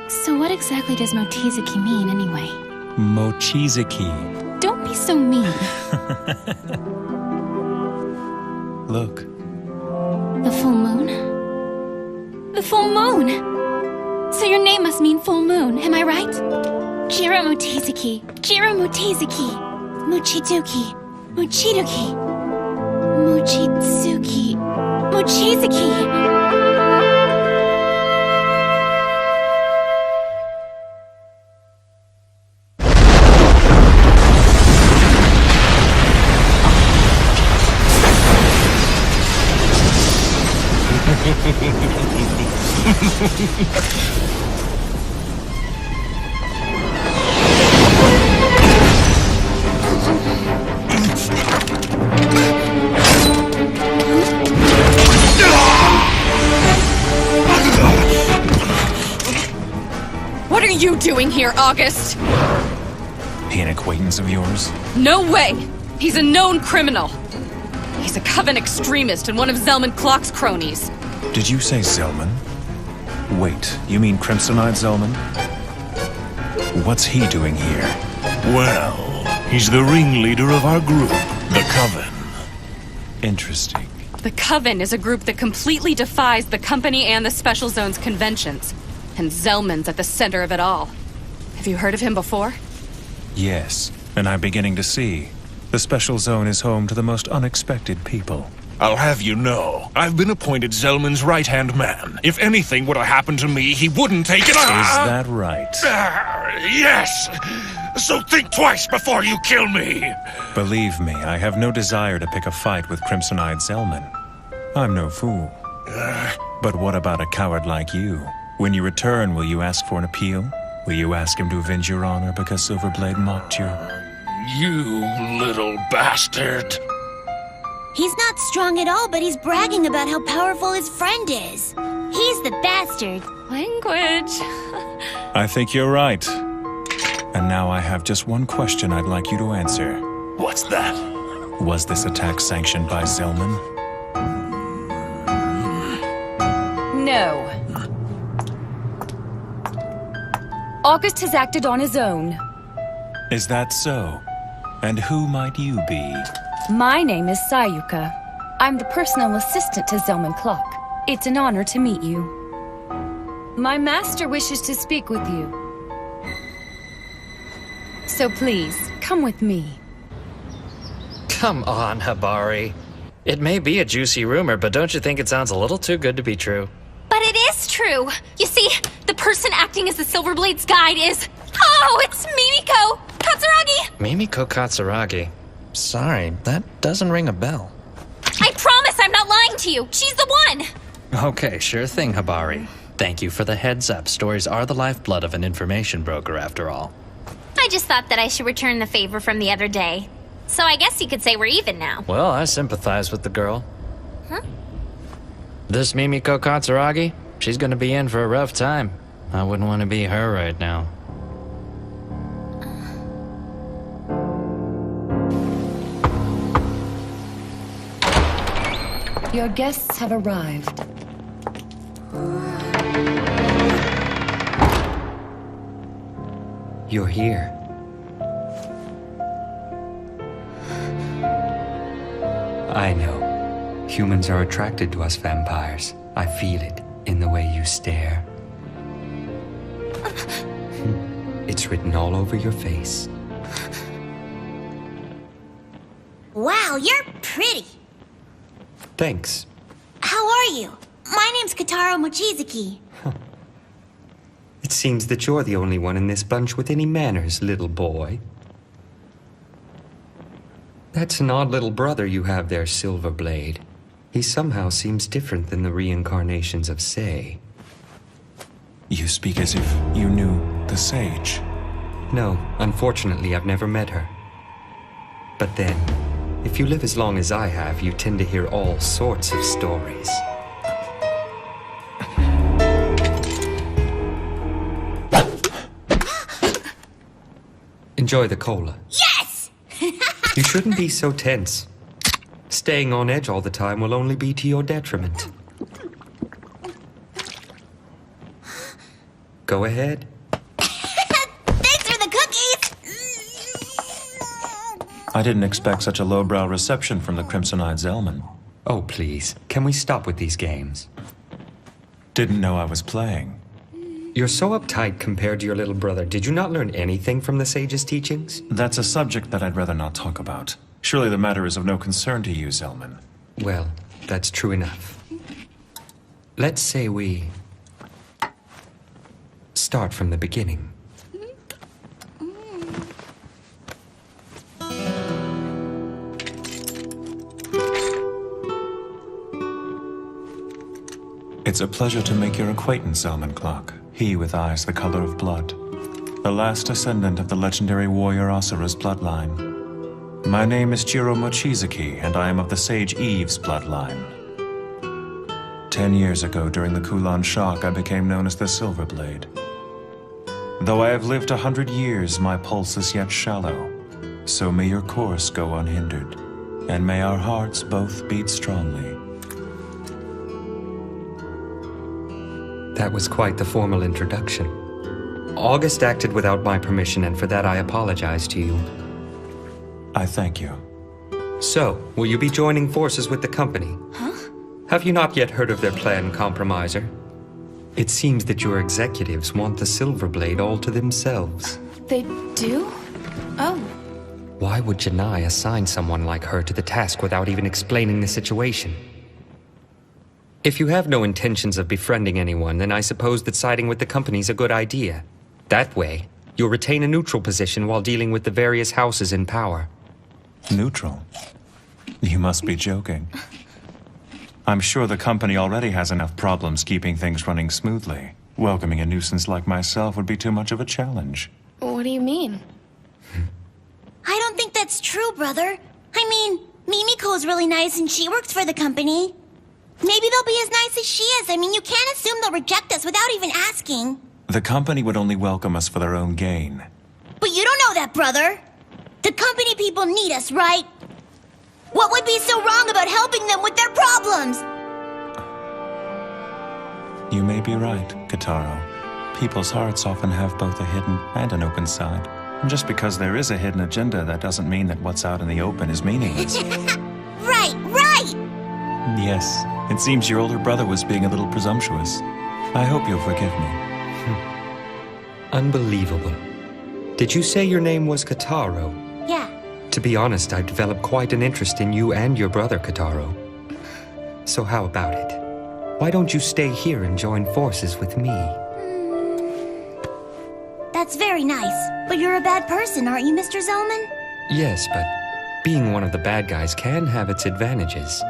So what exactly does Mochizuki mean, anyway? Mochizuki. Don't be so mean. Look. The full moon? The full moon! So your name must mean full moon, am I right? Jiro Mochizuki. Jiro Mochizuki. Mochiduki. Mochiduki. Mochizuki. Mochizuki. you doing here, August? He an acquaintance of yours? No way! He's a known criminal. He's a Coven extremist and one of Zelman Clock's cronies. Did you say Zelman? Wait, you mean Crimsonite Zelman? What's he doing here? Well, he's the ringleader of our group, the Coven. Interesting. The Coven is a group that completely defies the company and the Special Zone's conventions. And Zelman's at the center of it all. Have you heard of him before? Yes, and I'm beginning to see. The Special Zone is home to the most unexpected people. I'll have you know, I've been appointed Zelman's right-hand man. If anything were to happen to me, he wouldn't take it. Is that right? Yes! So think twice before you kill me! Believe me, I have no desire to pick a fight with Crimsonite Zelman. I'm no fool. But what about a coward like you? When you return, will you ask for an appeal? Will you ask him to avenge your honor because Silverblade mocked you? You little bastard! He's not strong at all, but he's bragging about how powerful his friend is. He's the bastard. Language. I think you're right. And now I have just one question I'd like you to answer. What's that? Was this attack sanctioned by Zelman? No. August has acted on his own. Is that so? And who might you be? My name is Sayuka. I'm the personal assistant to Zelman Clock. It's an honor to meet you. My master wishes to speak with you. So please, come with me. Come on, Habari. It may be a juicy rumor, but don't you think it sounds a little too good to be true? But it is true. You see, the person acting as the Silverblade's guide is... Oh, it's Mimiko Katsuragi! Mimiko Katsuragi. Sorry, that doesn't ring a bell. I promise I'm not lying to you. She's the one. Okay, sure thing, Habari. Thank you for the heads up. Stories are the lifeblood of an information broker, after all. I just thought that I should return the favor from the other day. So I guess you could say we're even now. Well, I sympathize with the girl. Huh? This Mimiko Katsuragi, she's gonna be in for a rough time. I wouldn't want to be her right now. Your guests have arrived. You're here. I know. Humans are attracted to us vampires. I feel it in the way you stare. It's written all over your face. Wow, you're pretty. Thanks. How are you? My name's Kataro Mochizuki. It seems that you're the only one in this bunch with any manners, little boy. That's an odd little brother you have there, Silverblade. He somehow seems different than the reincarnations of Sei. You speak as if you knew the Sage. No, unfortunately, I've never met her. But then, if you live as long as I have, you tend to hear all sorts of stories. Enjoy the cola. Yes! You shouldn't be so tense. Staying on edge all the time will only be to your detriment. Go ahead. Thanks for the cookies! I didn't expect such a lowbrow reception from the Crimsonite Zelman. Oh, please. Can we stop with these games? Didn't know I was playing. You're so uptight compared to your little brother. Did you not learn anything from the sage's teachings? That's a subject that I'd rather not talk about. Surely the matter is of no concern to you, Zelman. Well, that's true enough. Let's say we start from the beginning. It's a pleasure to make your acquaintance, Zelman Clock. He with eyes the color of blood. The last descendant of the legendary warrior Asura's bloodline. My name is Jiro Mochizuki, and I am of the Sage Eve's bloodline. 10 years ago, during the Kulan shock, I became known as the Silverblade. Though I have lived 100 years, my pulse is yet shallow. So may your course go unhindered, and may our hearts both beat strongly. That was quite the formal introduction. August acted without my permission, and for that I apologize to you. I thank you. So, will you be joining forces with the company? Huh? Have you not yet heard of their plan, Compromiser? It seems that your executives want the Silver Blade all to themselves. They do? Oh. Why would Janai assign someone like her to the task without even explaining the situation? If you have no intentions of befriending anyone, then I suppose that siding with the company's a good idea. That way, you'll retain a neutral position while dealing with the various houses in power. Neutral? You must be joking. I'm sure the company already has enough problems keeping things running smoothly. Welcoming a nuisance like myself would be too much of a challenge. What do you mean? I don't think that's true, brother. I mean, Mimiko's really nice and she works for the company. Maybe they'll be as nice as she is. I mean, you can't assume they'll reject us without even asking. The company would only welcome us for their own gain. But you don't know that, brother. The company people need us, right? What would be so wrong about helping them with their problems? You may be right, Kitaro. People's hearts often have both a hidden and an open side. And just because there is a hidden agenda, that doesn't mean that what's out in the open is meaningless. Right! Yes, it seems your older brother was being a little presumptuous. I hope you'll forgive me. Unbelievable. Did you say your name was Kitaro? Yeah. To be honest, I've developed quite an interest in you and your brother, Kitaro. So how about it? Why don't you stay here and join forces with me? That's very nice. But you're a bad person, aren't you, Mr. Zellman? Yes, but being one of the bad guys can have its advantages.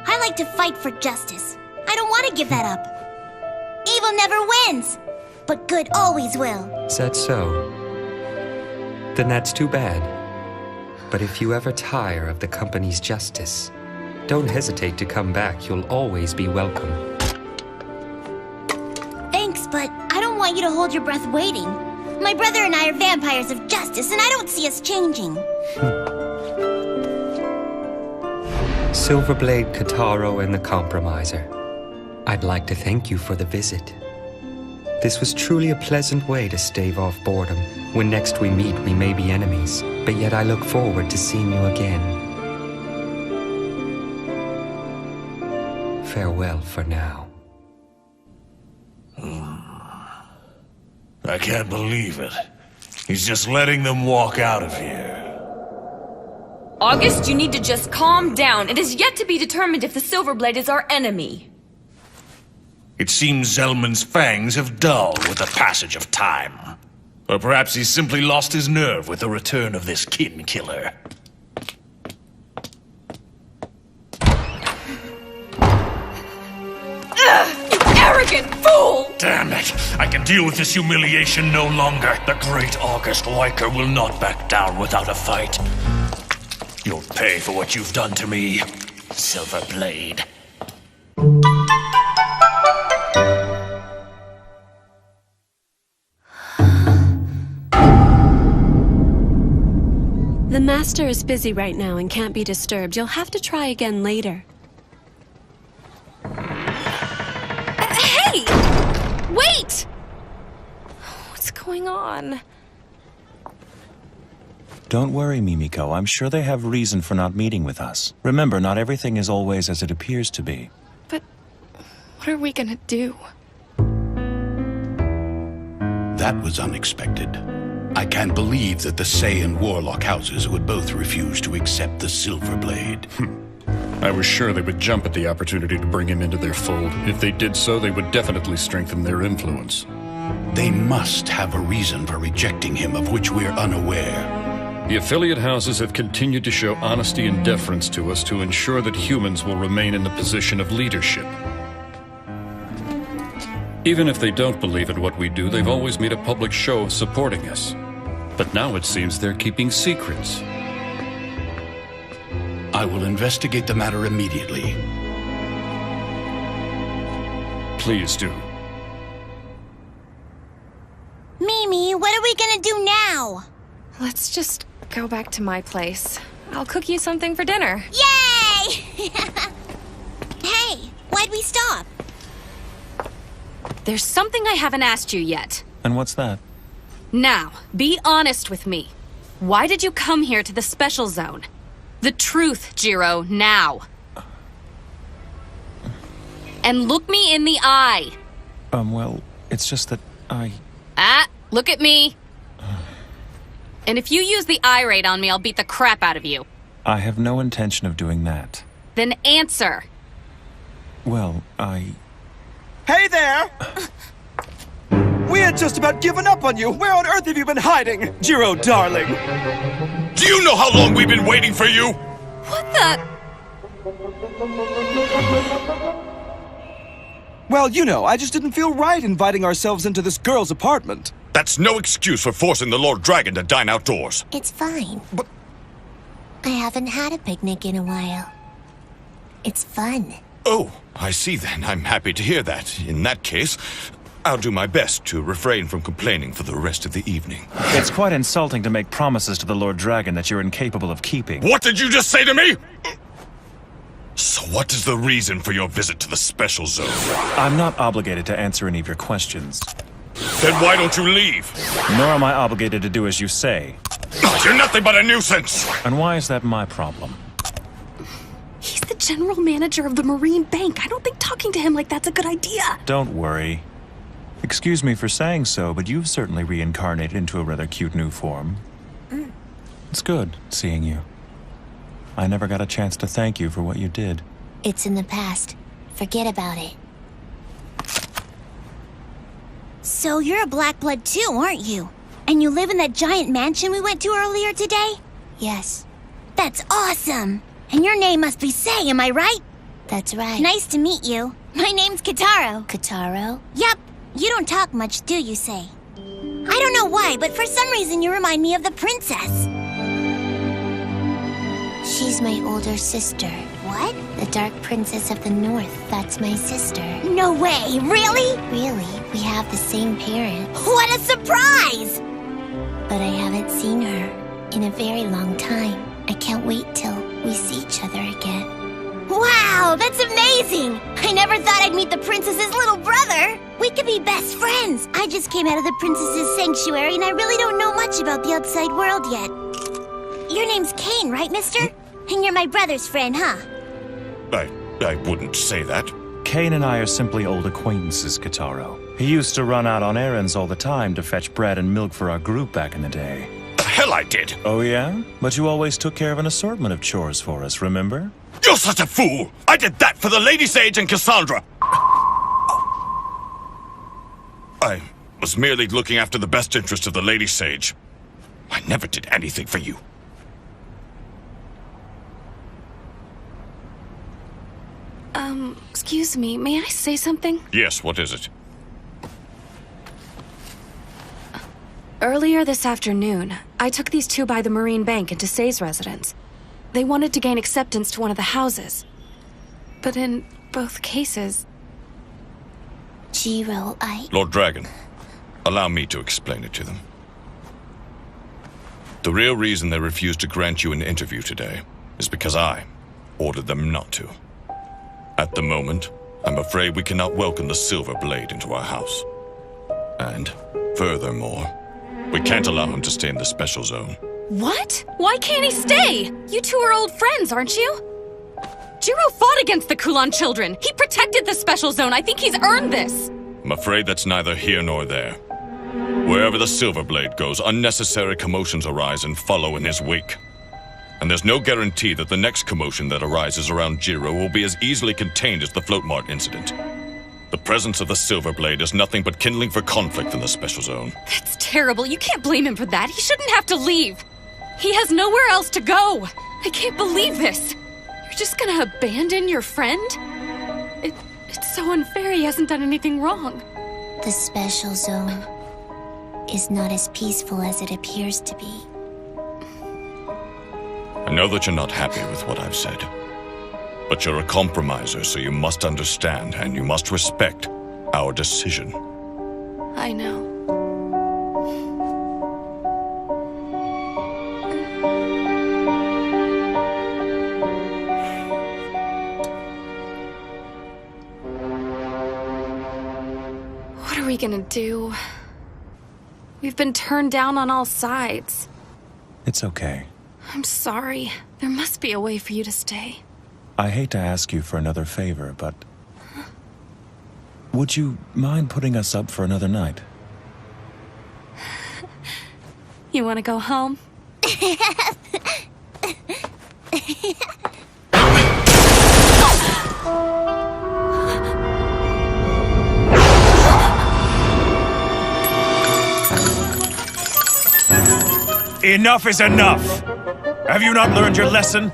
I like to fight for justice. I don't want to give that up. Evil never wins, but good always will. Is that so? Then that's too bad. But if you ever tire of the company's justice, don't hesitate to come back. You'll always be welcome. Thanks, but I don't want you to hold your breath waiting. My brother and I are vampires of justice, and I don't see us changing. Silverblade, Kitaro, and the Compromiser. I'd like to thank you for the visit. This was truly a pleasant way to stave off boredom. When next we meet, we may be enemies, but yet I look forward to seeing you again. Farewell for now. I can't believe it. He's just letting them walk out of here. August, you need to just calm down. It is yet to be determined if the Silverblade is our enemy. It seems Zellman's fangs have dulled with the passage of time. Or perhaps he's simply lost his nerve with the return of this kin killer. Ugh, you arrogant fool! Damn it! I can deal with this humiliation no longer. The great August Weicker will not back down without a fight. You'll pay for what you've done to me, Silverblade. The Master is busy right now and can't be disturbed. You'll have to try again later. Hey! Wait! What's going on? Don't worry, Mimiko. I'm sure they have reason for not meeting with us. Remember, not everything is always as it appears to be. But what are we gonna do? That was unexpected. I can't believe that the Sei and Warlock houses would both refuse to accept the Silver Blade. I was sure they would jump at the opportunity to bring him into their fold. If they did so, they would definitely strengthen their influence. They must have a reason for rejecting him of which we're unaware. The affiliate houses have continued to show honesty and deference to us to ensure that humans will remain in the position of leadership. Even if they don't believe in what we do, they've always made a public show of supporting us. But now it seems they're keeping secrets. I will investigate the matter immediately. Please do. Mimi, we gonna do now? Let's just go back to my place. I'll cook you something for dinner. Yay! Hey, why'd we stop? There's something I haven't asked you yet. And what's that? Now, be honest with me. Why did you come here to the special zone? The truth, Jiro, now. And look me in the eye. Well, it's just that I... Look at me. And if you use the eye raid on me, I'll beat the crap out of you. I have no intention of doing that. Then answer. Well, Hey there! We had just about given up on you. Where on earth have you been hiding, Jiro, darling? Do you know how long we've been waiting for you? What the... Well, you know, I just didn't feel right inviting ourselves into this girl's apartment. That's no excuse for forcing the Lord Dragon to dine outdoors. It's fine. But I haven't had a picnic in a while. It's fun. Oh, I see then. I'm happy to hear that. In that case, I'll do my best to refrain from complaining for the rest of the evening. It's quite insulting to make promises to the Lord Dragon that you're incapable of keeping. What did you just say to me? So what is the reason for your visit to the special zone? I'm not obligated to answer any of your questions. Then why don't you leave? Nor am I obligated to do as you say. You're nothing but a nuisance! And why is that my problem? He's the general manager of the Marine Bank. I don't think talking to him like that's a good idea. Don't worry. Excuse me for saying so, but you've certainly reincarnated into a rather cute new form. It's good seeing you. I never got a chance to thank you for what you did. It's in the past. Forget about it. So you're a black blood too, aren't you? And you live in that giant mansion we went to earlier today? Yes. That's awesome! And your name must be Sei, am I right? That's right. Nice to meet you. My name's Kitaro. Kitaro? Yep. You don't talk much, do you, Sei? I don't know why, but for some reason you remind me of the princess. She's my older sister. What? The Dark Princess of the North. That's my sister. No way! Really? Really. We have the same parents. What a surprise! But I haven't seen her in a very long time. I can't wait till we see each other again. Wow, that's amazing! I never thought I'd meet the princess's little brother. We could be best friends. I just came out of the princess's sanctuary and I really don't know much about the outside world yet. Your name's Kane, right, mister? And you're my brother's friend, huh? I wouldn't say that. Kane and I are simply old acquaintances, Kitaro. He used to run out on errands all the time to fetch bread and milk for our group back in the day. The hell I did! Oh yeah? But you always took care of an assortment of chores for us, remember? You're such a fool! I did that for the Lady Sage and Cassandra! I was merely looking after the best interest of the Lady Sage. I never did anything for you. Excuse me, may I say something? Yes, what is it? Earlier this afternoon, I took these two by the Marine Bank into Sei's residence. They wanted to gain acceptance to one of the houses. But in both cases... Jiro, Lord Dragon, allow me to explain it to them. The real reason they refused to grant you an interview today is because I ordered them not to. At the moment, I'm afraid we cannot welcome the Silver Blade into our house. And, furthermore, we can't allow him to stay in the special zone. What? Why can't he stay? You two are old friends, aren't you? Jiro fought against the Kulan children. He protected the special zone. I think he's earned this. I'm afraid that's neither here nor there. Wherever the Silver Blade goes, unnecessary commotions arise and follow in his wake. And there's no guarantee that the next commotion that arises around Jiro will be as easily contained as the Float Mart incident. The presence of the Silver Blade is nothing but kindling for conflict in the special zone. That's terrible. You can't blame him for that. He shouldn't have to leave. He has nowhere else to go. I can't believe this. You're just gonna abandon your friend? It's so unfair. He hasn't done anything wrong. The special zone is not as peaceful as it appears to be. I know that you're not happy with what I've said. But you're a compromiser, so you must understand and you must respect our decision. I know. we gonna do? We've been turned down on all sides. It's okay. I'm sorry. There must be a way for you to stay. I hate to ask you for another favor, but... would you mind putting us up for another night? You wanna go home? Enough is enough! Have you not learned your lesson?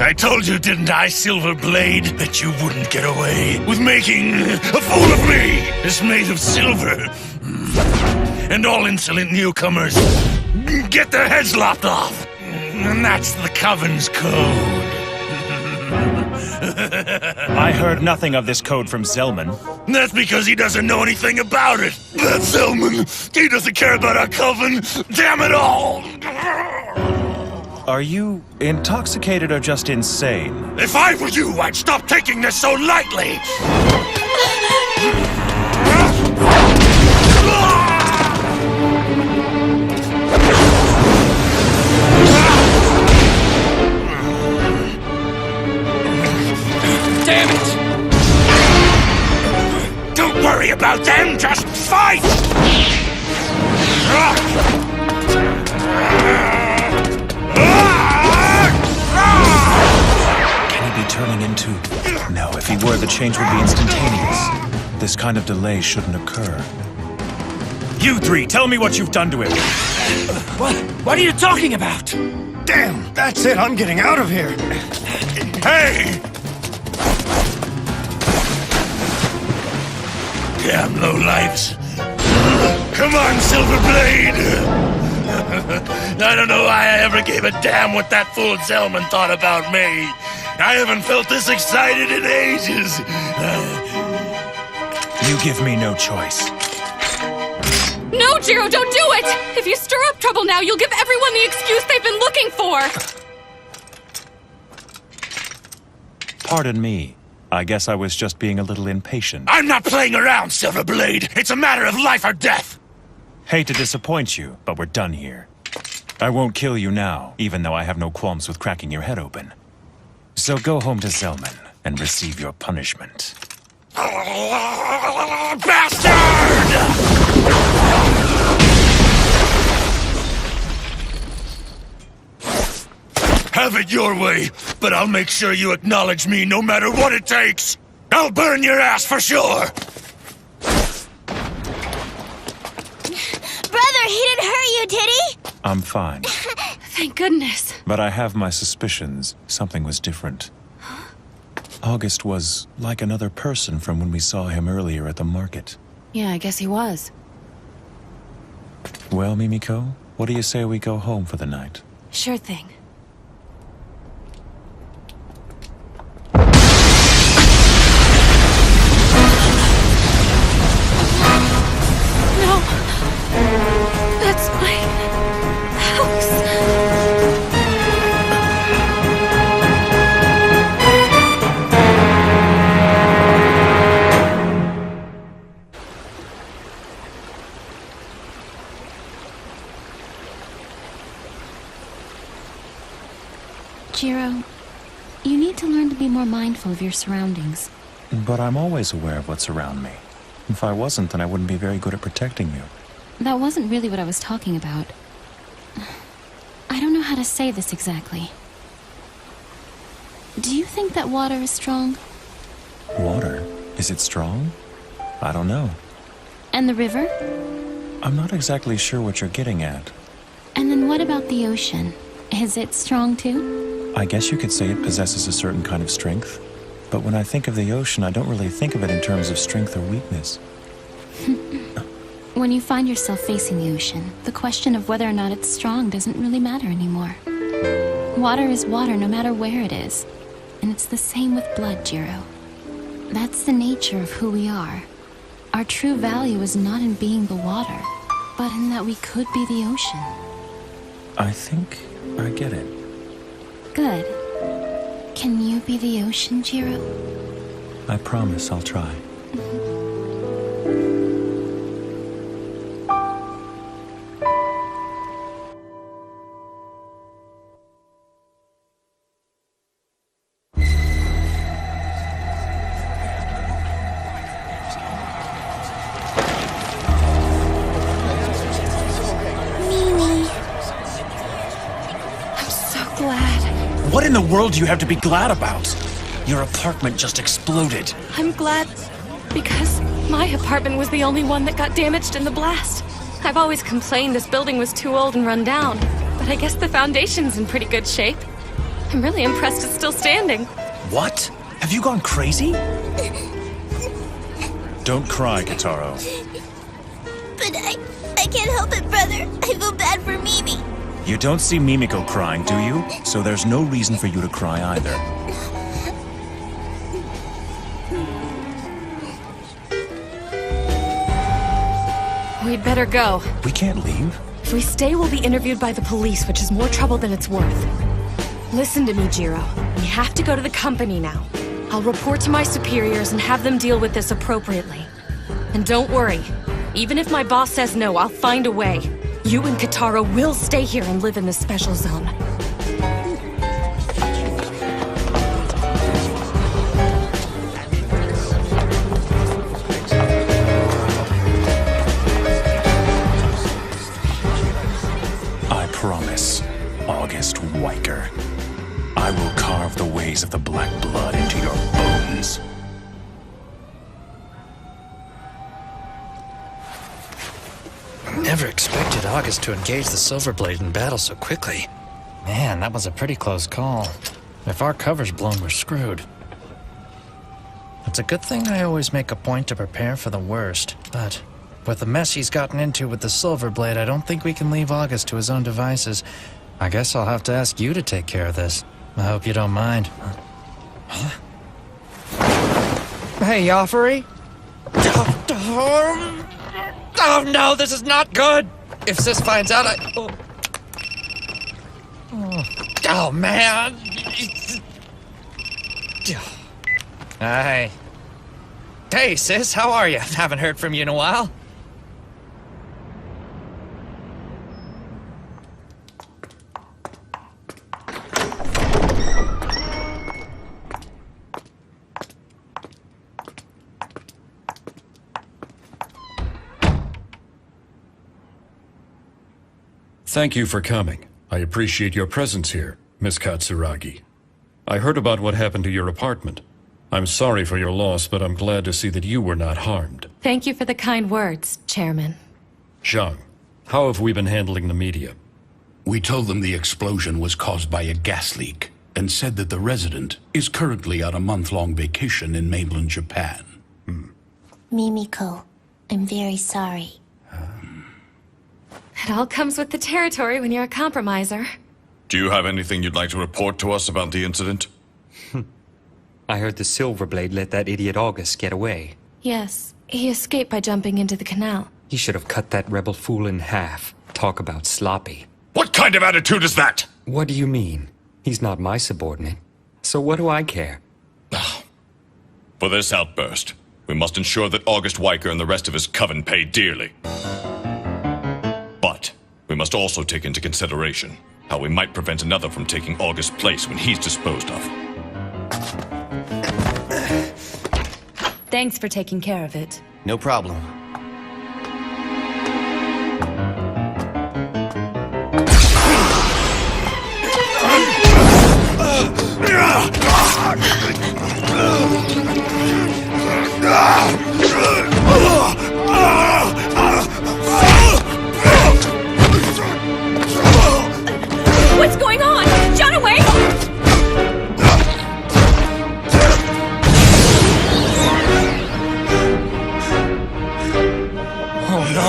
I told you, didn't I, Silverblade, that you wouldn't get away with making a fool of me? It's made of silver. And all insolent newcomers get their heads lopped off. And that's the Coven's code. I heard nothing of this code from Zellman. That's because he doesn't know anything about it. That Zellman, he doesn't care about our Coven. Damn it all! Are you intoxicated or just insane? If I were you, I'd stop taking this so lightly! Damn it! Don't worry about them, just fight! Can he be turning into... No, if he were, the change would be instantaneous. This kind of delay shouldn't occur. You three, tell me what you've done to him. What are you talking about? Damn, that's it. I'm getting out of here. Hey! Damn lowlifes. Come on, Silverblade! I don't know why I ever gave a damn what that fool Zellman thought about me. I haven't felt this excited in ages. You give me no choice. No, Jiro, don't do it! If you stir up trouble now, you'll give everyone the excuse they've been looking for! Pardon me. I guess I was just being a little impatient. I'm not playing around, Silverblade. It's a matter of life or death. Hate to disappoint you, but we're done here. I won't kill you now, even though I have no qualms with cracking your head open. So go home to Zellman and receive your punishment. Bastard! Have it your way, but I'll make sure you acknowledge me no matter what it takes. I'll burn your ass for sure. Brother, he didn't hurt you, did he? I'm fine. Thank goodness. But I have my suspicions. Something was different. August was like another person from when we saw him earlier at the market. Yeah, I guess he was. Well, Mimiko, what do you say we go home for the night? Sure thing. No! That's my house. Jiro, you need to learn to be more mindful of your surroundings. But I'm always aware of what's around me. If I wasn't, then I wouldn't be very good at protecting you. That wasn't really what I was talking about. I don't know how to say this exactly. Do you think that water is strong? Water? Is it strong? I don't know. And the river? I'm not exactly sure what you're getting at. And then what about the ocean? Is it strong too? I guess you could say it possesses a certain kind of strength. But when I think of the ocean, I don't really think of it in terms of strength or weakness. When you find yourself facing the ocean, the question of whether or not it's strong doesn't really matter anymore. Water is water no matter where it is. And it's the same with blood, Jiro. That's the nature of who we are. Our true value is not in being the water, but in that we could be the ocean. I think I get it. Good. Can you be the ocean, Jiro? I promise I'll try. What in the world do you have to be glad about? Your apartment just exploded. I'm glad because my apartment was the only one that got damaged in the blast. I've always complained this building was too old and run down, but I guess the foundation's in pretty good shape. I'm really impressed it's still standing. What? Have you gone crazy? Don't cry, Kitaro. But I can't help it, brother. I feel bad for Mimi. You don't see Mimiko crying, do you? So there's no reason for you to cry either. We'd better go. We can't leave. If we stay, we'll be interviewed by the police, which is more trouble than it's worth. Listen to me, Jiro. We have to go to the company now. I'll report to my superiors and have them deal with this appropriately. And don't worry. Even if my boss says no, I'll find a way. You and Kitaro will stay here and live in the special zone. I promise, August Weicker. I will carve the ways of the Black Blood into your bones. Never expected August to engage the Silverblade in battle so quickly. Man, that was a pretty close call. If our cover's blown, we're screwed. It's a good thing I always make a point to prepare for the worst, but with the mess he's gotten into with the Silverblade, I don't think we can leave August to his own devices. I guess I'll have to ask you to take care of this. I hope you don't mind. Huh? Hey, Yoffrey? Oh no, this is not good! If Sis finds out, Oh man! Hi. Hey, Sis, how are you? Haven't heard from you in a while. Thank you for coming. I appreciate your presence here, Miss Katsuragi. I heard about what happened to your apartment. I'm sorry for your loss, but I'm glad to see that you were not harmed. Thank you for the kind words, Chairman. Zhang, how have we been handling the media? We told them the explosion was caused by a gas leak and said that the resident is currently on a month-long vacation in mainland Japan. Mimiko, I'm very sorry. It all comes with the territory when you're a compromiser. Do you have anything you'd like to report to us about the incident? I heard the Silverblade let that idiot August get away. Yes, he escaped by jumping into the canal. He should have cut that rebel fool in half. Talk about sloppy. What kind of attitude is that? What do you mean? He's not my subordinate. So what do I care? For this outburst, we must ensure that August Weicker and the rest of his coven pay dearly. But we must also take into consideration how we might prevent another from taking August's place when he's disposed of. Thanks for taking care of it. No problem. What's going on? John, away! Oh no!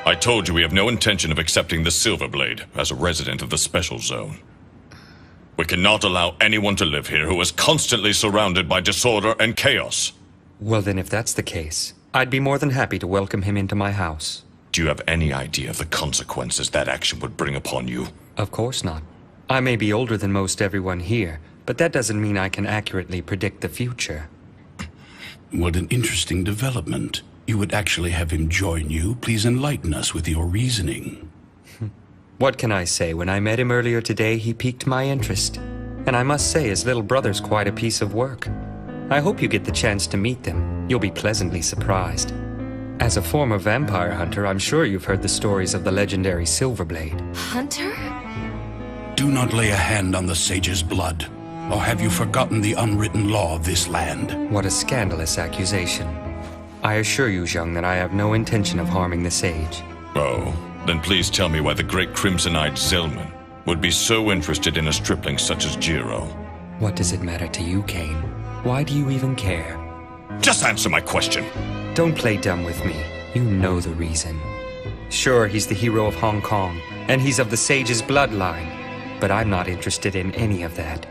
I told you we have no intention of accepting the Silverblade as a resident of the Special Zone. We cannot allow anyone to live here who is constantly surrounded by disorder and chaos. Well then, if that's the case, I'd be more than happy to welcome him into my house. Do you have any idea of the consequences that action would bring upon you? Of course not. I may be older than most everyone here, but that doesn't mean I can accurately predict the future. What an interesting development. You would actually have him join you. Please enlighten us with your reasoning. What can I say? When I met him earlier today, he piqued my interest. And I must say, his little brother's quite a piece of work. I hope you get the chance to meet them. You'll be pleasantly surprised. As a former vampire hunter, I'm sure you've heard the stories of the legendary Silverblade. Hunter? Do not lay a hand on the sage's blood. Or have you forgotten the unwritten law of this land? What a scandalous accusation. I assure you, Zheng, that I have no intention of harming the sage. Oh, then please tell me why the great crimson-eyed Zilman would be so interested in a stripling such as Jiro. What does it matter to you, Kane? Why do you even care? Just answer my question! Don't play dumb with me. You know the reason. Sure, he's the hero of Hong Kong, and he's of the sage's bloodline, but I'm not interested in any of that.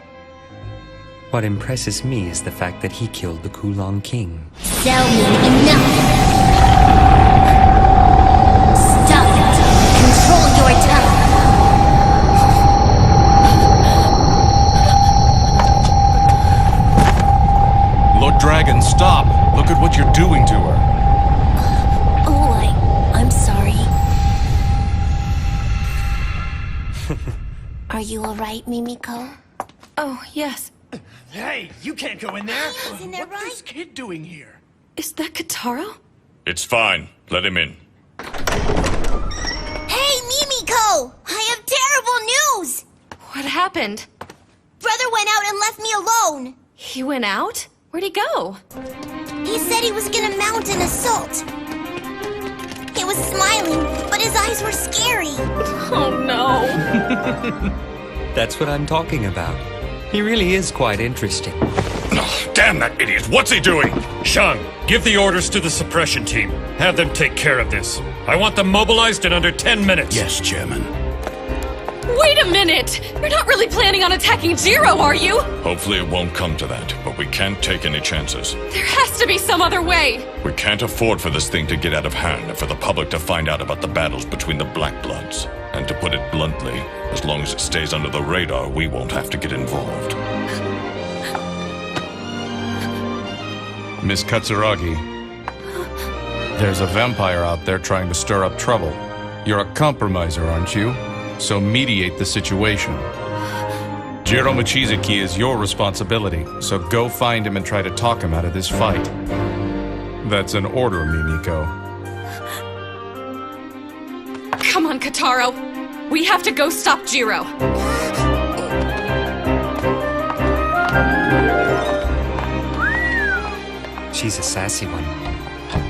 What impresses me is the fact that he killed the Kulong King. Zilman, enough! Stop it! Control your tongue! Lord Dragon, stop! Look at what you're doing to her. Oh, I'm sorry. Are you alright, Mimiko? Oh, yes. Hey, you can't go in there! Isn't that right? What's this kid doing here? Is that Kataro? It's fine. Let him in. Hey, Mimiko! I have terrible news! What happened? Brother went out and left me alone! He went out? Where'd he go? He said he was gonna mount an assault. He was smiling, but his eyes were scary. Oh no. That's what I'm talking about. He really is quite interesting. Oh, damn that idiot! What's he doing? Shang, give the orders to the suppression team. Have them take care of this. I want them mobilized in under 10 minutes. Yes, Chairman. Wait a minute! You're not really planning on attacking Jiro, are you? Hopefully it won't come to that, but we can't take any chances. There has to be some other way! We can't afford for this thing to get out of hand and for the public to find out about the battles between the Black Bloods. And to put it bluntly, as long as it stays under the radar, we won't have to get involved. Miss Katsuragi, there's a vampire out there trying to stir up trouble. You're a compromiser, aren't you? So mediate the situation. Jiro Mochizuki is your responsibility, so go find him and try to talk him out of this fight. That's an order, Mimiko. Come on, Kataro. We have to go stop Jiro. She's a sassy one.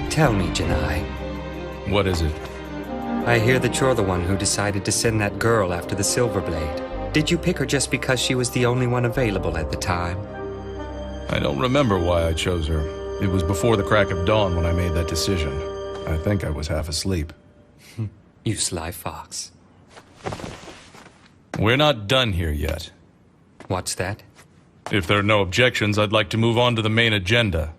Tell me, Janai. What is it? I hear that you're the one who decided to send that girl after the Silverblade. Did you pick her just because she was the only one available at the time? I don't remember why I chose her. It was before the crack of dawn when I made that decision. I think I was half asleep. You sly fox. We're not done here yet. What's that? If there are no objections, I'd like to move on to the main agenda.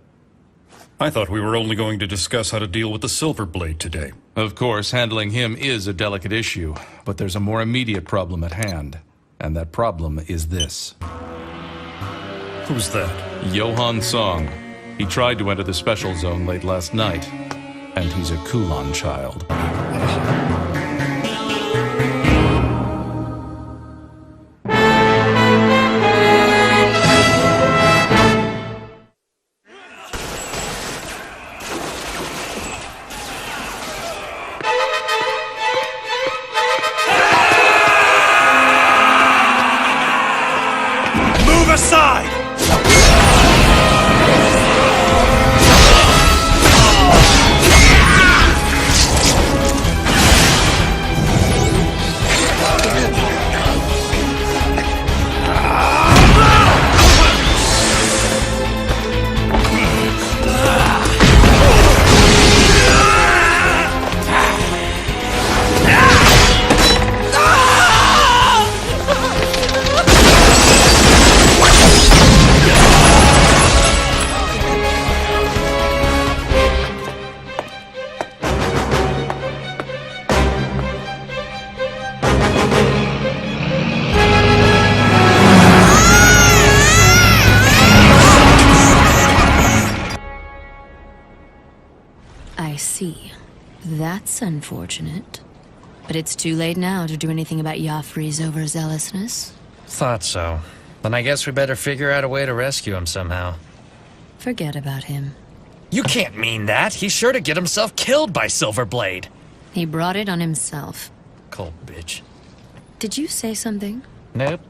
I thought we were only going to discuss how to deal with the Silverblade today. Of course, handling him is a delicate issue, but there's a more immediate problem at hand. And that problem is this. Who's that? Johan Song. He tried to enter the special zone late last night. And he's a Kulon child. Move aside! see. That's unfortunate. But it's too late now to do anything about Joffrey's overzealousness. Thought so. Then I guess we better figure out a way to rescue him somehow. Forget about him. You can't mean that. He's sure to get himself killed by Silverblade. He brought it on himself. Cold bitch. Did you say something? Nope.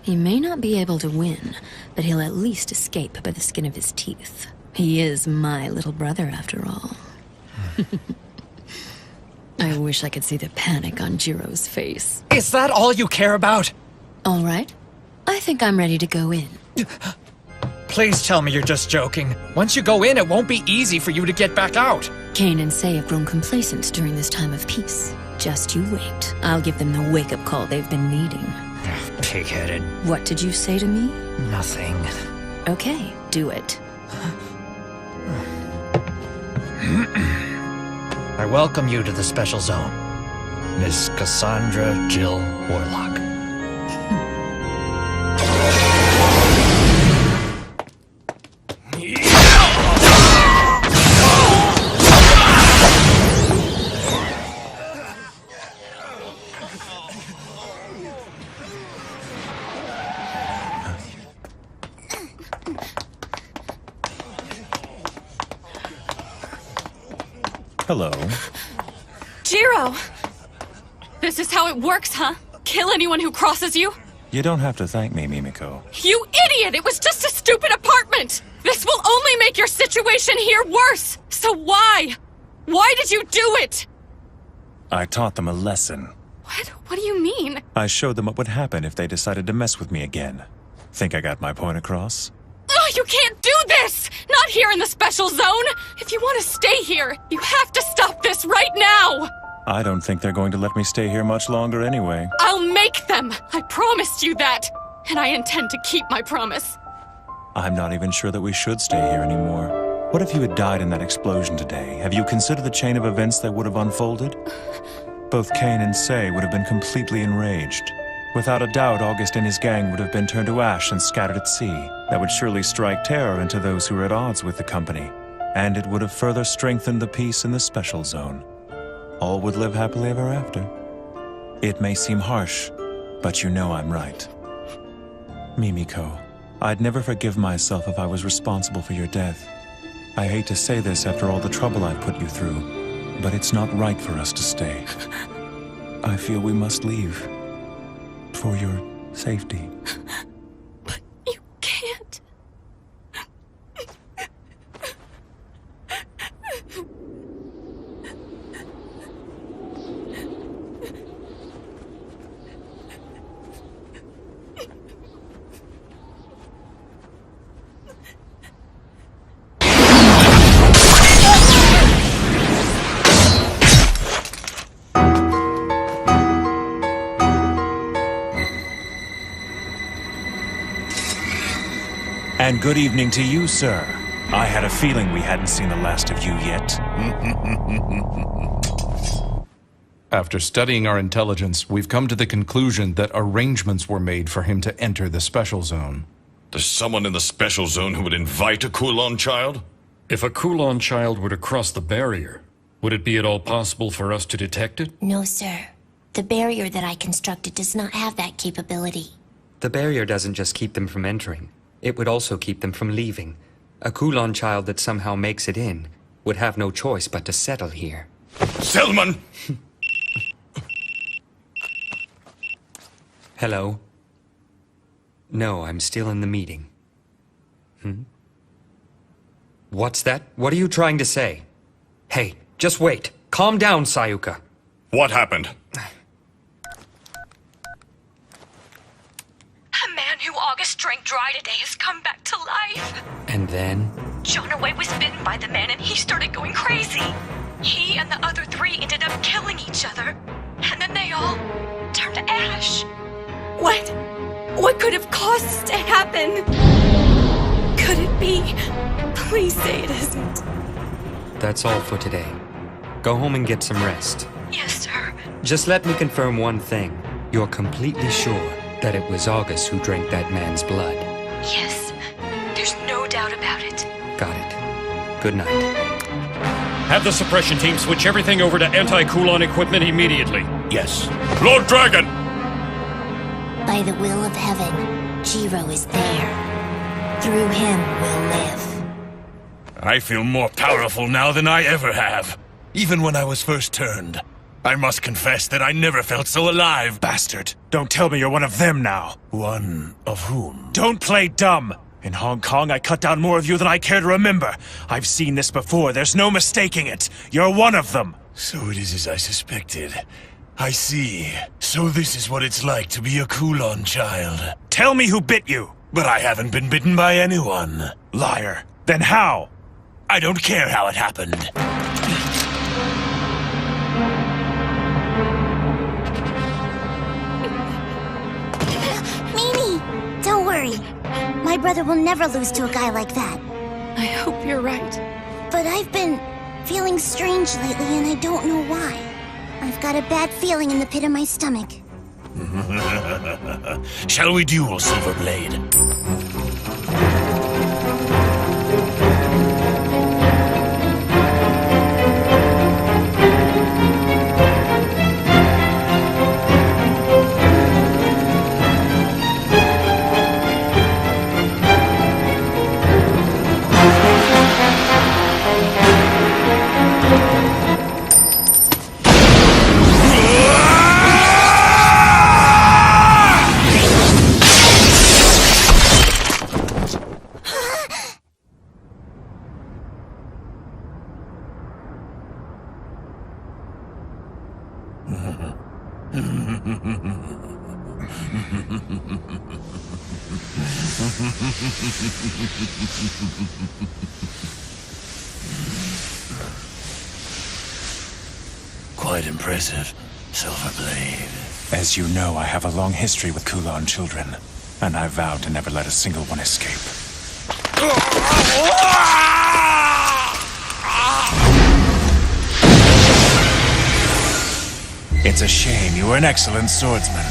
He may not be able to win, but he'll at least escape by the skin of his teeth. He is my little brother, after all. I wish I could see the panic on Jiro's face. Is that all you care about? All right. I think I'm ready to go in. Please tell me you're just joking. Once you go in, it won't be easy for you to get back out. Cain and Say have grown complacent during this time of peace. Just you wait. I'll give them the wake-up call they've been needing. Pig-headed. What did you say to me? Nothing. Okay, do it. I welcome you to the Special Zone, Miss Cassandra Jill Warlock. Hello. Jiro! This is how it works, huh? Kill anyone who crosses you? You don't have to thank me, Mimiko. You idiot! It was just a stupid apartment! This will only make your situation here worse! So why? Why did you do it? I taught them a lesson. What? What do you mean? I showed them what would happen if they decided to mess with me again. Think I got my point across? Oh, you can't do this! Not here in the Special Zone! If you want to stay here, you have to stop this right now! I don't think they're going to let me stay here much longer anyway. I'll make them! I promised you that! And I intend to keep my promise. I'm not even sure that we should stay here anymore. What if you had died in that explosion today? Have you considered the chain of events that would have unfolded? Both Cain and Say would have been completely enraged. Without a doubt, August and his gang would have been turned to ash and scattered at sea. That would surely strike terror into those who were at odds with the company. And it would have further strengthened the peace in the Special Zone. All would live happily ever after. It may seem harsh, but you know I'm right. Mimiko, I'd never forgive myself if I was responsible for your death. I hate to say this after all the trouble I've put you through, but it's not right for us to stay. I feel we must leave. For your safety. But you can't. And good evening to you, sir. I had a feeling we hadn't seen the last of you yet. After studying our intelligence, we've come to the conclusion that arrangements were made for him to enter the Special Zone. There's someone in the Special Zone who would invite a Kulon child? If a Kulon child were to cross the barrier, would it be at all possible for us to detect it? No, sir. The barrier that I constructed does not have that capability. The barrier doesn't just keep them from entering. It would also keep them from leaving. A Kulon child that somehow makes it in would have no choice but to settle here. Selman! Hello? No, I'm still in the meeting. What's that? What are you trying to say? Hey, just wait. Calm down, Sayuka. What happened? A man who August drank dry today has come back to life. And then? Jonaway was bitten by the man and he started going crazy. He and the other three ended up killing each other. And then they all turned to ash. What? What could have caused this to happen? Could it be? Please say it isn't. That's all for today. Go home and get some rest. Yes, sir. Just let me confirm one thing. You're completely sure that it was August who drank that man's blood? Yes. There's no doubt about it. Got it. Good night. Have the suppression team switch everything over to anti-Kulon equipment immediately. Yes. Lord Dragon! By the will of heaven, Jiro is there. Through him we'll live. I feel more powerful now than I ever have. Even when I was first turned. I must confess that I never felt so alive. Bastard. Don't tell me you're one of them now. One of whom? Don't play dumb. In Hong Kong, I cut down more of you than I care to remember. I've seen this before. There's no mistaking it. You're one of them. So it is as I suspected. I see. So this is what it's like to be a Kulon child. Tell me who bit you. But I haven't been bitten by anyone. Liar. Then how? I don't care how it happened. Don't worry. My brother will never lose to a guy like that. I hope you're right. But I've been feeling strange lately and I don't know why. I've got a bad feeling in the pit of my stomach. Shall we duel, Silverblade? Quite impressive, Silverblade. As you know, I have a long history with Kulon children, and I vowed to never let a single one escape. It's a shame. You were an excellent swordsman.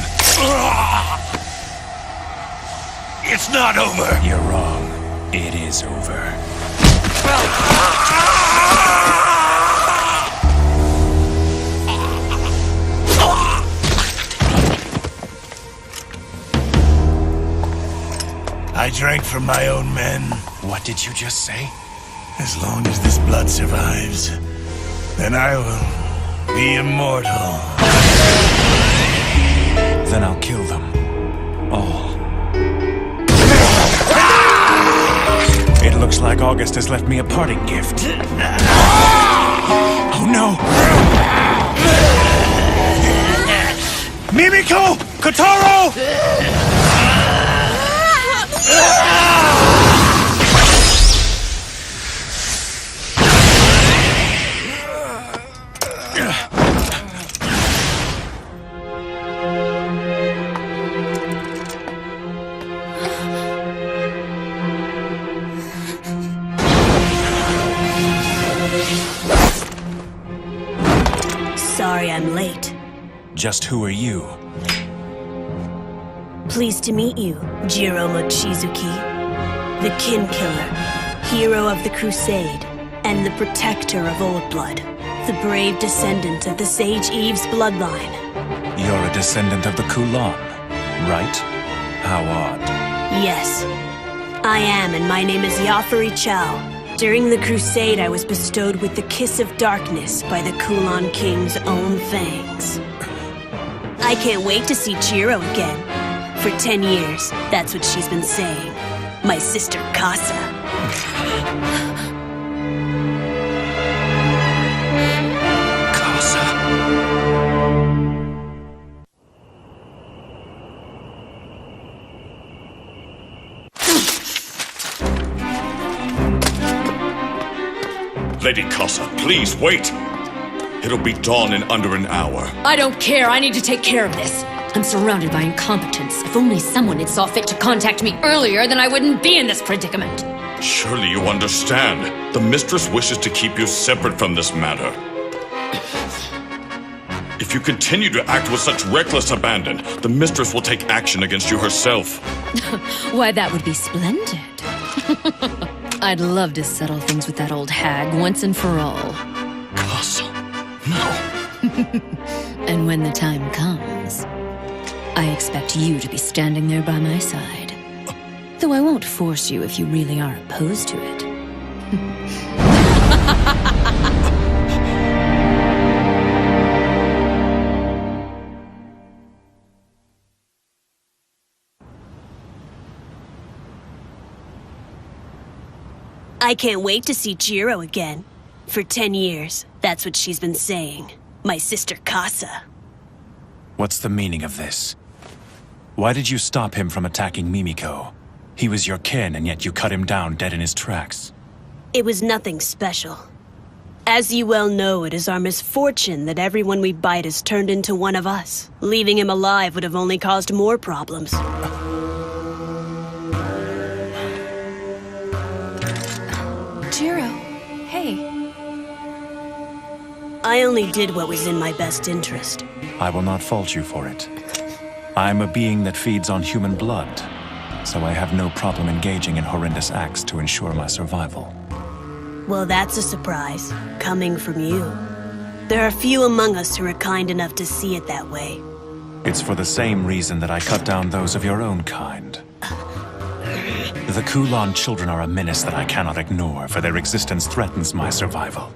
It's not over! You're wrong. It is over. I drank from my own men. What did you just say? As long as this blood survives, then I will be immortal. Then I'll kill them. All. It looks like August has left me a parting gift. Oh no! Mimiko! Kotaro! Sorry I'm late. Just who are you? Pleased to meet you, Jiro Mochizuki. The Kin Killer, hero of the Crusade, and the protector of Old Blood. The brave descendant of the Sage Eve's bloodline. You're a descendant of the Kulon, right? How odd. Yes, I am, and my name is Yafari Chow. During the Crusade, I was bestowed with the Kiss of Darkness by the Kulon King's own fangs. I can't wait to see Jiro again. For 10 years, that's what she's been saying. My sister Casa. Lady Casa, please wait! It'll be dawn in under an hour. I don't care. I need to take care of this. I'm surrounded by incompetence. If only someone had saw fit to contact me earlier, then I wouldn't be in this predicament. Surely you understand. The mistress wishes to keep you separate from this matter. If you continue to act with such reckless abandon, the mistress will take action against you herself. Why, that would be splendid. I'd love to settle things with that old hag once and for all. And when the time comes, I expect you to be standing there by my side. Though I won't force you if you really are opposed to it. I can't wait to see Jiro again. For 10 years, that's what she's been saying. My sister Casa. What's the meaning of this? Why did you stop him from attacking Mimiko? He was your kin, and yet you cut him down dead in his tracks. It was nothing special. As you well know, it is our misfortune that everyone we bite is turned into one of us. Leaving him alive would have only caused more problems. Jiro, hey. I only did what was in my best interest. I will not fault you for it. I am a being that feeds on human blood, so I have no problem engaging in horrendous acts to ensure my survival. Well, that's a surprise, coming from you. There are few among us who are kind enough to see it that way. It's for the same reason that I cut down those of your own kind. The Kulan children are a menace that I cannot ignore, for their existence threatens my survival.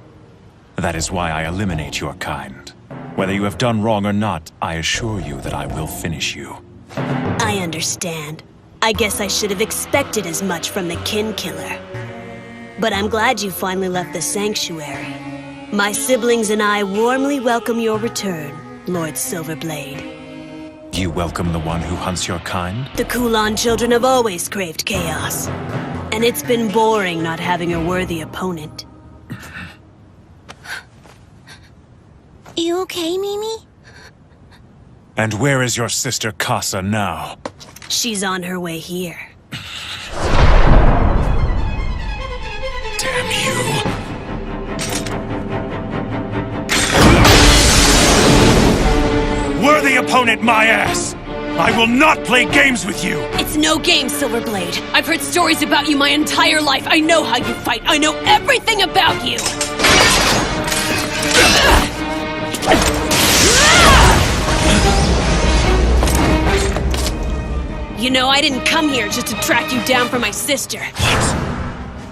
That is why I eliminate your kind. Whether you have done wrong or not, I assure you that I will finish you. I understand. I guess I should have expected as much from the kin killer. But I'm glad you finally left the sanctuary. My siblings and I warmly welcome your return, Lord Silverblade. You welcome the one who hunts your kind? The Kulan children have always craved chaos. And it's been boring not having a worthy opponent. You okay, Mimi? And where is your sister Casa now? She's on her way here. Damn you. Worthy opponent, my ass! I will not play games with you! It's no game, Silverblade. I've heard stories about you my entire life. I know how you fight. I know everything about you! You know, I didn't come here just to track you down for my sister. What?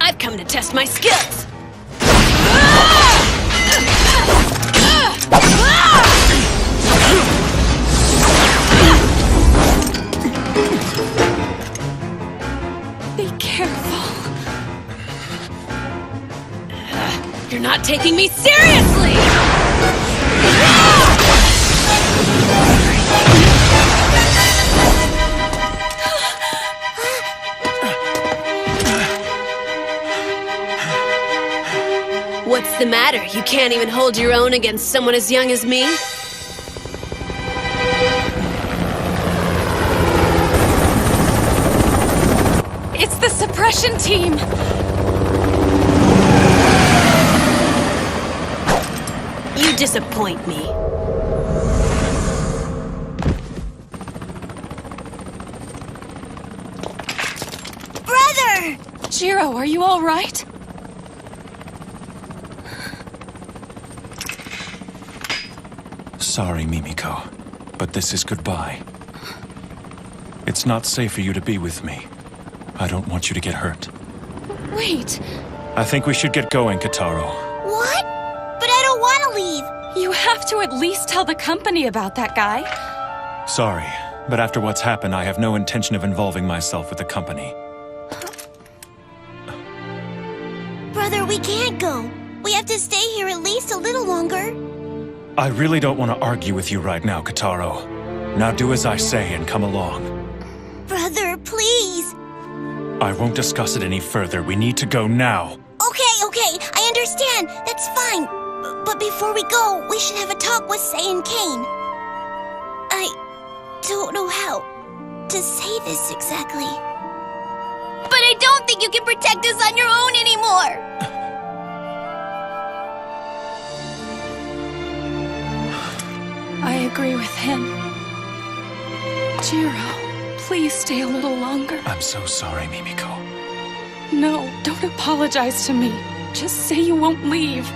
I've come to test my skills. Be careful. You're not taking me seriously! What's the matter? You can't even hold your own against someone as young as me? It's the suppression team! You disappoint me. Brother! Jiro, are you all right? Sorry, Mimiko, but this is goodbye. It's not safe for you to be with me. I don't want you to get hurt. Wait. I think we should get going, Kitaro. What? But I don't want to leave. You have to at least tell the company about that guy. Sorry, but after what's happened, I have no intention of involving myself with the company. Brother, we can't go. We have to stay here at least a little longer. I really don't want to argue with you right now, Kitaro. Now do as I say and come along. Brother, please. I won't discuss it any further. We need to go now. Okay, I understand. That's fine. But before we go, we should have a talk with Sei and Kane. I don't know how to say this exactly. But I don't think you can protect us on your own anymore. I agree with him. Jiro, please stay a little longer. I'm so sorry, Mimiko. No, don't apologize to me. Just say you won't leave.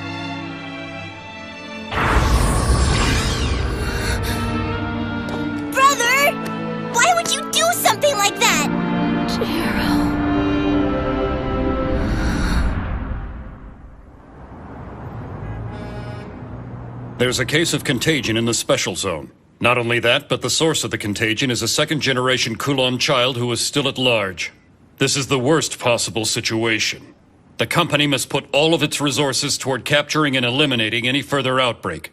There's a case of contagion in the special zone. Not only that, but the source of the contagion is a second-generation Kulon child who is still at large. This is the worst possible situation. The company must put all of its resources toward capturing and eliminating any further outbreak.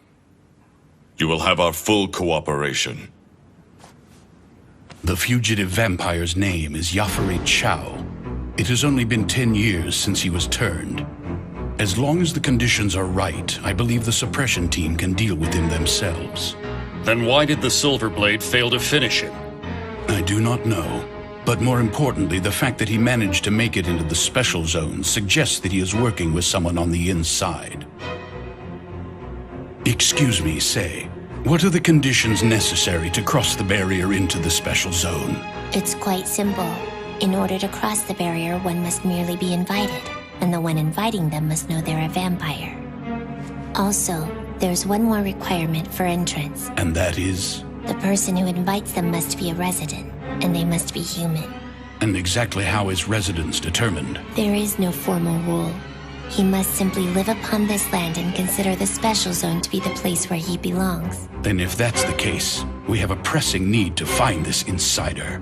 You will have our full cooperation. The fugitive vampire's name is Yafari Chow. It has only been 10 years since he was turned. As long as the conditions are right, I believe the suppression team can deal with him themselves. Then why did the Silverblade fail to finish him? I do not know. But more importantly, the fact that he managed to make it into the special zone suggests that he is working with someone on the inside. Excuse me, Say. What are the conditions necessary to cross the barrier into the special zone? It's quite simple. In order to cross the barrier, one must merely be invited, and the one inviting them must know they're a vampire. Also, there's one more requirement for entrance. And that is? The person who invites them must be a resident, and they must be human. And exactly how is residence determined? There is no formal rule. He must simply live upon this land and consider the special zone to be the place where he belongs. Then if that's the case, we have a pressing need to find this insider.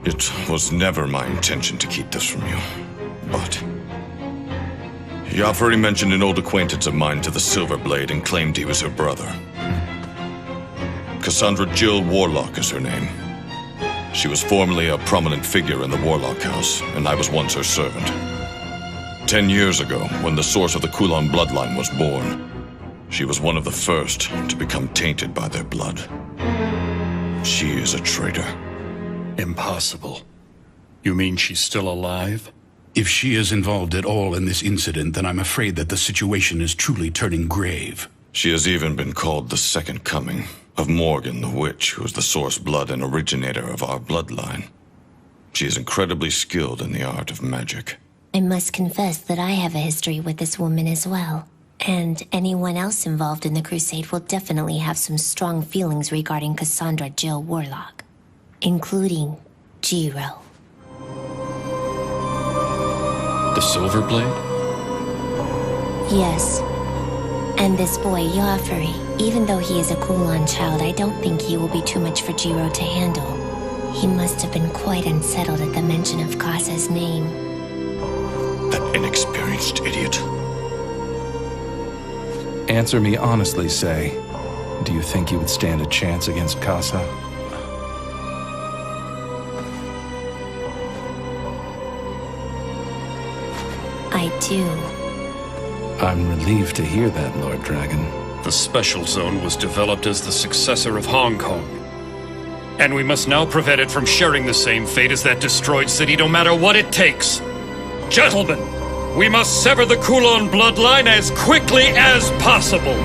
It was never my intention to keep this from you, but... Yafari mentioned an old acquaintance of mine to the Silverblade and claimed he was her brother. Cassandra Jill Warlock is her name. She was formerly a prominent figure in the Warlock House, and I was once her servant. 10 years ago, when the source of the Kulon bloodline was born, she was one of the first to become tainted by their blood. She is a traitor. Impossible. You mean she's still alive? If she is involved at all in this incident, then I'm afraid that the situation is truly turning grave. She has even been called the Second Coming of Morgan the Witch, who is the source blood and originator of our bloodline. She is incredibly skilled in the art of magic. I must confess that I have a history with this woman as well. And anyone else involved in the crusade will definitely have some strong feelings regarding Cassandra Jill Warlock. Including Jiro. The Silverblade? Yes. And this boy, Yafari, even though he is a Kulon child, I don't think he will be too much for Jiro to handle. He must have been quite unsettled at the mention of Kasa's name. That inexperienced idiot. Answer me honestly, Say. Do you think you would stand a chance against Kasa? I do. I'm relieved to hear that, Lord Dragon. The Special Zone was developed as the successor of Hong Kong. And we must now prevent it from sharing the same fate as that destroyed city, no matter what it takes. Gentlemen, we must sever the Kulon bloodline as quickly as possible.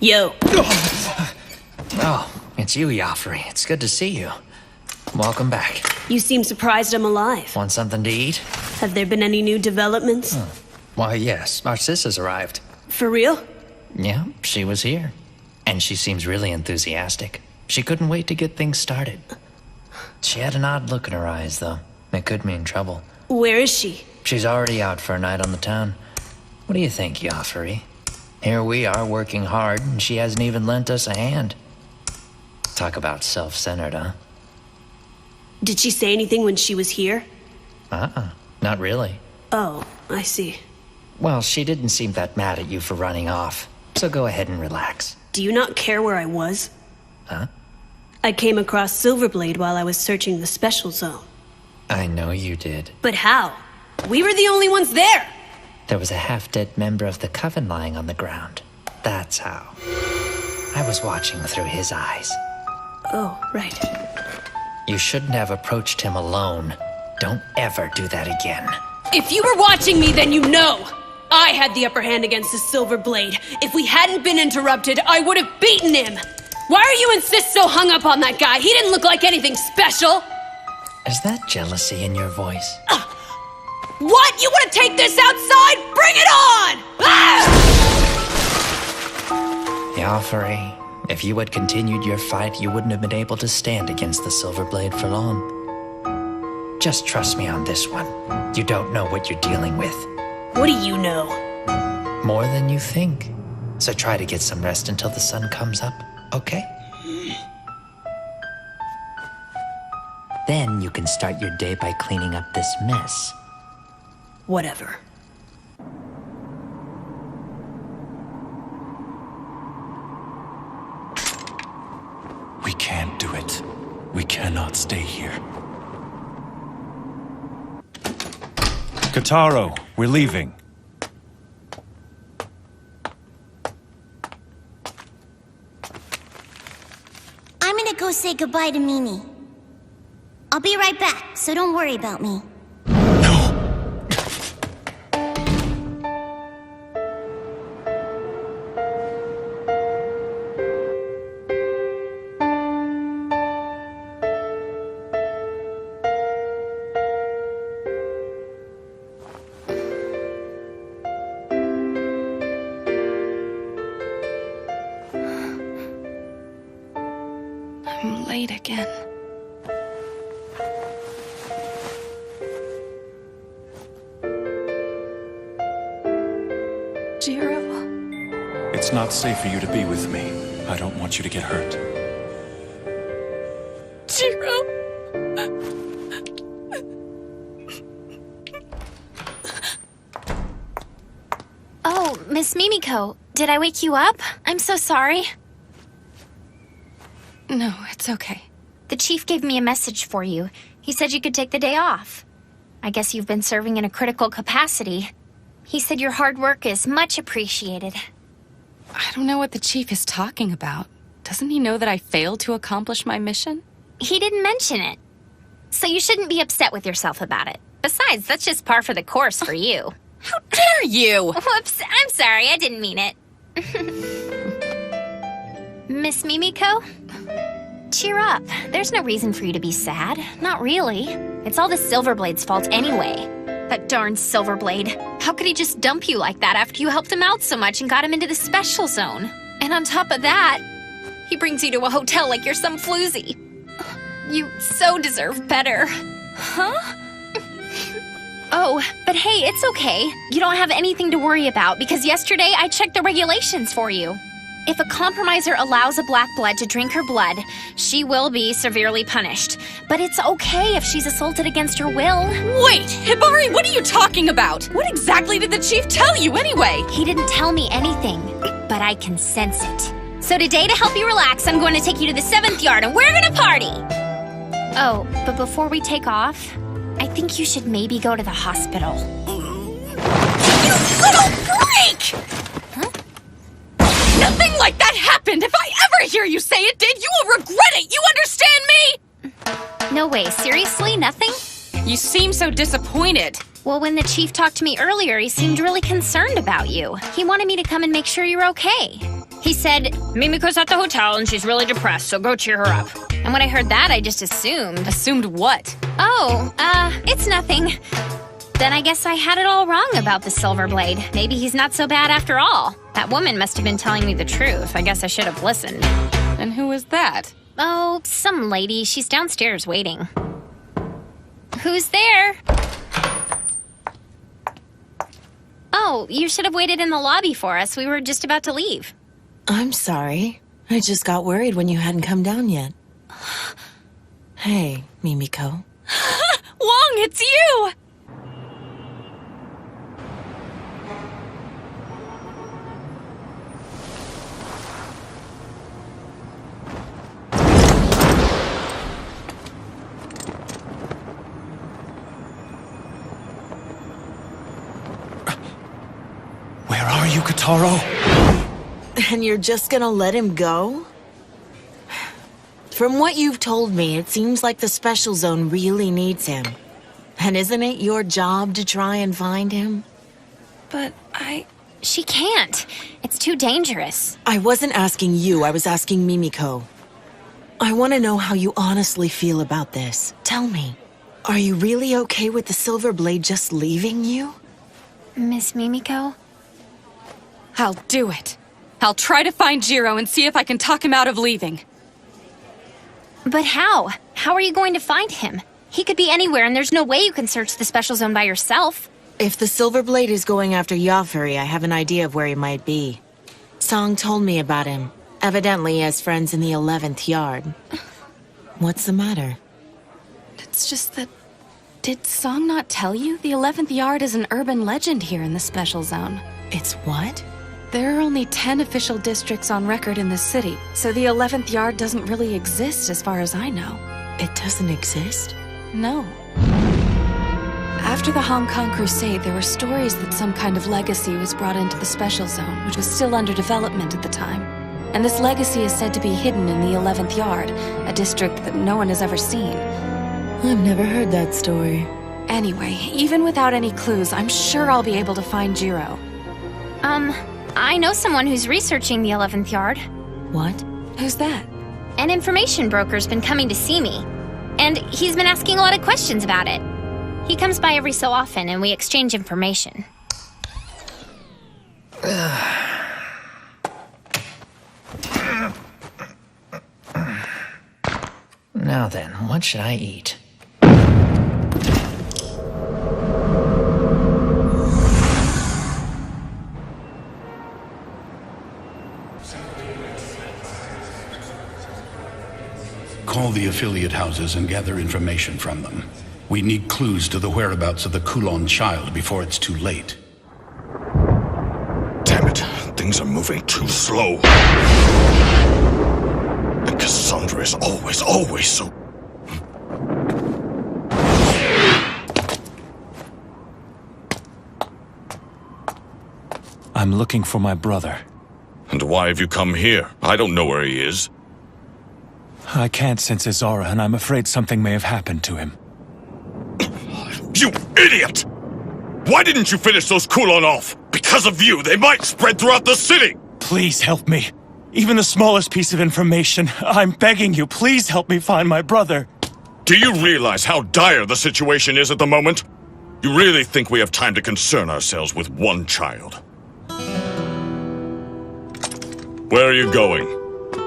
Yo. Oh, it's you, Yafari. It's good to see you. Welcome back. You seem surprised I'm alive. Want something to eat? Have there been any new developments? Why, yes. Our sis has arrived. For real? Yeah, she was here. And she seems really enthusiastic. She couldn't wait to get things started. She had an odd look in her eyes, though. It could mean trouble. Where is she? She's already out for a night on the town. What do you think, Yafari? Here we are working hard, and she hasn't even lent us a hand. Talk about self-centered, huh? Did she say anything when she was here? Not really. Oh, I see. Well, she didn't seem that mad at you for running off, so go ahead and relax. Do you not care where I was? Huh? I came across Silverblade while I was searching the special zone. I know you did. But how? We were the only ones there! There was a half-dead member of the Coven lying on the ground. That's how. I was watching through his eyes. Oh, right. You shouldn't have approached him alone. Don't ever do that again. If you were watching me, then you know! I had the upper hand against the Silverblade. If we hadn't been interrupted, I would have beaten him! Why are you insist so hung up on that guy? He didn't look like anything special! Is that jealousy in your voice? What? You want to take this outside? Bring it on! Ah! Yafari, if you had continued your fight, you wouldn't have been able to stand against the Silver Blade for long. Just trust me on this one. You don't know what you're dealing with. What do you know? More than you think. So try to get some rest until the sun comes up, okay? Then you can start your day by cleaning up this mess. Whatever. We can't do it. We cannot stay here. Kotaro, we're leaving. I'm gonna go say goodbye to Mimi. I'll be right back, so don't worry about me. I'm late again. Jiro. It's not safe for you to be with me. I don't want you to get hurt. Jiro. Oh, Miss Mimiko, did I wake you up? I'm so sorry. No, it's okay. The chief gave me a message for you. He said you could take the day off. I guess you've been serving in a critical capacity. He said your hard work is much appreciated. I don't know what the chief is talking about. Doesn't he know that I failed to accomplish my mission? He didn't mention it. So you shouldn't be upset with yourself about it. Besides, that's just par for the course for you. How dare you! Whoops, I'm sorry, I didn't mean it. Miss Mimiko? Cheer up. There's no reason for you to be sad. Not really. It's all the Silverblade's fault anyway. That darn Silverblade. How could he just dump you like that after you helped him out so much and got him into the special zone? And on top of that, he brings you to a hotel like you're some floozy. You so deserve better. Huh? Oh, but hey, it's okay. You don't have anything to worry about because yesterday I checked the regulations for you. If a compromiser allows a black blood to drink her blood, she will be severely punished. But it's okay if she's assaulted against her will. Wait, Hibari, what are you talking about? What exactly did the chief tell you anyway? He didn't tell me anything, but I can sense it. So today, to help you relax, I'm going to take you to the 7th yard and we're gonna party! Oh, but before we take off, I think you should maybe go to the hospital. You little freak! Nothing like that happened! If I ever hear you say it did, you will regret it! You understand me? No way, seriously? Nothing? You seem so disappointed. Well, when the chief talked to me earlier, he seemed really concerned about you. He wanted me to come and make sure you're okay. He said, Mimiko's at the hotel and she's really depressed, so go cheer her up. And when I heard that, I just assumed. Assumed what? Oh, it's nothing. Then I guess I had it all wrong about the Silverblade. Maybe he's not so bad after all. That woman must have been telling me the truth. I guess I should have listened. And who is that? Oh, some lady. She's downstairs waiting. Who's there? Oh, you should have waited in the lobby for us. We were just about to leave. I'm sorry. I just got worried when you hadn't come down yet. Hey, Mimiko. Wong, it's you! Where are you, Kotaro? And you're just gonna let him go? From what you've told me, it seems like the special zone really needs him. And isn't it your job to try and find him? But She can't. It's too dangerous. I wasn't asking you, I was asking Mimiko. I want to know how you honestly feel about this. Tell me. Are you really okay with the Silver Blade just leaving you? Miss Mimiko? I'll do it. I'll try to find Jiro and see if I can talk him out of leaving. But how? How are you going to find him? He could be anywhere, and there's no way you can search the special zone by yourself. If the Silver Blade is going after Yafuri, I have an idea of where he might be. Song told me about him. Evidently, he has friends in the 11th yard. What's the matter? It's just that... Did Song not tell you? The 11th yard is an urban legend here in the special zone. It's what? There are only 10 official districts on record in the city, so the 11th yard doesn't really exist as far as I know. It doesn't exist? No. After the Hong Kong Crusade, there were stories that some kind of legacy was brought into the special zone, which was still under development at the time. And this legacy is said to be hidden in the 11th yard, a district that no one has ever seen. I've never heard that story. Anyway, even without any clues, I'm sure I'll be able to find Jiro. I know someone who's researching the 11th yard. What? Who's that? An information broker's been coming to see me. And he's been asking a lot of questions about it. He comes by every so often and we exchange information. Now then, what should I eat? Call the affiliate houses and gather information from them. We need clues to the whereabouts of the Kulon child before it's too late. Damn it, things are moving too slow. And Cassandra is always so... I'm looking for my brother. And why have you come here? I don't know where he is. I can't sense his aura, and I'm afraid something may have happened to him. You idiot! Why didn't you finish those Kulon off? Because of you, they might spread throughout the city! Please help me. Even the smallest piece of information. I'm begging you, please help me find my brother. Do you realize how dire the situation is at the moment? You really think we have time to concern ourselves with one child? Where are you going?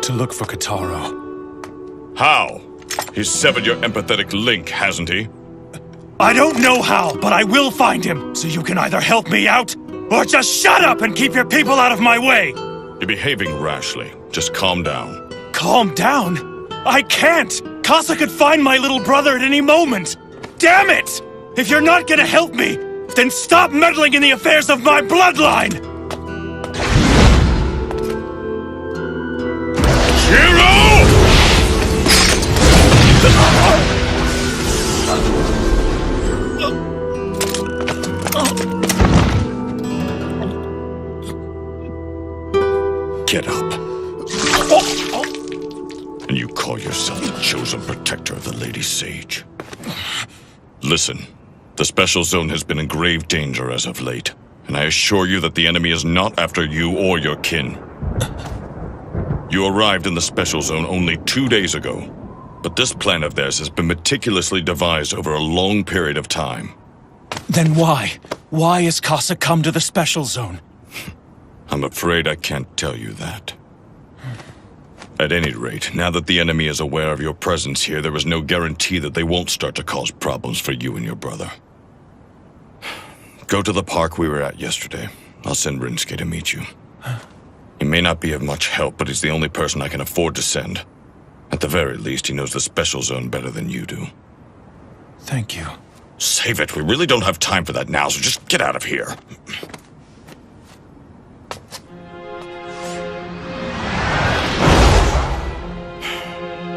To look for Kataro. How? He's severed your empathetic link, hasn't he? I don't know how, but I will find him. So you can either help me out, or just shut up and keep your people out of my way. You're behaving rashly. Just calm down. Calm down? I can't! Casa could find my little brother at any moment! Damn it! If you're not gonna help me, then stop meddling in the affairs of my bloodline! Hero! Get up. And you call yourself the chosen protector of the Lady Sage. Listen, the special zone has been in grave danger as of late, and I assure you that the enemy is not after you or your kin. You arrived in the special zone only 2 days ago, but this plan of theirs has been meticulously devised over a long period of time. Then why? Why has Casa come to the special zone? I'm afraid I can't tell you that. At any rate, now that the enemy is aware of your presence here, there is no guarantee that they won't start to cause problems for you and your brother. Go to the park we were at yesterday. I'll send Rinsuke to meet you. He may not be of much help, but he's the only person I can afford to send. At the very least, he knows the special zone better than you do. Thank you. Save it. We really don't have time for that now, so just get out of here.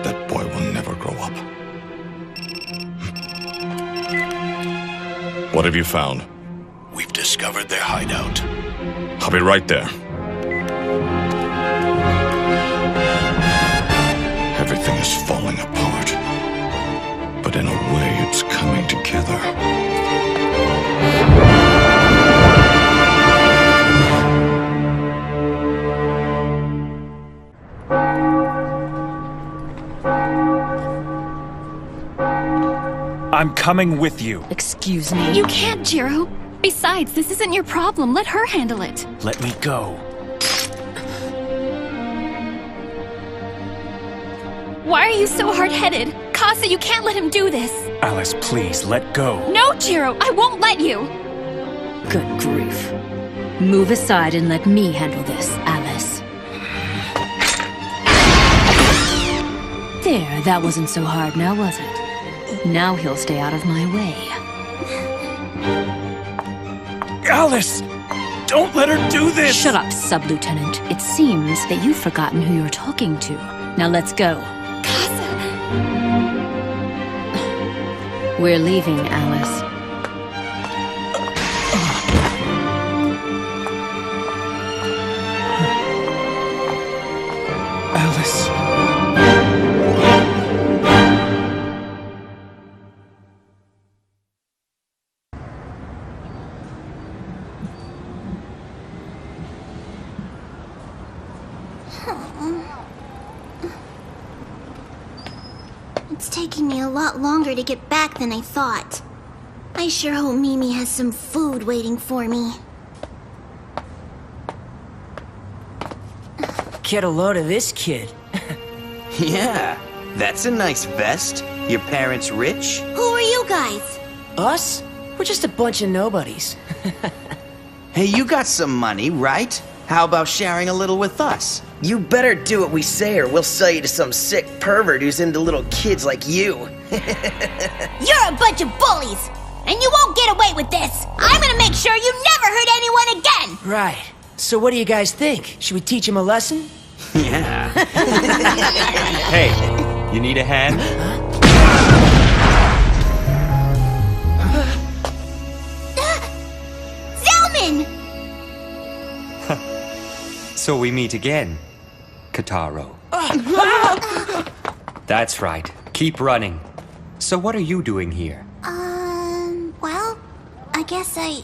That boy will never grow up. What have you found? We've discovered their hideout. I'll be right there. Everything is falling apart. But in a way, it's coming together. I'm coming with you. Excuse me? You can't, Jiro. Besides, this isn't your problem. Let her handle it. Let me go. Why are you so hard-headed? Casa, you can't let him do this. Alice, please, let go. No, Jiro, I won't let you. Good grief. Move aside and let me handle this, Alice. There, that wasn't so hard now, was it? Now he'll stay out of my way. Alice! Don't let her do this! Shut up, Sub-Lieutenant. It seems that you've forgotten who you're talking to. Now let's go. We're leaving, Alice. Alice. It's taking me a lot longer to get back than I thought. I sure hope Mimi has some food waiting for me. Get a load of this kid. Yeah, that's a nice vest. Your parents rich? Who are you guys? Us? We're just a bunch of nobodies. Hey, you got some money, right? How about sharing a little with us? You better do what we say or we'll sell you to some sick pervert who's into little kids like you. You're a bunch of bullies! And you won't get away with this! I'm gonna make sure you never hurt anyone again! Right. So what do you guys think? Should we teach him a lesson? Yeah. Hey, you need a hand? Zelman! So we meet again, Kataro. That's right. Keep running. So what are you doing here? Well, I guess I...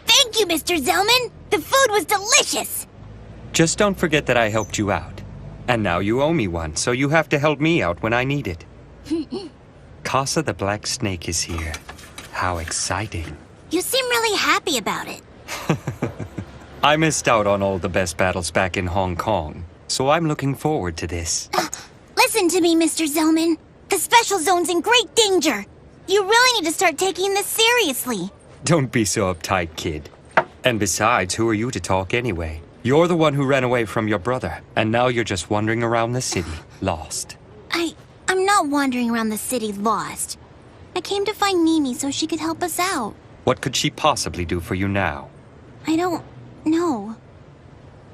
Thank you, Mr. Zelman! The food was delicious! Just don't forget that I helped you out. And now you owe me one, so you have to help me out when I need it. Casa the Black Snake is here. How exciting. You seem really happy about it. I missed out on all the best battles back in Hong Kong, so I'm looking forward to this. Listen to me, Mr. Zelman. The Special Zone's in great danger. You really need to start taking this seriously. Don't be so uptight, kid. And besides, who are you to talk anyway? You're the one who ran away from your brother, and now you're just wandering around the city, lost. I'm not wandering around the city lost. I came to find Mimi so she could help us out. What could she possibly do for you now? I don't know.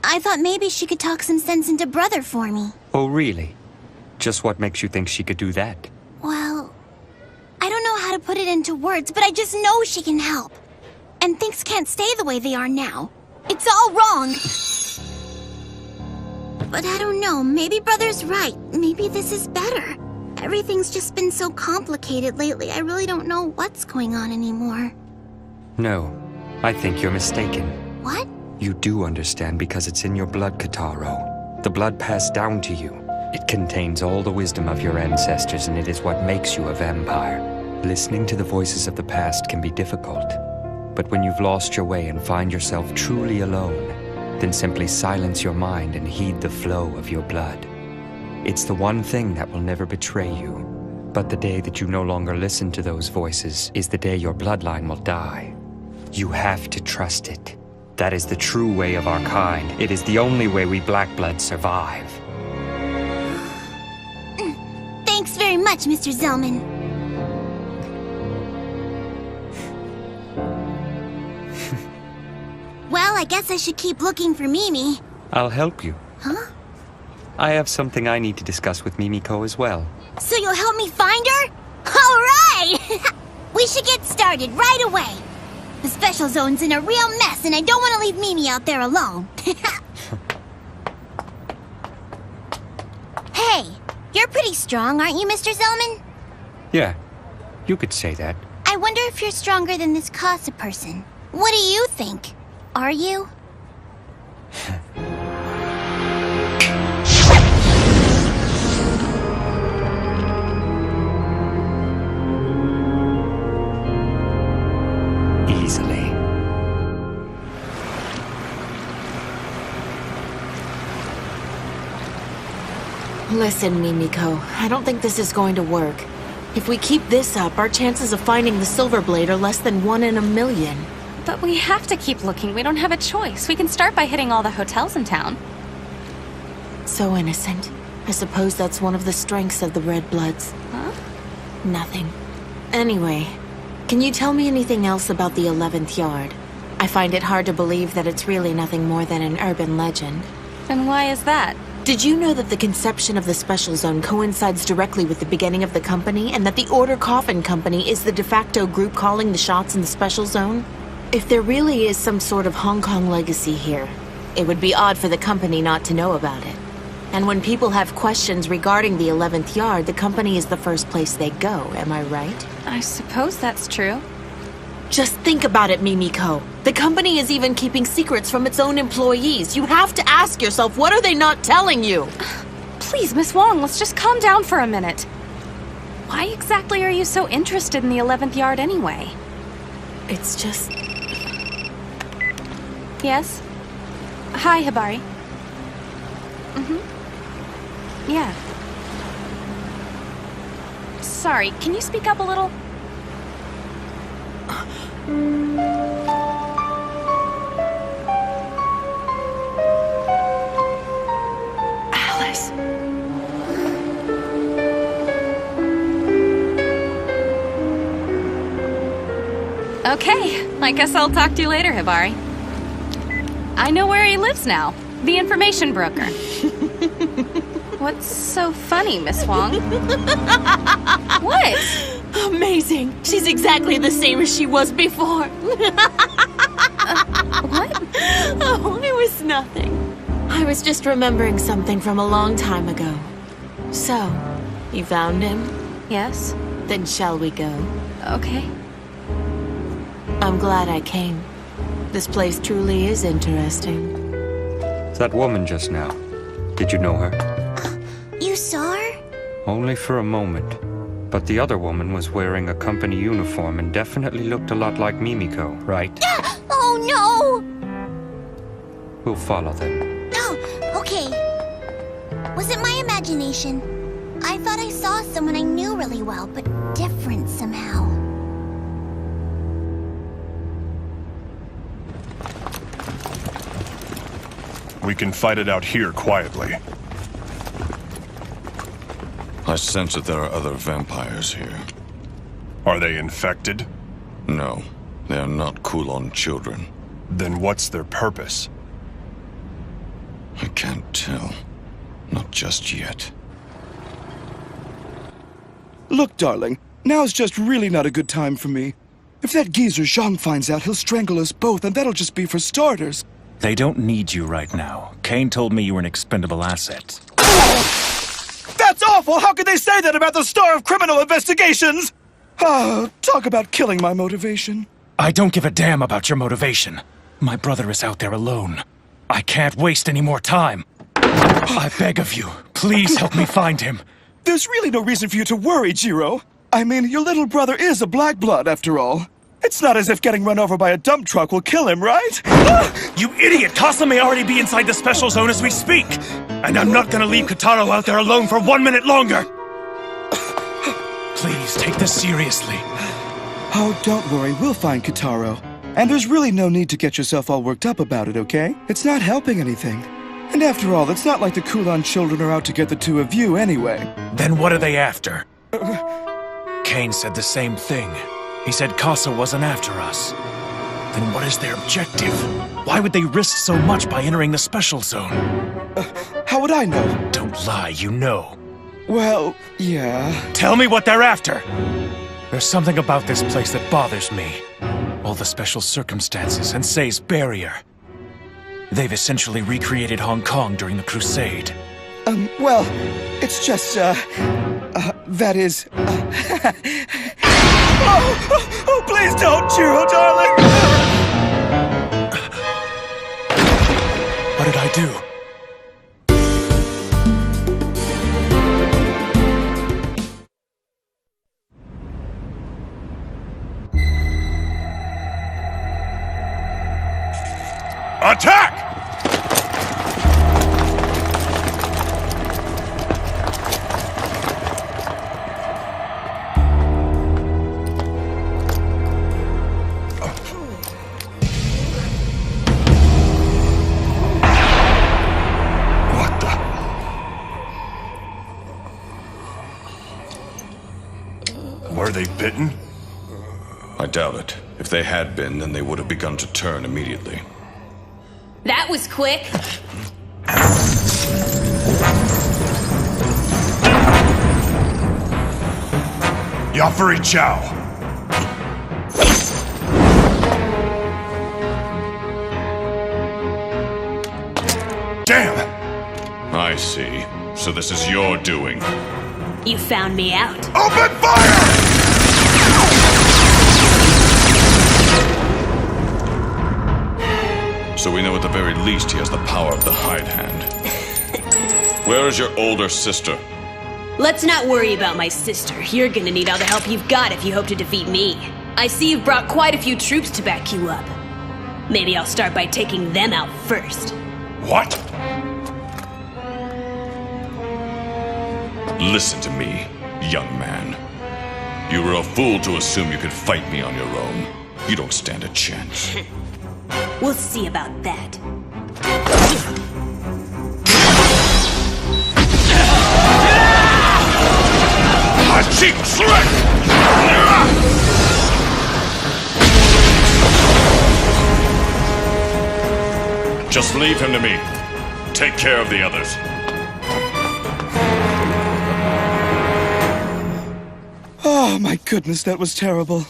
I thought maybe she could talk some sense into Brother for me. Oh, really? Just what makes you think she could do that? Well, I don't know how to put it into words, but I just know she can help. And things can't stay the way they are now. It's all wrong. But I don't know, maybe Brother's right. Maybe this is better. Everything's just been so complicated lately, I really don't know what's going on anymore. No, I think you're mistaken. What? You do understand because it's in your blood, Kataro. The blood passed down to you. It contains all the wisdom of your ancestors, and it is what makes you a vampire. Listening to the voices of the past can be difficult. But when you've lost your way and find yourself truly alone, then simply silence your mind and heed the flow of your blood. It's the one thing that will never betray you. But the day that you no longer listen to those voices is the day your bloodline will die. You have to trust it. That is the true way of our kind. It is the only way we Black Bloods survive. Thanks very much, Mr. Zelman. Well, I guess I should keep looking for Mimi. I'll help you. Huh? I have something I need to discuss with Mimiko as well. So you'll help me find her? All right! We should get started right away. The Special Zone's in a real mess, and I don't want to leave Mimi out there alone. Hey, you're pretty strong, aren't you, Mr. Zelman? Yeah, You could say that. I wonder if you're stronger than this Casa person. What do you think? Are you? Easily. Listen, Mimiko, I don't think this is going to work. If we keep this up, our chances of finding the Silver Blade are less than 1 in a million. But we have to keep looking. We don't have a choice. We can start by hitting all the hotels in town. So innocent. I suppose that's one of the strengths of the Red Bloods. Huh? Nothing. Anyway, can you tell me anything else about the 11th Yard? I find it hard to believe that it's really nothing more than an urban legend. And why is that? Did you know that the conception of the Special Zone coincides directly with the beginning of the company, and that the Order Coffin Company is the de facto group calling the shots in the Special Zone? If there really is some sort of Hong Kong legacy here, it would be odd for the company not to know about it. And when people have questions regarding the 11th Yard, the company is the first place they go, am I right? I suppose that's true. Just think about it, Mimiko. The company is even keeping secrets from its own employees. You have to ask yourself, what are they not telling you? Please, Miss Wong, let's just calm down for a minute. Why exactly are you so interested in the 11th Yard anyway? It's just... Yes? Hi, Hibari. Yeah. Sorry, can you speak up a little? Alice. Okay, I guess I'll talk to you later, Hibari. I know where he lives now. The information broker. What's so funny, Miss Wong? What? Amazing. She's exactly the same as she was before. What? Oh, it was nothing. I was just remembering something from a long time ago. So, you found him? Yes. Then shall we go? Okay. I'm glad I came. This place truly is interesting. That woman just now. Did you know her? You saw her? Only for a moment. But the other woman was wearing a company uniform and definitely looked a lot like Mimiko, right? Oh no! We'll follow them. Oh, okay. Was it my imagination? I thought I saw someone I knew really well, but different somehow. We can fight it out here quietly. I sense that there are other vampires here. Are they infected? No, they are not Kulon children. Then what's their purpose? I can't tell. Not just yet. Look, darling, now's just really not a good time for me. If that geezer Zhang finds out, he'll strangle us both, and that'll just be for starters. They don't need you right now. Kane told me you were an expendable asset. That's awful! How could they say that about the star of criminal investigations? Ah, talk about killing my motivation. I don't give a damn about your motivation. My brother is out there alone. I can't waste any more time. I beg of you, please help me find him. There's really no reason for you to worry, Jiro. I mean, your little brother is a black blood, after all. It's not as if getting run over by a dump truck will kill him, right? You idiot! Casa may already be inside the Special Zone as we speak! And I'm not gonna leave Kotaro out there alone for 1 minute longer! Please, take this seriously. Oh, don't worry, we'll find Kotaro. And there's really no need to get yourself all worked up about it, okay? It's not helping anything. And after all, it's not like the Kulon children are out to get the two of you anyway. Then what are they after? Kane said the same thing. He said Casa wasn't after us. Then what is their objective? Why would they risk so much by entering the Special Zone? How would I know? Don't lie, you know. Well, yeah. Tell me what they're after! There's something about this place that bothers me. All the special circumstances and Sei's barrier. They've essentially recreated Hong Kong during the Crusade. Well, it's just, that is, Oh, please don't, Jiro, darling! What did I do? Attack! Were they bitten? I doubt it. If they had been, then they would have begun to turn immediately. That was quick. Yafuri Chow! Damn! I see. So this is your doing. You found me out. Open fire! So we know at the very least he has the power of the hide hand. Where is your older sister? Let's not worry about my sister. You're gonna need all the help you've got if you hope to defeat me. I see you've brought quite a few troops to back you up. Maybe I'll start by taking them out first. What? Listen to me, young man. You were a fool to assume you could fight me on your own. You don't stand a chance. We'll see about that. A cheap trick! Just leave him to me. Take care of the others. Oh, my goodness, that was terrible.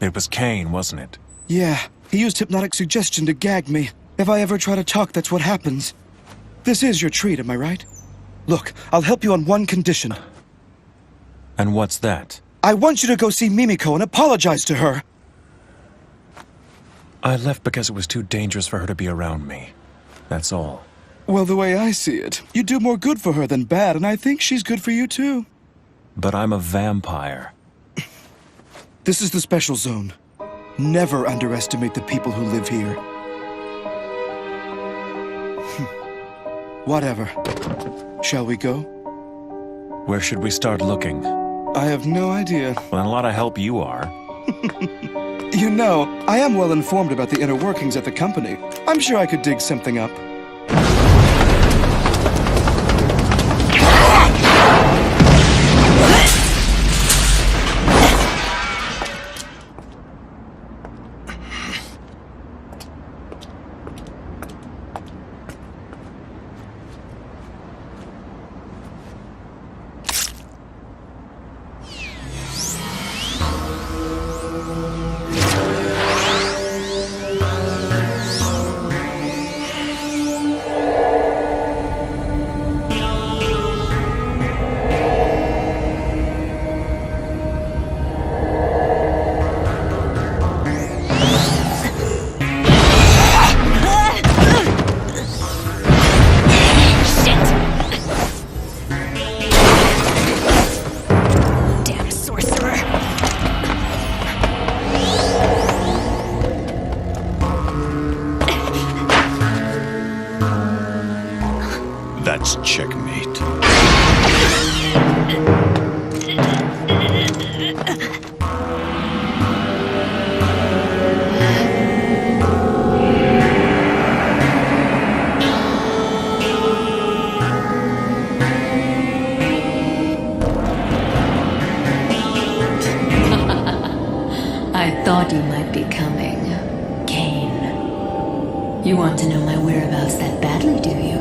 It was Kane, wasn't it? Yeah, he used hypnotic suggestion to gag me. If I ever try to talk, that's what happens. This is your treat, am I right? Look, I'll help you on one condition. And what's that? I want you to go see Mimiko and apologize to her. I left because it was too dangerous for her to be around me. That's all. Well, the way I see it, you do more good for her than bad, and I think she's good for you too. But I'm a vampire. This is the special zone. Never underestimate the people who live here. Whatever. Shall we go? Where should we start looking? I have no idea. Well, a lot of help you are. You know, I am well informed about the inner workings at the company. I'm sure I could dig something up. That's checkmate. I thought you might be coming, Kane. You want to know my whereabouts that badly, do you?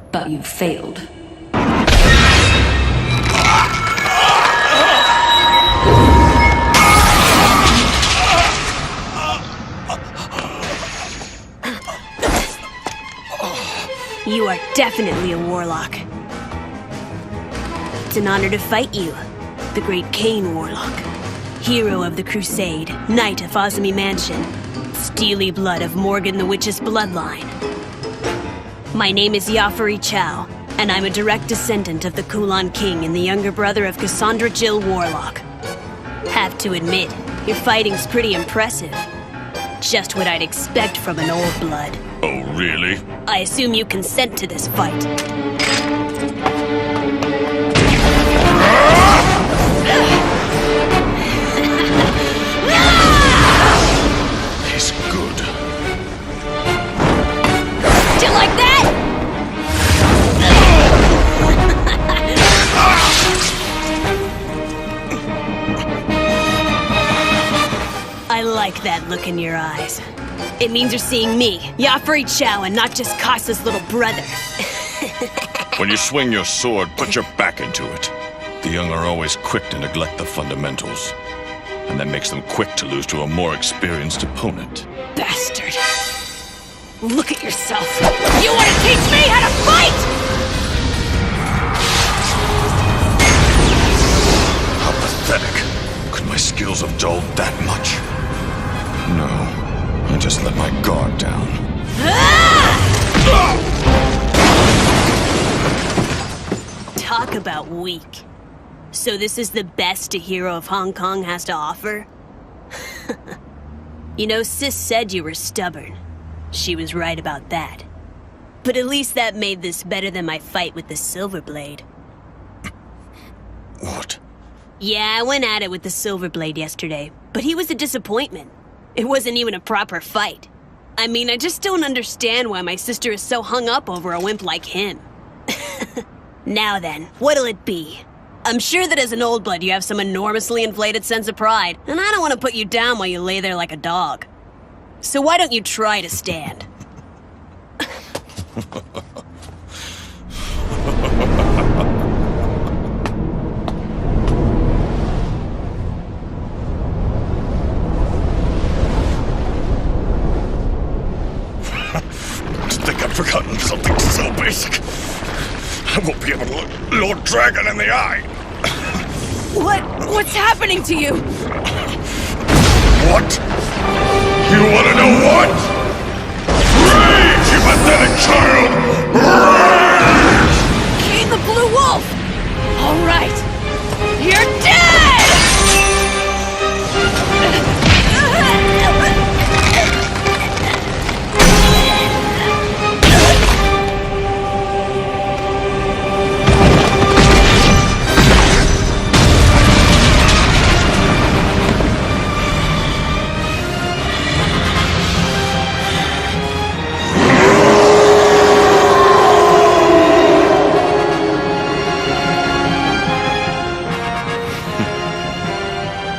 But you failed. You are definitely a warlock. It's an honor to fight you, the great Kane Warlock. Hero of the Crusade, Knight of Azumi Mansion, steely blood of Morgan the Witch's bloodline. My name is Yafari Chow, and I'm a direct descendant of the Kulan King and the younger brother of Cassandra Jill Warlock. Have to admit, your fighting's pretty impressive. Just what I'd expect from an old blood. Oh, really? I assume you consent to this fight. He's good. Do you like that? I like that look in your eyes. It means you're seeing me, Yafari Chow, and not just Kasa's little brother. When you swing your sword, put your back into it. The young are always quick to neglect the fundamentals. And that makes them quick to lose to a more experienced opponent. Bastard. Look at yourself. You want to teach me how to fight?! How pathetic. Could my skills have dulled that much? No. I just let my guard down. Talk about weak. So this is the best a hero of Hong Kong has to offer? You know, Sis said you were stubborn. She was right about that. But at least that made this better than my fight with the Silver Blade. What? Yeah, I went at it with the Silver Blade yesterday, but he was a disappointment. It wasn't even a proper fight. I mean, I just don't understand why my sister is so hung up over a wimp like him. Now then, what'll it be? I'm sure that as an old blood you have some enormously inflated sense of pride, and I don't want to put you down while you lay there like a dog. So why don't you try to stand? I think I've forgotten something so basic. I won't be able to look Lord Dragon in the eye. What's happening to you? What? You want to know what? Rage, you pathetic child! Rage! Kane the Blue Wolf! All right. You're dead!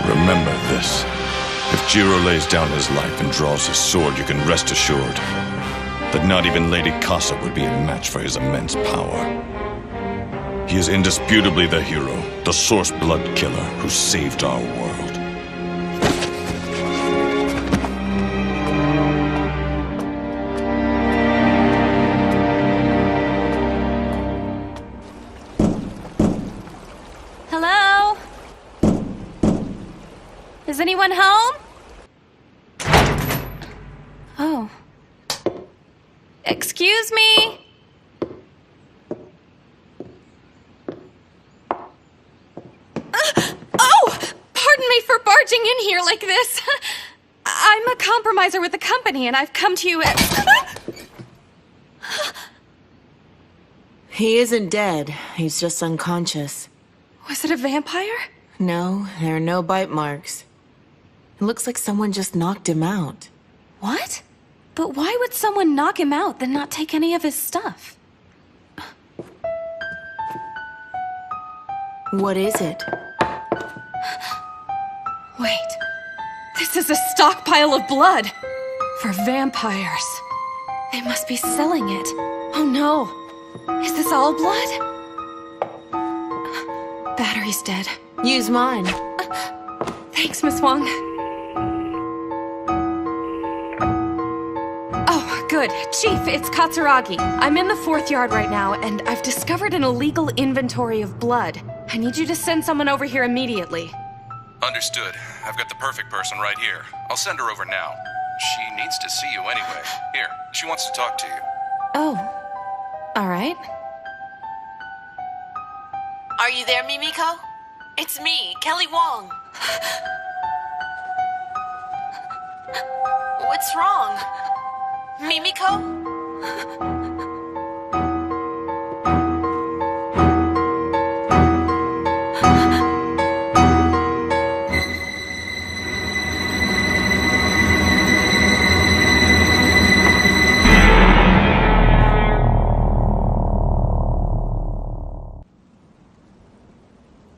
Remember this. If Jiro lays down his life and draws his sword, you can rest assured that not even Lady Casa would be a match for his immense power. He is indisputably the hero, the source blood killer who saved our world. Hello? Is anyone home? Oh. Excuse me? Oh! Pardon me for barging in here like this. I'm a compromiser with the company, and I've come to you at... He isn't dead. He's just unconscious. Was it a vampire? No, there are no bite marks. It looks like someone just knocked him out. What? But why would someone knock him out then not take any of his stuff? What is it? Wait. This is a stockpile of blood! For vampires. They must be selling it. Oh no. Is this all blood? Battery's dead. Use mine. Thanks, Miss Wong. Oh, good. Chief, it's Katsuragi. I'm in the 4th yard right now, and I've discovered an illegal inventory of blood. I need you to send someone over here immediately. Understood. I've got the perfect person right here. I'll send her over now. She needs to see you anyway. Here, she wants to talk to you. Oh. Alright. Are you there, Mimiko? It's me, Kelly Wong. What's wrong? Mimiko?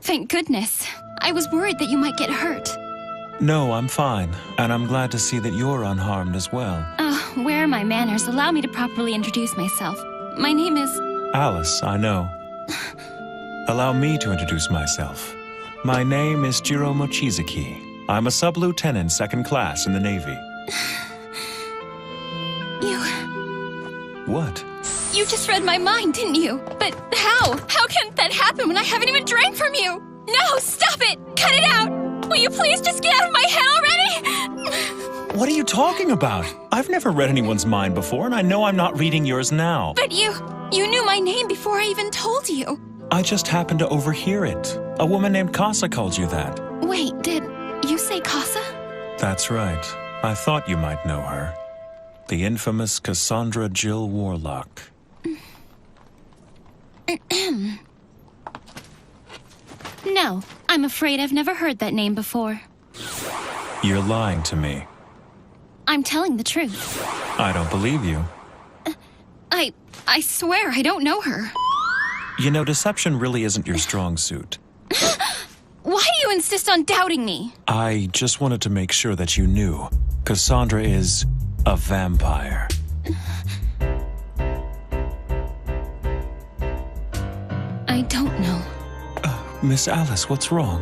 Thank goodness. I was worried that you might get hurt. No, I'm fine, and I'm glad to see that you're unharmed as well. Where are my manners? Allow me to properly introduce myself. My name is... Alice, I know. Allow me to introduce myself. My name is Jiro Mochizuki. I'm a sub-lieutenant, second class in the Navy. What? You just read my mind, didn't you? But how? How can that happen when I haven't even drank from you? No, stop it! Cut it out! Will you please just get out of my head already? What are you talking about? I've never read anyone's mind before, and I know I'm not reading yours now. But you knew my name before I even told you. I just happened to overhear it. A woman named Casa called you that. Wait, did you say Casa? That's right. I thought you might know her. The infamous Cassandra Jill Warlock. No, I'm afraid I've never heard that name before. You're lying to me. I'm telling the truth. I don't believe you. I swear I don't know her. You know, deception really isn't your strong suit. Why do you insist on doubting me? I just wanted to make sure that you knew. Cassandra is a vampire. I don't know. Miss Alice, what's wrong?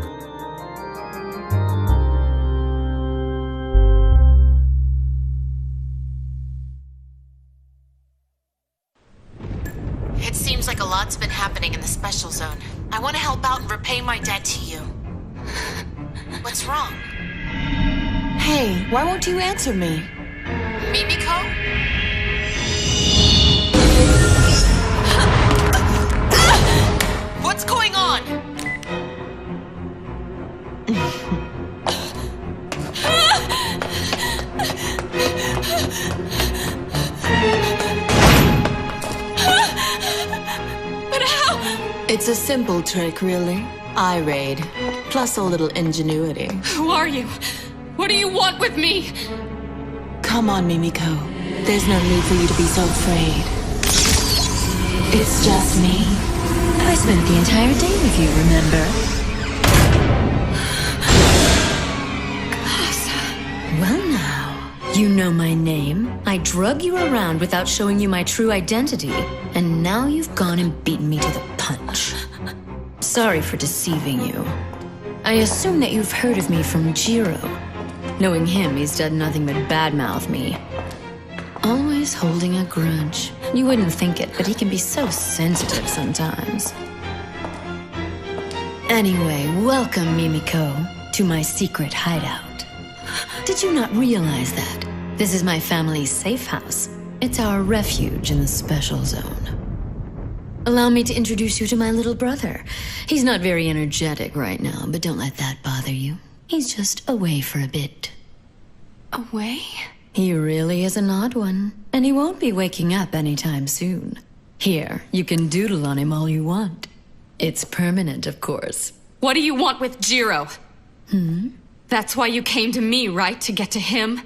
It seems like a lot's been happening in the special zone. I want to help out and repay my debt to you. What's wrong? Hey, why won't you answer me? Mimiko? What's going on? But how? It's a simple trick, really. Eye raid, plus a little ingenuity. Who are you? What do you want with me? Come on, Mimiko. There's no need for you to be so afraid. It's just me. I spent the entire day with you, remember? Well now, you know my name. I drug you around without showing you my true identity. And now you've gone and beaten me to the punch. Sorry for deceiving you. I assume that you've heard of me from Jiro. Knowing him, he's done nothing but badmouth me. Always holding a grudge. You wouldn't think it, but he can be so sensitive sometimes. Anyway, welcome, Mimiko, to my secret hideout. Did you not realize that? This is my family's safe house. It's our refuge in the special zone. Allow me to introduce you to my little brother. He's not very energetic right now, but don't let that bother you. He's just away for a bit. Away? He really is an odd one, and he won't be waking up anytime soon. Here, you can doodle on him all you want. It's permanent, of course. What do you want with Jiro? That's why you came to me, right? To get to him?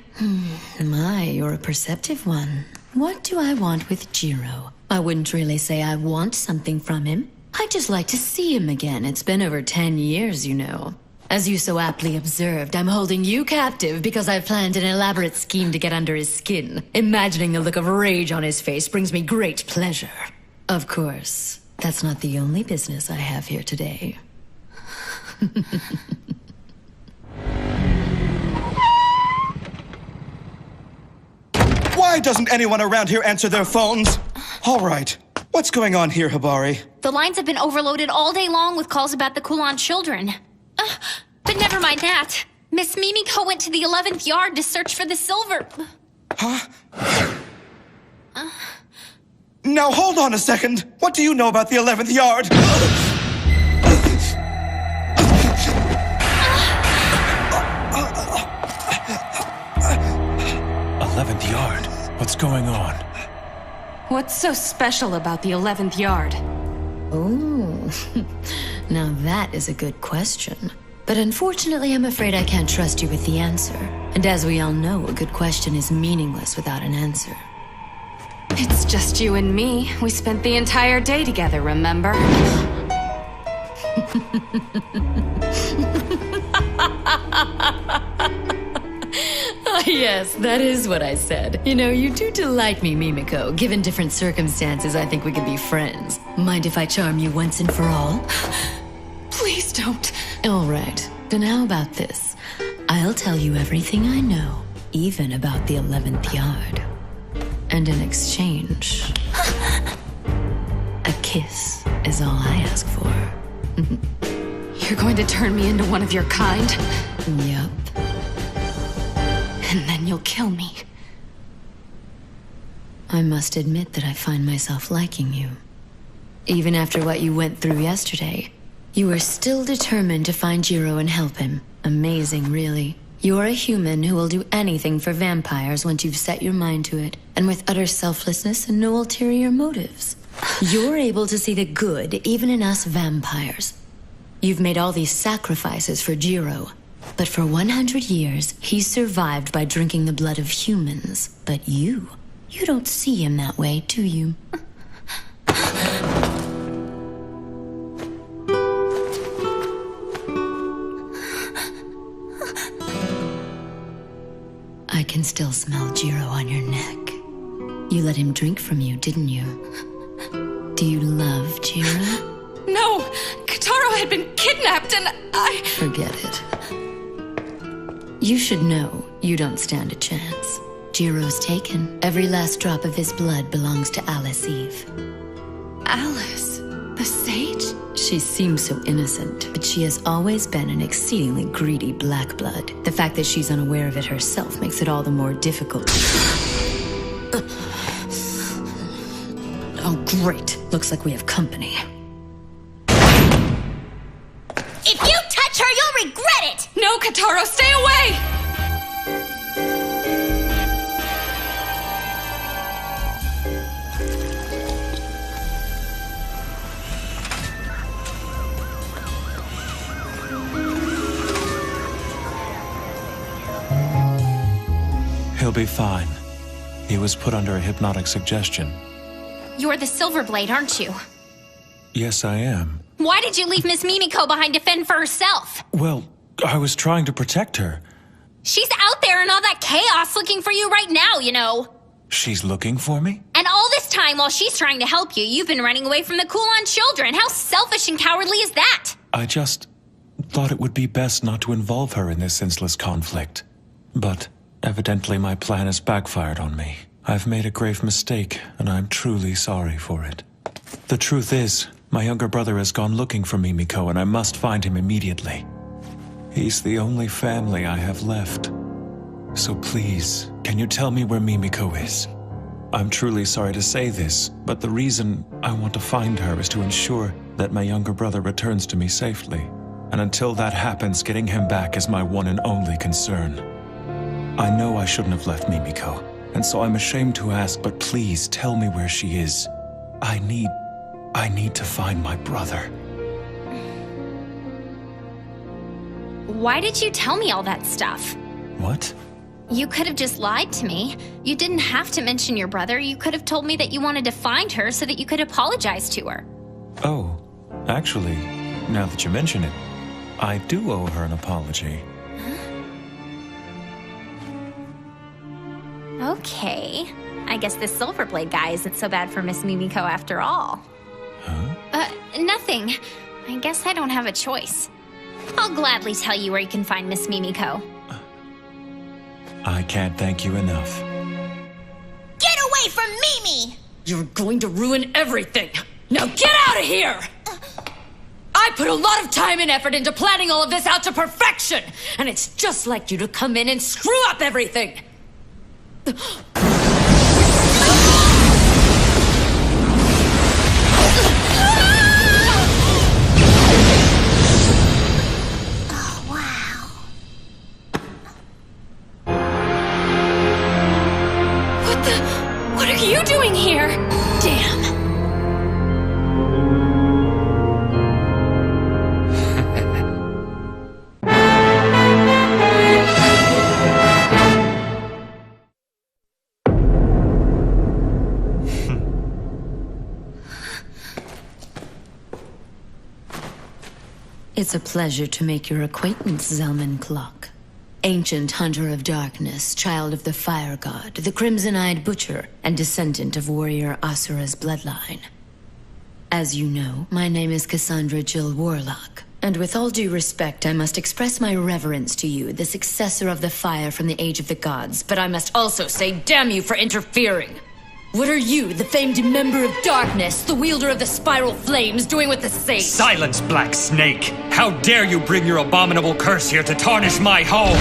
My, you're a perceptive one. What do I want with Jiro? I wouldn't really say I want something from him. I'd just like to see him again. It's been over 10 years, you know. As you so aptly observed, I'm holding you captive because I've planned an elaborate scheme to get under his skin. Imagining the look of rage on his face brings me great pleasure. Of course, that's not the only business I have here today. Why doesn't anyone around here answer their phones? All right. What's going on here, Hibari? The lines have been overloaded all day long with calls about the Kulan children. But never mind that. Miss Mimiko went to the 11th yard to search for the silver... Huh? Now hold on a second. What do you know about the 11th yard? 11th yard? What's going on? What's so special about the 11th yard? Oh, now that is a good question. But unfortunately, I'm afraid I can't trust you with the answer. And as we all know, a good question is meaningless without an answer. It's just you and me. We spent the entire day together, remember? Ah, yes, that is what I said. You know, you do delight me, Mimiko. Given different circumstances, I think we could be friends. Mind if I charm you once and for all? Please don't. All right, then how about this? I'll tell you everything I know, even about the 11th yard. And in exchange, a kiss is all I ask for. You're going to turn me into one of your kind? Yup. And then you'll kill me. I must admit that I find myself liking you. Even after what you went through yesterday, you are still determined to find Jiro and help him. Amazing, really. You're a human who will do anything for vampires once you've set your mind to it, and with utter selflessness and no ulterior motives. You're able to see the good even in us vampires. You've made all these sacrifices for Jiro, but for 100 years, he's survived by drinking the blood of humans. But you don't see him that way, do you? I can still smell Jiro on your neck. You let him drink from you, didn't you? Do you love Jiro? No! Kataro had been kidnapped and I... Forget it. You should know you don't stand a chance. Jiro's taken. Every last drop of his blood belongs to Alice Eve. Alice? The sage? She seems so innocent, but she has always been an exceedingly greedy black blood. The fact that she's unaware of it herself makes it all the more difficult. Oh, great. Looks like we have company. If you touch her, you'll regret it! No, Kataro, stay away! He'll be fine. He was put under a hypnotic suggestion. You're the Silverblade, aren't you? Yes, I am. Why did you leave Miss Mimiko behind to fend for herself? Well, I was trying to protect her. She's out there in all that chaos looking for you right now, you know. She's looking for me? And all this time, while she's trying to help you, you've been running away from the Kulan children. How selfish and cowardly is that? I just thought it would be best not to involve her in this senseless conflict. But evidently my plan has backfired on me. I've made a grave mistake, and I'm truly sorry for it. The truth is, my younger brother has gone looking for Mimiko, and I must find him immediately. He's the only family I have left. So please, can you tell me where Mimiko is? I'm truly sorry to say this, but the reason I want to find her is to ensure that my younger brother returns to me safely. And until that happens, getting him back is my one and only concern. I know I shouldn't have left Mimiko, and so I'm ashamed to ask, but please tell me where she is. I need to find my brother. Why did you tell me all that stuff? What? You could have just lied to me. You didn't have to mention your brother. You could have told me that you wanted to find her so that you could apologize to her. Oh, actually, now that you mention it, I do owe her an apology. Okay. I guess this Silverblade guy isn't so bad for Miss Mimiko after all. Huh? Nothing. I guess I don't have a choice. I'll gladly tell you where you can find Miss Mimiko. I can't thank you enough. Get away from Mimi! You're going to ruin everything! Now get out of here! I put a lot of time and effort into planning all of this out to perfection! And it's just like you to come in and screw up everything! What are you doing here? Damn. It's a pleasure to make your acquaintance, Zelman Clock. Ancient hunter of darkness, child of the fire god, the crimson-eyed butcher, and descendant of warrior Asura's bloodline. As you know, my name is Cassandra Jill Warlock, and with all due respect, I must express my reverence to you, the successor of the fire from the Age of the Gods, but I must also say damn you for interfering! What are you, the famed member of darkness, the wielder of the spiral flames, doing with the sage? Silence, Black Snake! How dare you bring your abominable curse here to tarnish my home!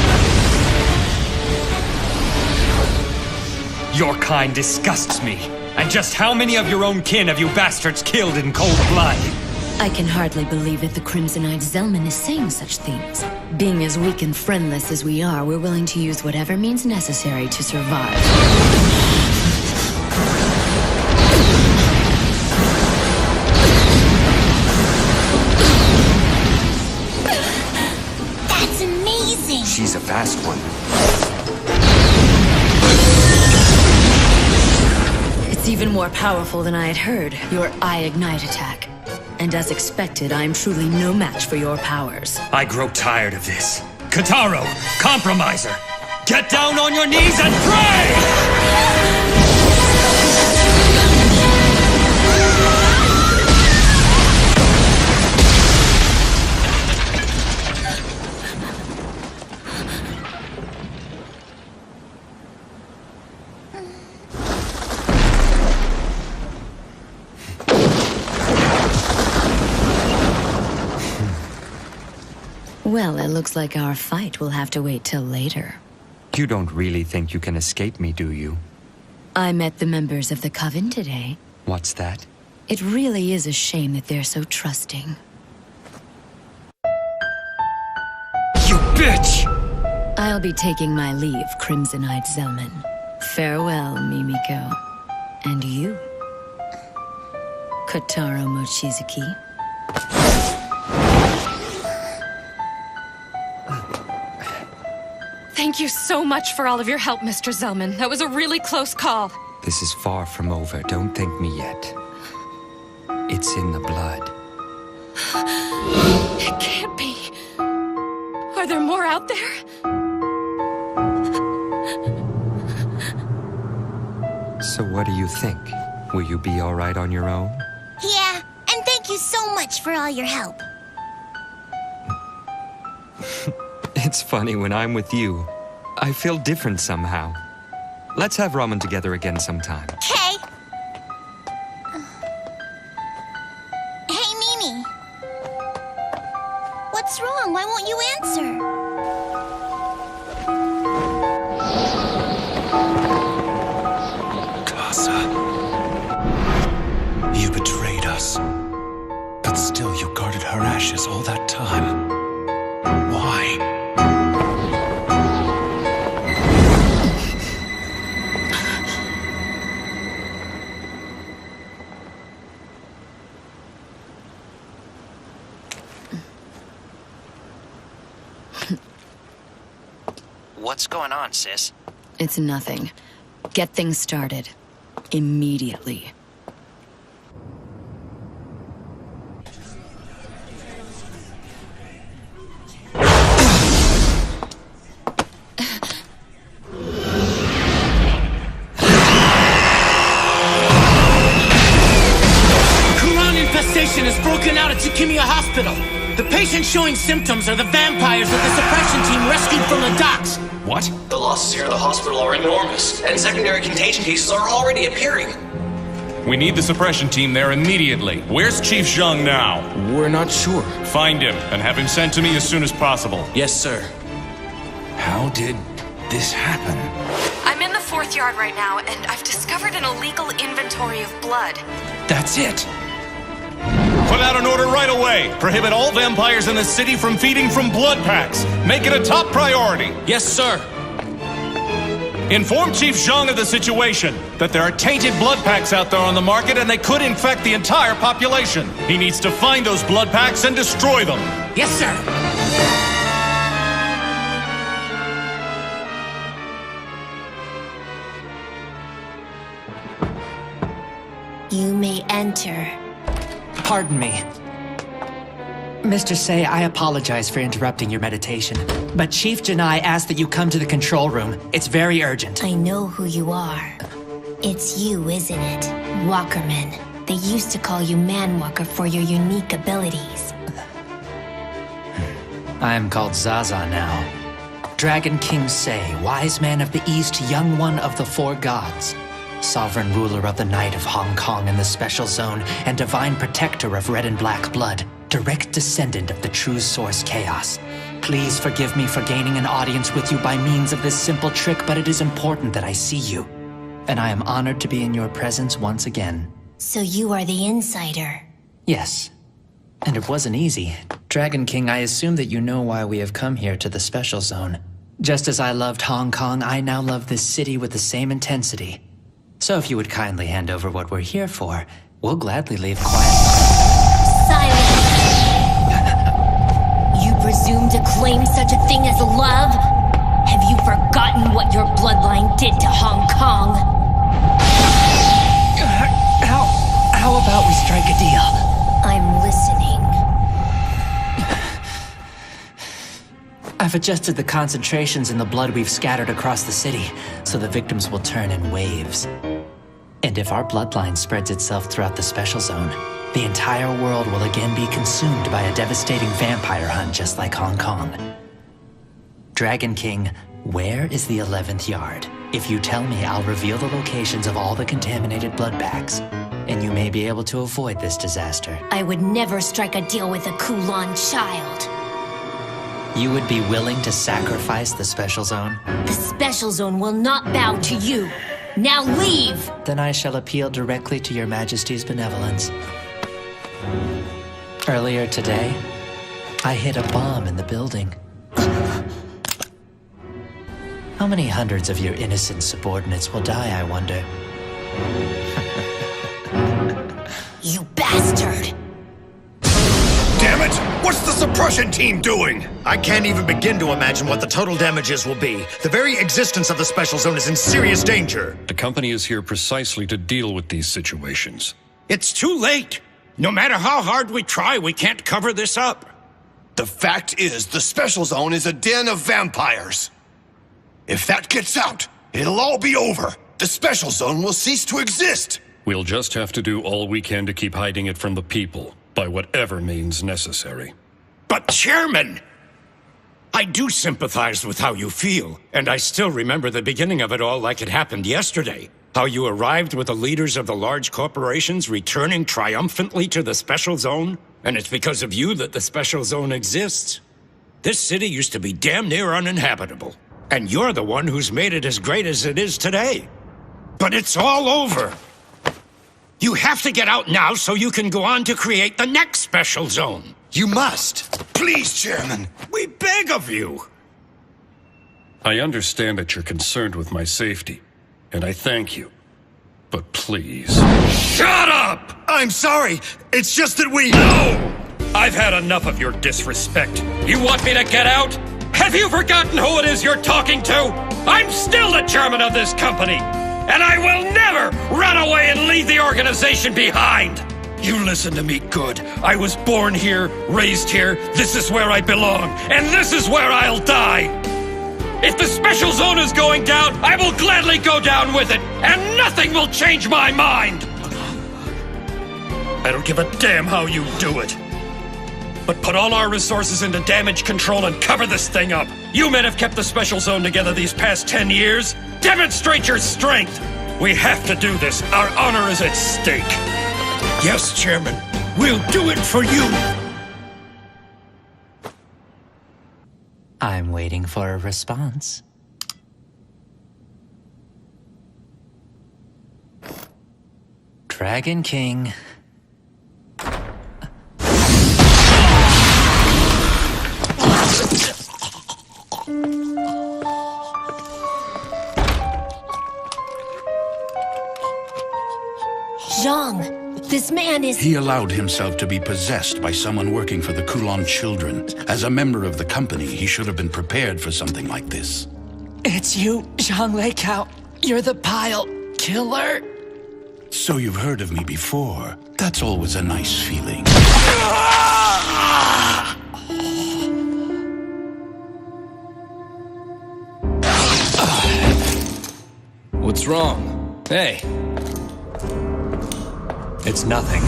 Your kind disgusts me. And just how many of your own kin have you bastards killed in cold blood? I can hardly believe that the crimson-eyed Zelman is saying such things. Being as weak and friendless as we are, we're willing to use whatever means necessary to survive. That's amazing! She's a fast one. It's even more powerful than I had heard, your Eye Ignite attack. And as expected, I am truly no match for your powers. I grow tired of this. Kataro, compromiser! Get down on your knees and pray! Well, it looks like our fight will have to wait till later. You don't really think you can escape me, do you? I met the members of the Coven today. What's that? It really is a shame that they're so trusting. You bitch! I'll be taking my leave, Crimson-Eyed Zelman. Farewell, Mimiko. And you, Kotaro Mochizuki. Thank you so much for all of your help, Mr. Zelman. That was a really close call. This is far from over. Don't thank me yet. It's in the blood. It can't be. Are there more out there? So what do you think? Will you be all right on your own? Yeah, and thank you so much for all your help. It's funny, when I'm with you, I feel different somehow. Let's have ramen together again sometime. Okay. Hey, Mimi. What's wrong? Why won't you answer? Casa. You betrayed us. But still you guarded her ashes all that time. Why? What's going on, sis? It's nothing. Get things started. Immediately. Kuran infestation has broken out at Tsukimiya Hospital. The patients showing symptoms are the vampires that the suppression team rescued from the docks. What? The losses here at the hospital are enormous, and secondary contagion cases are already appearing. We need the suppression team there immediately. Where's Chief Zhang now? We're not sure. Find him and have him sent to me as soon as possible. Yes, sir. How did this happen? I'm in the 4th yard right now, and I've discovered an illegal inventory of blood. That's it. Put out an order right away. Prohibit all vampires in the city from feeding from blood packs. Make it a top priority. Yes, sir. Inform Chief Zhang of the situation, that there are tainted blood packs out there on the market and they could infect the entire population. He needs to find those blood packs and destroy them. Yes, sir. You may enter. Pardon me. Mr. Say, I apologize for interrupting your meditation, but Chief Janai asked that you come to the control room. It's very urgent. I know who you are. It's you, isn't it? Walkerman. They used to call you Manwalker for your unique abilities. I am called Zaza now. Dragon King Say, wise man of the East, young one of the 4 gods. Sovereign ruler of the Night of Hong Kong and the Special Zone, and divine protector of red and black blood. Direct descendant of the true source Chaos. Please forgive me for gaining an audience with you by means of this simple trick, but it is important that I see you. And I am honored to be in your presence once again. So you are the insider. Yes. And it wasn't easy. Dragon King, I assume that you know why we have come here to the Special Zone. Just as I loved Hong Kong, I now love this city with the same intensity. So if you would kindly hand over what we're here for, we'll gladly leave quietly. Silence! You presume to claim such a thing as love? Have you forgotten what your bloodline did to Hong Kong? How about we strike a deal? I'm listening. I've adjusted the concentrations in the blood we've scattered across the city, so the victims will turn in waves. And if our bloodline spreads itself throughout the Special Zone, the entire world will again be consumed by a devastating vampire hunt just like Hong Kong. Dragon King, where is the 11th yard? If you tell me, I'll reveal the locations of all the contaminated blood packs, and you may be able to avoid this disaster. I would never strike a deal with a Kulan child. You would be willing to sacrifice the Special Zone? The Special Zone will not bow to you. Now leave! Then I shall appeal directly to your Majesty's benevolence. Earlier today, I hid a bomb in the building. How many hundreds of your innocent subordinates will die, I wonder? You bastard! Damn it! What's the suppression team doing? I can't even begin to imagine what the total damages will be. The very existence of the Special Zone is in serious danger. The company is here precisely to deal with these situations. It's too late. No matter how hard we try, we can't cover this up. The fact is, the Special Zone is a den of vampires. If that gets out, it'll all be over. The Special Zone will cease to exist. We'll just have to do all we can to keep hiding it from the people, by whatever means necessary. But Chairman, I do sympathize with how you feel, and I still remember the beginning of it all like it happened yesterday. How you arrived with the leaders of the large corporations returning triumphantly to the Special Zone, and it's because of you that the Special Zone exists. This city used to be damn near uninhabitable, and you're the one who's made it as great as it is today. But it's all over. You have to get out now so you can go on to create the next Special Zone. You must. Please, Chairman. We beg of you. I understand that you're concerned with my safety, and I thank you. But please... Shut up! I'm sorry. It's just that we... No! I've had enough of your disrespect. You want me to get out? Have you forgotten who it is you're talking to? I'm still the chairman of this company, and I will never run away and leave the organization behind. You listen to me good. I was born here, raised here. This is where I belong, and this is where I'll die. If the Special Zone is going down, I will gladly go down with it, and nothing will change my mind. I don't give a damn how you do it. But put all our resources into damage control and cover this thing up. You men have kept the Special Zone together these past 10 years. Demonstrate your strength. We have to do this. Our honor is at stake. Yes, Chairman. We'll do it for you. I'm waiting for a response. Dragon King. Zhang, this man is... He allowed himself to be possessed by someone working for the Kulon children. As a member of the company, he should have been prepared for something like this. It's you, Zhang Leikao. You're the pile killer. So you've heard of me before. That's always a nice feeling. What's wrong? Hey. It's nothing.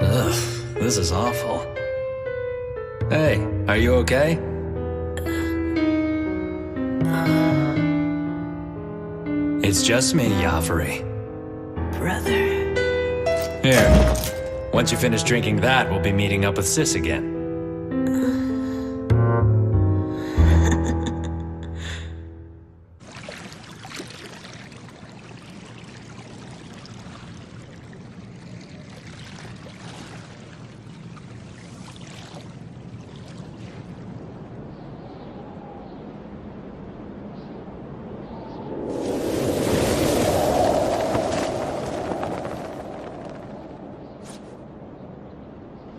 Ugh, this is awful. Hey, are you okay? It's just me, Yafari. Brother. Here. Once you finish drinking that, we'll be meeting up with Sis again.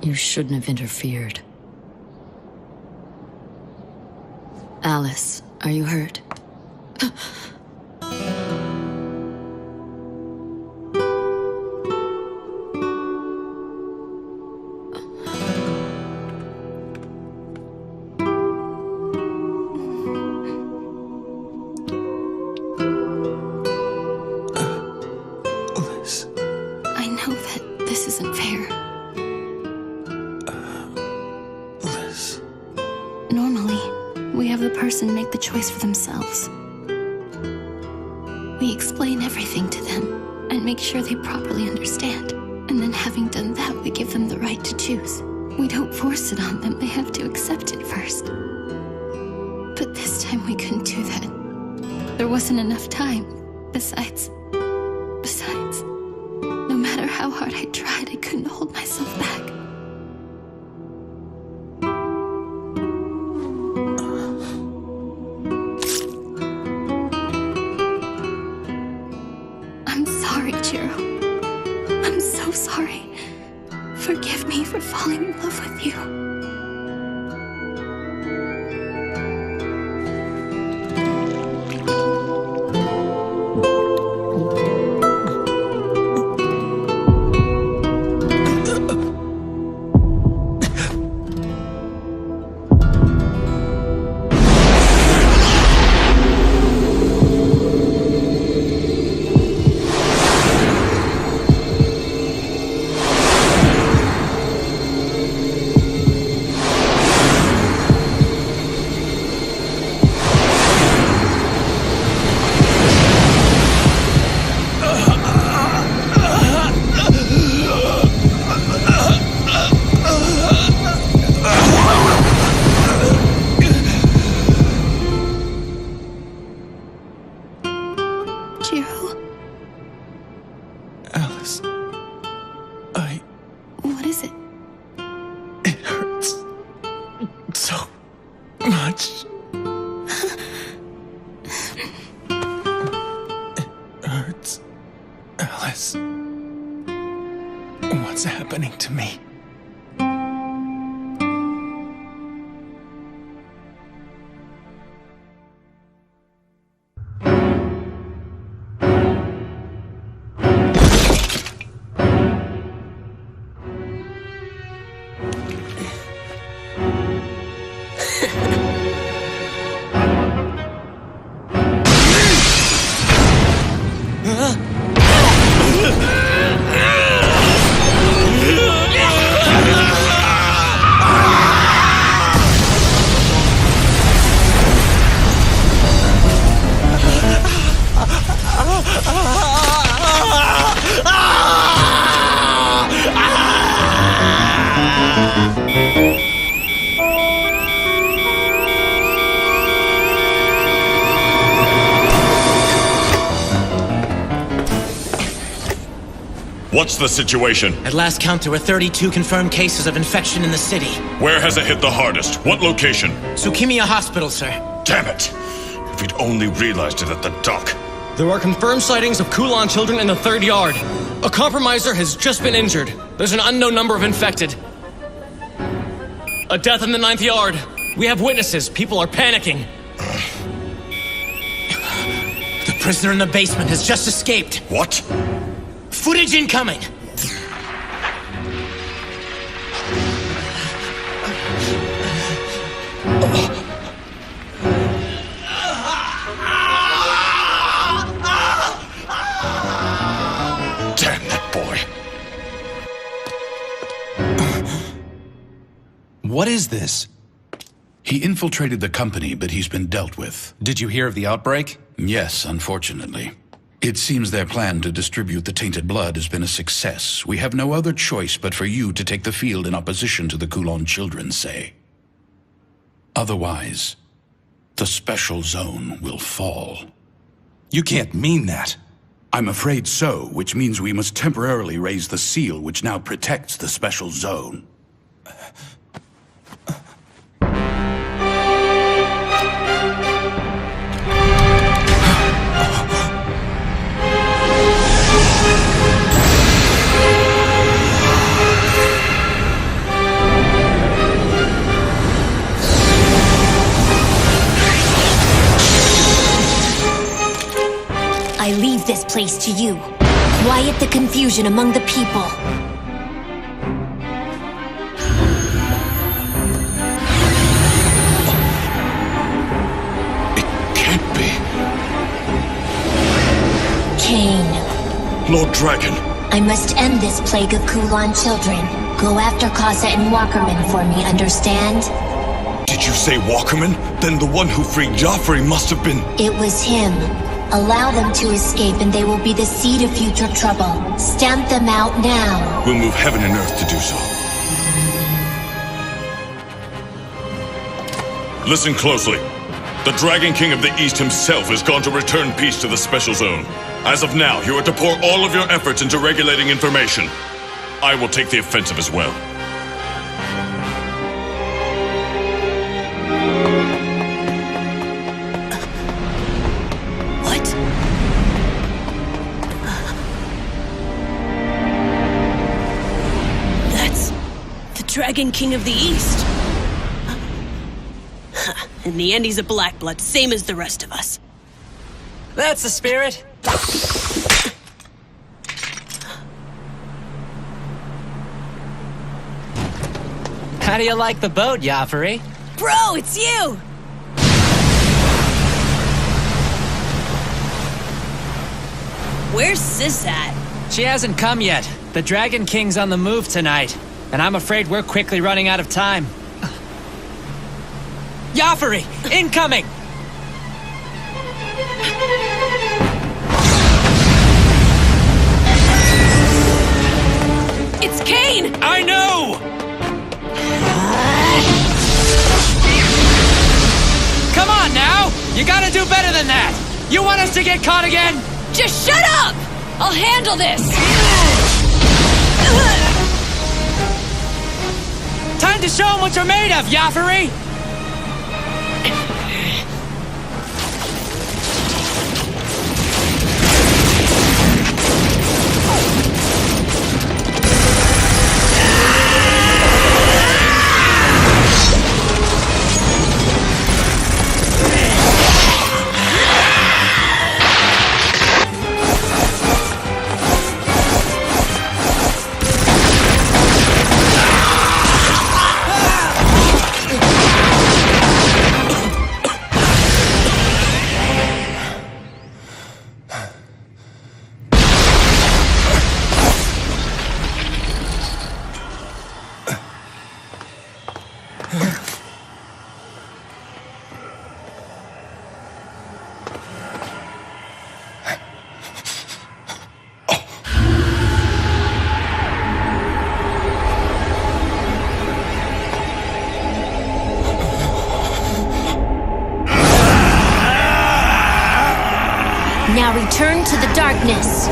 You shouldn't have interfered. Alice, are you hurt? I know that this isn't fair. Normally, we have the person make the choice for themselves. We explain everything to them and make sure they properly understand. And then having done that, we give them the right to choose. We don't force it on them, they have to accept it first. But this time we couldn't do that. There wasn't enough time. Besides, no matter how hard I tried, I couldn't hold myself back. I'm sorry, Jiro. I'm so sorry. Forgive me for falling in love with you. Alice, What is it? It hurts so much. It hurts. Alice, what's happening to me? What's the situation? At last count, there were 32 confirmed cases of infection in the city. Where has it hit the hardest? What location? Tsukimiya Hospital, sir. Damn it! If we'd only realized it at the dock. There are confirmed sightings of Kulan children in the 3rd yard. A compromiser has just been injured. There's an unknown number of infected. A death in the 9th yard. We have witnesses. People are panicking. The prisoner in the basement has just escaped. What? Footage incoming! Damn that boy. What is this? He infiltrated the company, but he's been dealt with. Did you hear of the outbreak? Yes, unfortunately. It seems their plan to distribute the tainted blood has been a success. We have no other choice but for you to take the field in opposition to the Kulan children, say. Otherwise, the special zone will fall. You can't mean that. I'm afraid so, which means we must temporarily raise the seal which now protects the special zone. I leave this place to you. Quiet the confusion among the people. It can't be. Cain. Lord Dragon. I must end this plague of Kulan children. Go after Kasa and Walkerman for me, understand? Did you say Walkerman? Then the one who freed Joffrey must have been... It was him. Allow them to escape and they will be the seed of future trouble. Stamp them out now. We'll move heaven and earth to do so. Listen closely. The Dragon King of the East himself has gone to return peace to the Special Zone. As of now, you are to pour all of your efforts into regulating information. I will take the offensive as well. Dragon King of the East. In the end, he's a black blood, same as the rest of us. That's the spirit. How do you like the boat, Joffrey? Bro, it's you! Where's Sis at? She hasn't come yet. The Dragon King's on the move tonight. And I'm afraid we're quickly running out of time. Joffrey, incoming! It's Cain! I know! Come on now! You gotta do better than that! You want us to get caught again? Just shut up! I'll handle this! Time to show them what you're made of, Joffrey! Now return to the darkness.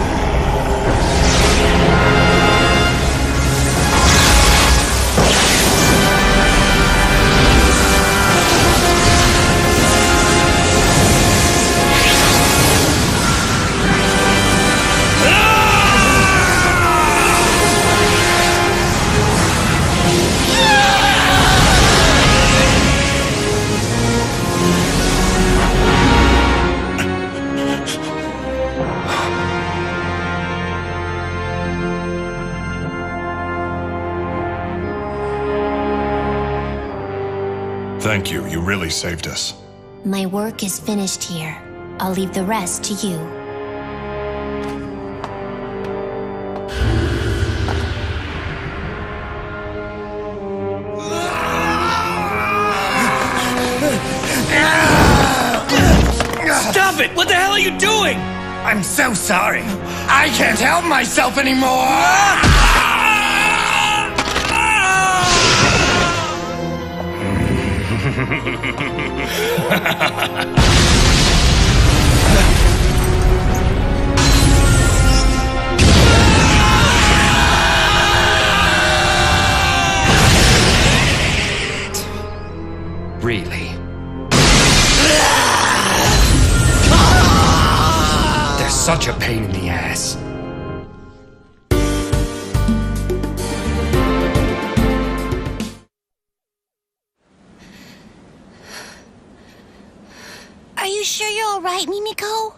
Thank you. You really saved us. My work is finished here. I'll leave the rest to you. Stop it! What the hell are you doing? I'm so sorry. I can't help myself anymore! Really? They're such a pain in the ass. Are you sure you're all right, Mimiko?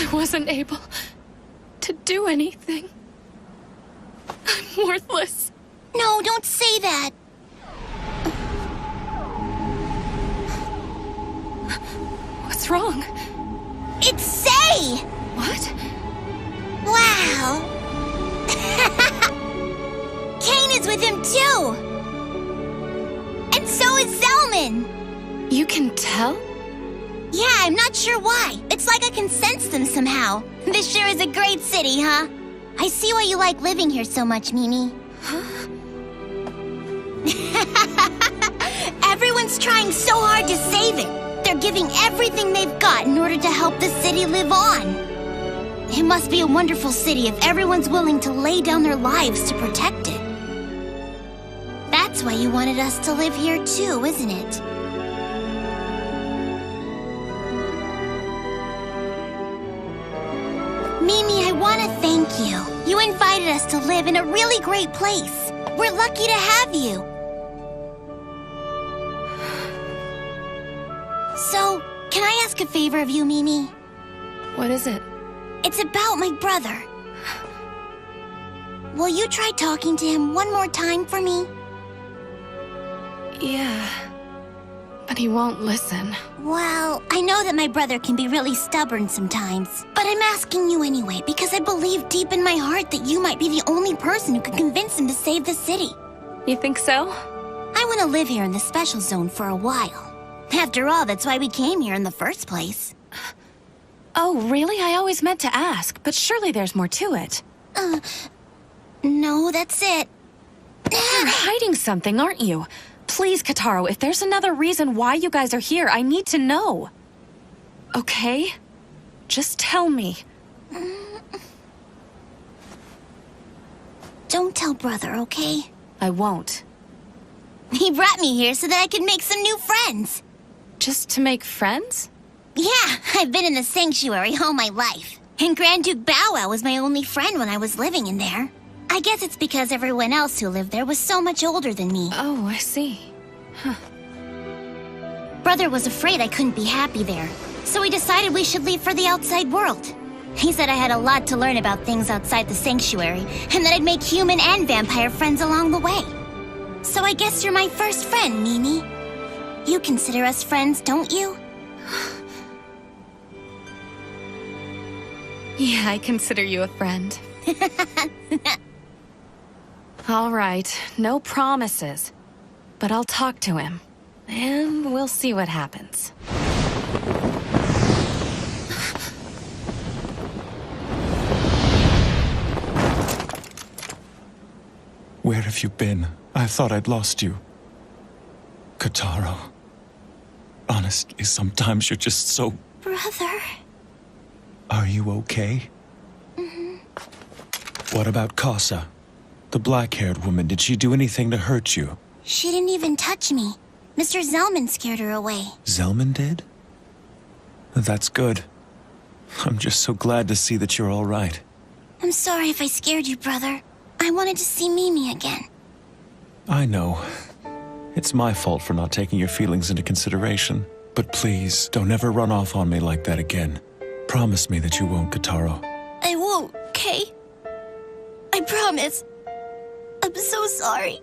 I wasn't able to do anything. I'm worthless. No, don't say that. What's wrong? It's Say! What? Wow. Kane is with him too! And so is Zelman! You can tell? Yeah, I'm not sure why. It's like I can sense them somehow. This sure is a great city, huh? I see why you like living here so much, Mimi. Everyone's trying so hard to save it. They're giving everything they've got in order to help the city live on. It must be a wonderful city if everyone's willing to lay down their lives to protect it. That's why you wanted us to live here too, isn't it? Mimi, I want to thank you. You invited us to live in a really great place. We're lucky to have you. So, can I ask a favor of you, Mimi? What is it? It's about my brother. Will you try talking to him one more time for me? Yeah. But he won't listen. Well, I know that my brother can be really stubborn sometimes. But I'm asking you anyway because I believe deep in my heart that you might be the only person who could convince him to save the city. You think so? I want to live here in the special zone for a while. After all, that's why we came here in the first place. Oh, really? I always meant to ask, but surely there's more to it. No, that's it. You're hiding something, aren't you? Please, Kataro, if there's another reason why you guys are here, I need to know. Okay? Just tell me. Don't tell brother, okay? I won't. He brought me here so that I could make some new friends. Just to make friends? Yeah, I've been in the sanctuary all my life. And Grand Duke Bow Wow was my only friend when I was living in there. I guess it's because everyone else who lived there was so much older than me. Oh, I see. Huh. Brother was afraid I couldn't be happy there, so we decided we should leave for the outside world. He said I had a lot to learn about things outside the sanctuary, and that I'd make human and vampire friends along the way. So I guess you're my first friend, Mimi. You consider us friends, don't you? Yeah, I consider you a friend. All right, no promises. But I'll talk to him, and we'll see what happens. Where have you been? I thought I'd lost you. Kataro. Honestly, sometimes you're just so... Brother. Are you okay? What about Casa? The black-haired woman, did she do anything to hurt you? She didn't even touch me. Mr. Zelman scared her away. Zelman did? That's good. I'm just so glad to see that you're all right. I'm sorry if I scared you, brother. I wanted to see Mimi again. I know. It's my fault for not taking your feelings into consideration. But please, don't ever run off on me like that again. Promise me that you won't, Kataro. promise. I'm so sorry.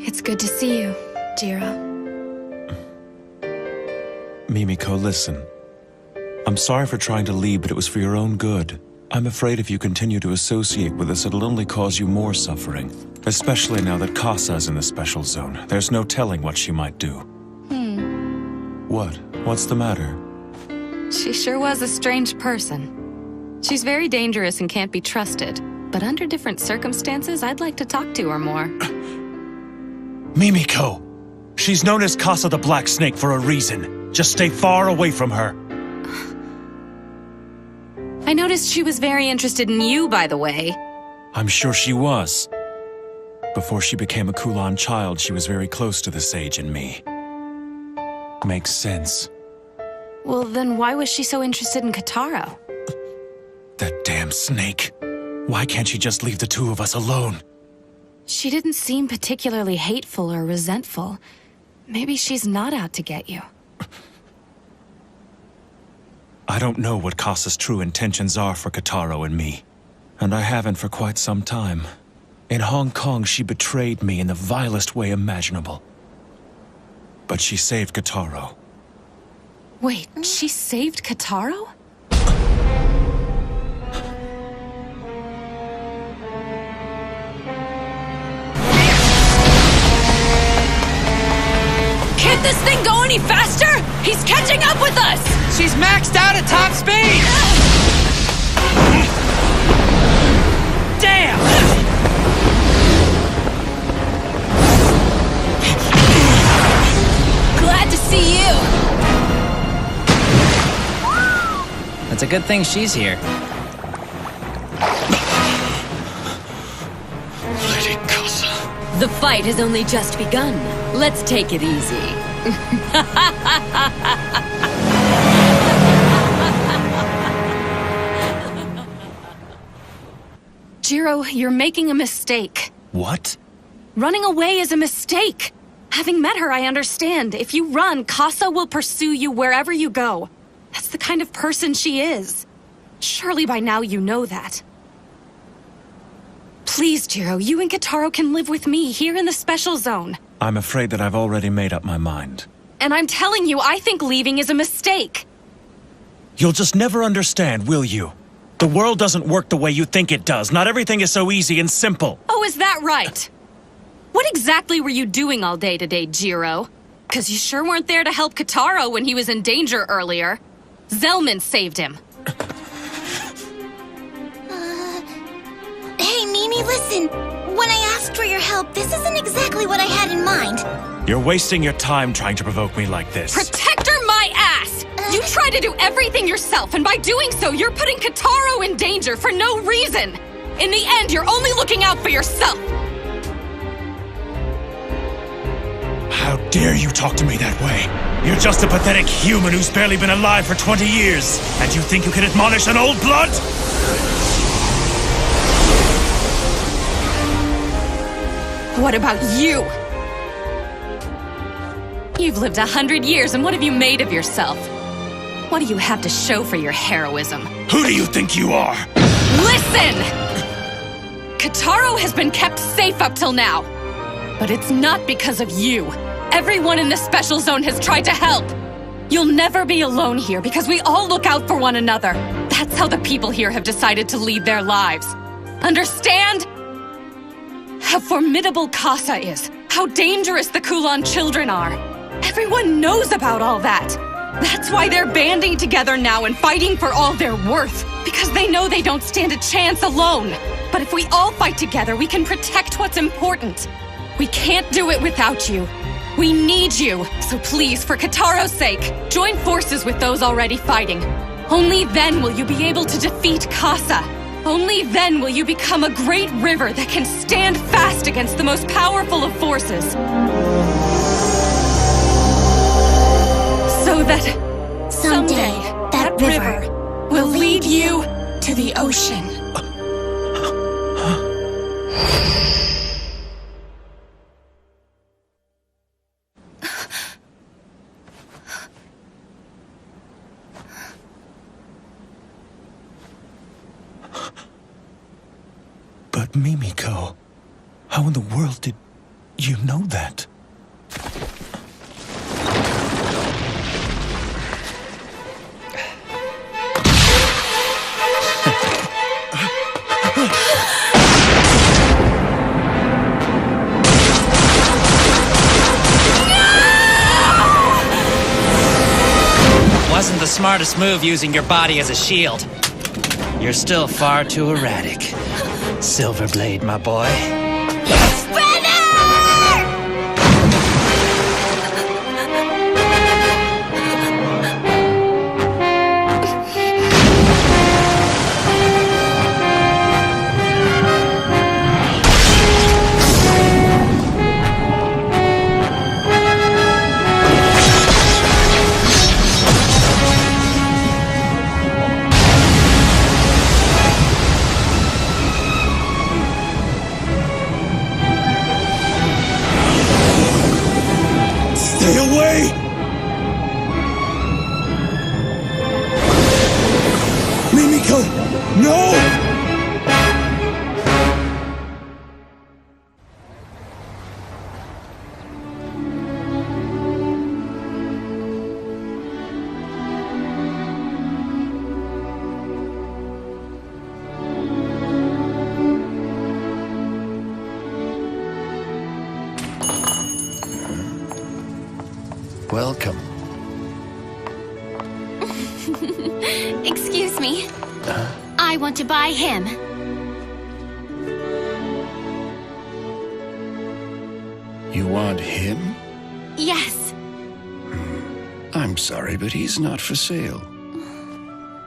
It's good to see you, Jiro. Mimiko, listen. I'm sorry for trying to leave, but it was for your own good. I'm afraid if you continue to associate with us, it'll only cause you more suffering. Especially now that Kasa's in the special zone. There's no telling what she might do. What? What's the matter? She sure was a strange person. She's very dangerous and can't be trusted. But under different circumstances, I'd like to talk to her more. Mimiko! She's known as Kasa the Black Snake for a reason. Just stay far away from her. I noticed she was very interested in you, by the way. I'm sure she was. Before she became a Kulan child, she was very close to the sage and me. Makes sense. Well, then why was she so interested in Kataro? That damn snake. Why can't she just leave the two of us alone? She didn't seem particularly hateful or resentful. Maybe she's not out to get you. I don't know what Kasa's true intentions are for Kataro and me. And I haven't for quite some time. In Hong Kong, she betrayed me in the vilest way imaginable. But she saved Kataro. Wait, she saved Kataro? Can't this thing go any faster? He's catching up with us! She's maxed out at top speed! Damn! Glad to see you! It's a good thing she's here. Lady Kasa. The fight has only just begun. Let's take it easy. Jiro, you're making a mistake. What? Running away is a mistake. Having met her, I understand. If you run, Kasa will pursue you wherever you go. That's the kind of person she is. Surely by now you know that. Please, Jiro, you and Kataro can live with me here in the special zone. I'm afraid that I've already made up my mind. And I'm telling you, I think leaving is a mistake. You'll just never understand, will you? The world doesn't work the way you think it does. Not everything is so easy and simple. Oh, is that right? What exactly were you doing all day today, Jiro? 'Cause you sure weren't there to help Kataro when he was in danger earlier. Zelman saved him. Hey, Mimi, listen. When I asked for your help, this isn't exactly what I had in mind. You're wasting your time trying to provoke me like this. Protector my ass! You try to do everything yourself, and by doing so, you're putting Kataro in danger for no reason. In the end, you're only looking out for yourself. How dare you talk to me that way? You're just a pathetic human who's barely been alive for 20 years. And you think you can admonish an old blood? What about you? You've lived 100 years, and what have you made of yourself? What do you have to show for your heroism? Who do you think you are? Listen! Kataro has been kept safe up till now. But it's not because of you. Everyone in the special zone has tried to help. You'll never be alone here because we all look out for one another. That's how the people here have decided to lead their lives. Understand? How formidable Kasa is. How dangerous the Kulan children are. Everyone knows about all that. That's why they're banding together now and fighting for all they're worth. Because they know they don't stand a chance alone. But if we all fight together, we can protect what's important. We can't do it without you. We need you. So please, for Kataro's sake, join forces with those already fighting. Only then will you be able to defeat Kasa. Only then will you become a great river that can stand fast against the most powerful of forces. So that someday that river will lead you to the ocean. Mimiko, how in the world did you know that? Wasn't the smartest move using your body as a shield. You're still far too erratic. Silverblade, my boy. Stay away! Mimiko, no! Welcome. Excuse me. I want to buy him. You want him? Yes. I'm sorry, but he's not for sale.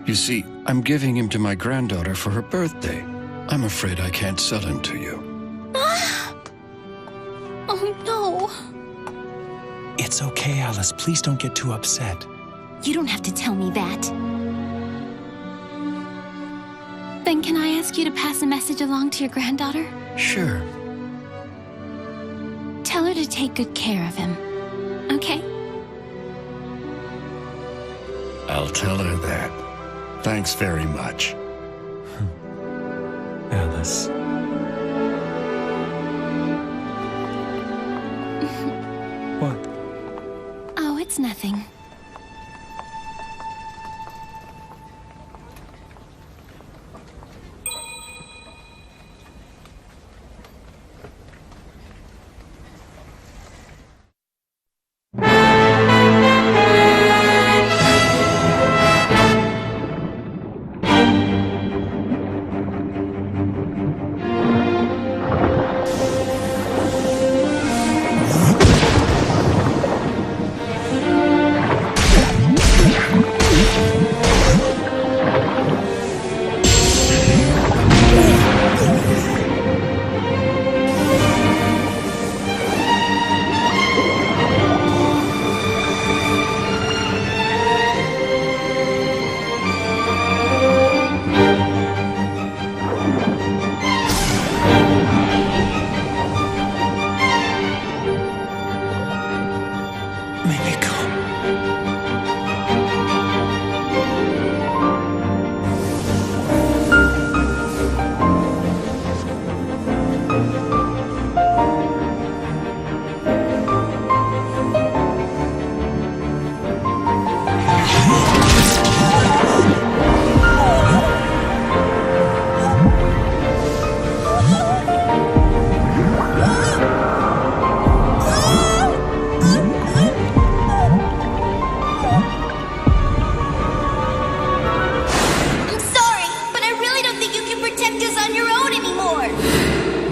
You see, I'm giving him to my granddaughter for her birthday. I'm afraid I can't sell him to you. Oh, no. It's okay, Alice. Please don't get too upset. You don't have to tell me that. Then can I ask you to pass a message along to your granddaughter? Sure. Tell her to take good care of him. Okay? I'll tell her that. Thanks very much. Alice. What? Oh, it's nothing.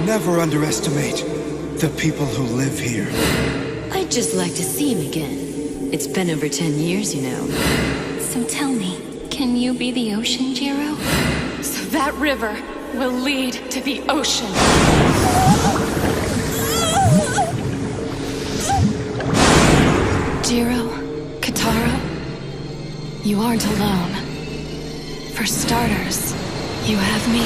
Never underestimate the people who live here. I'd just like to see him again. It's been over 10 years, you know. So tell me, can you be the ocean, Jiro? So that river will lead to the ocean. Jiro, Kataro, you aren't alone. For starters, you have me.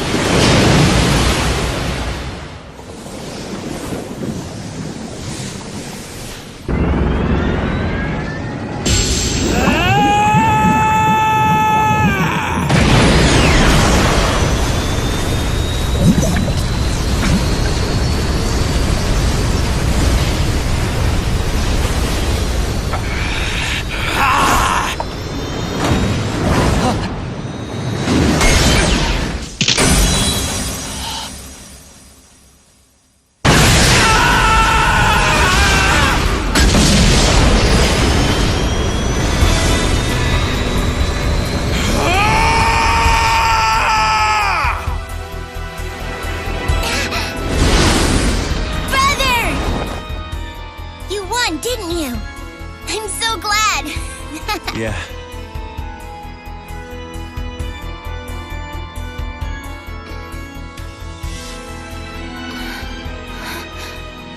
Yeah.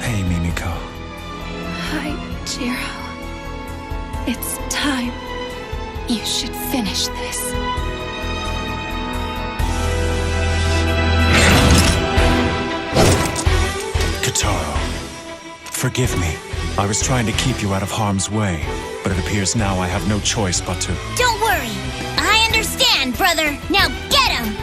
Hey, Mimiko. Hi, Jiro. It's time. You should finish this. Kataro, forgive me. I was trying to keep you out of harm's way, but it appears now I have no choice but to... Don't worry. I understand, brother. Now get him!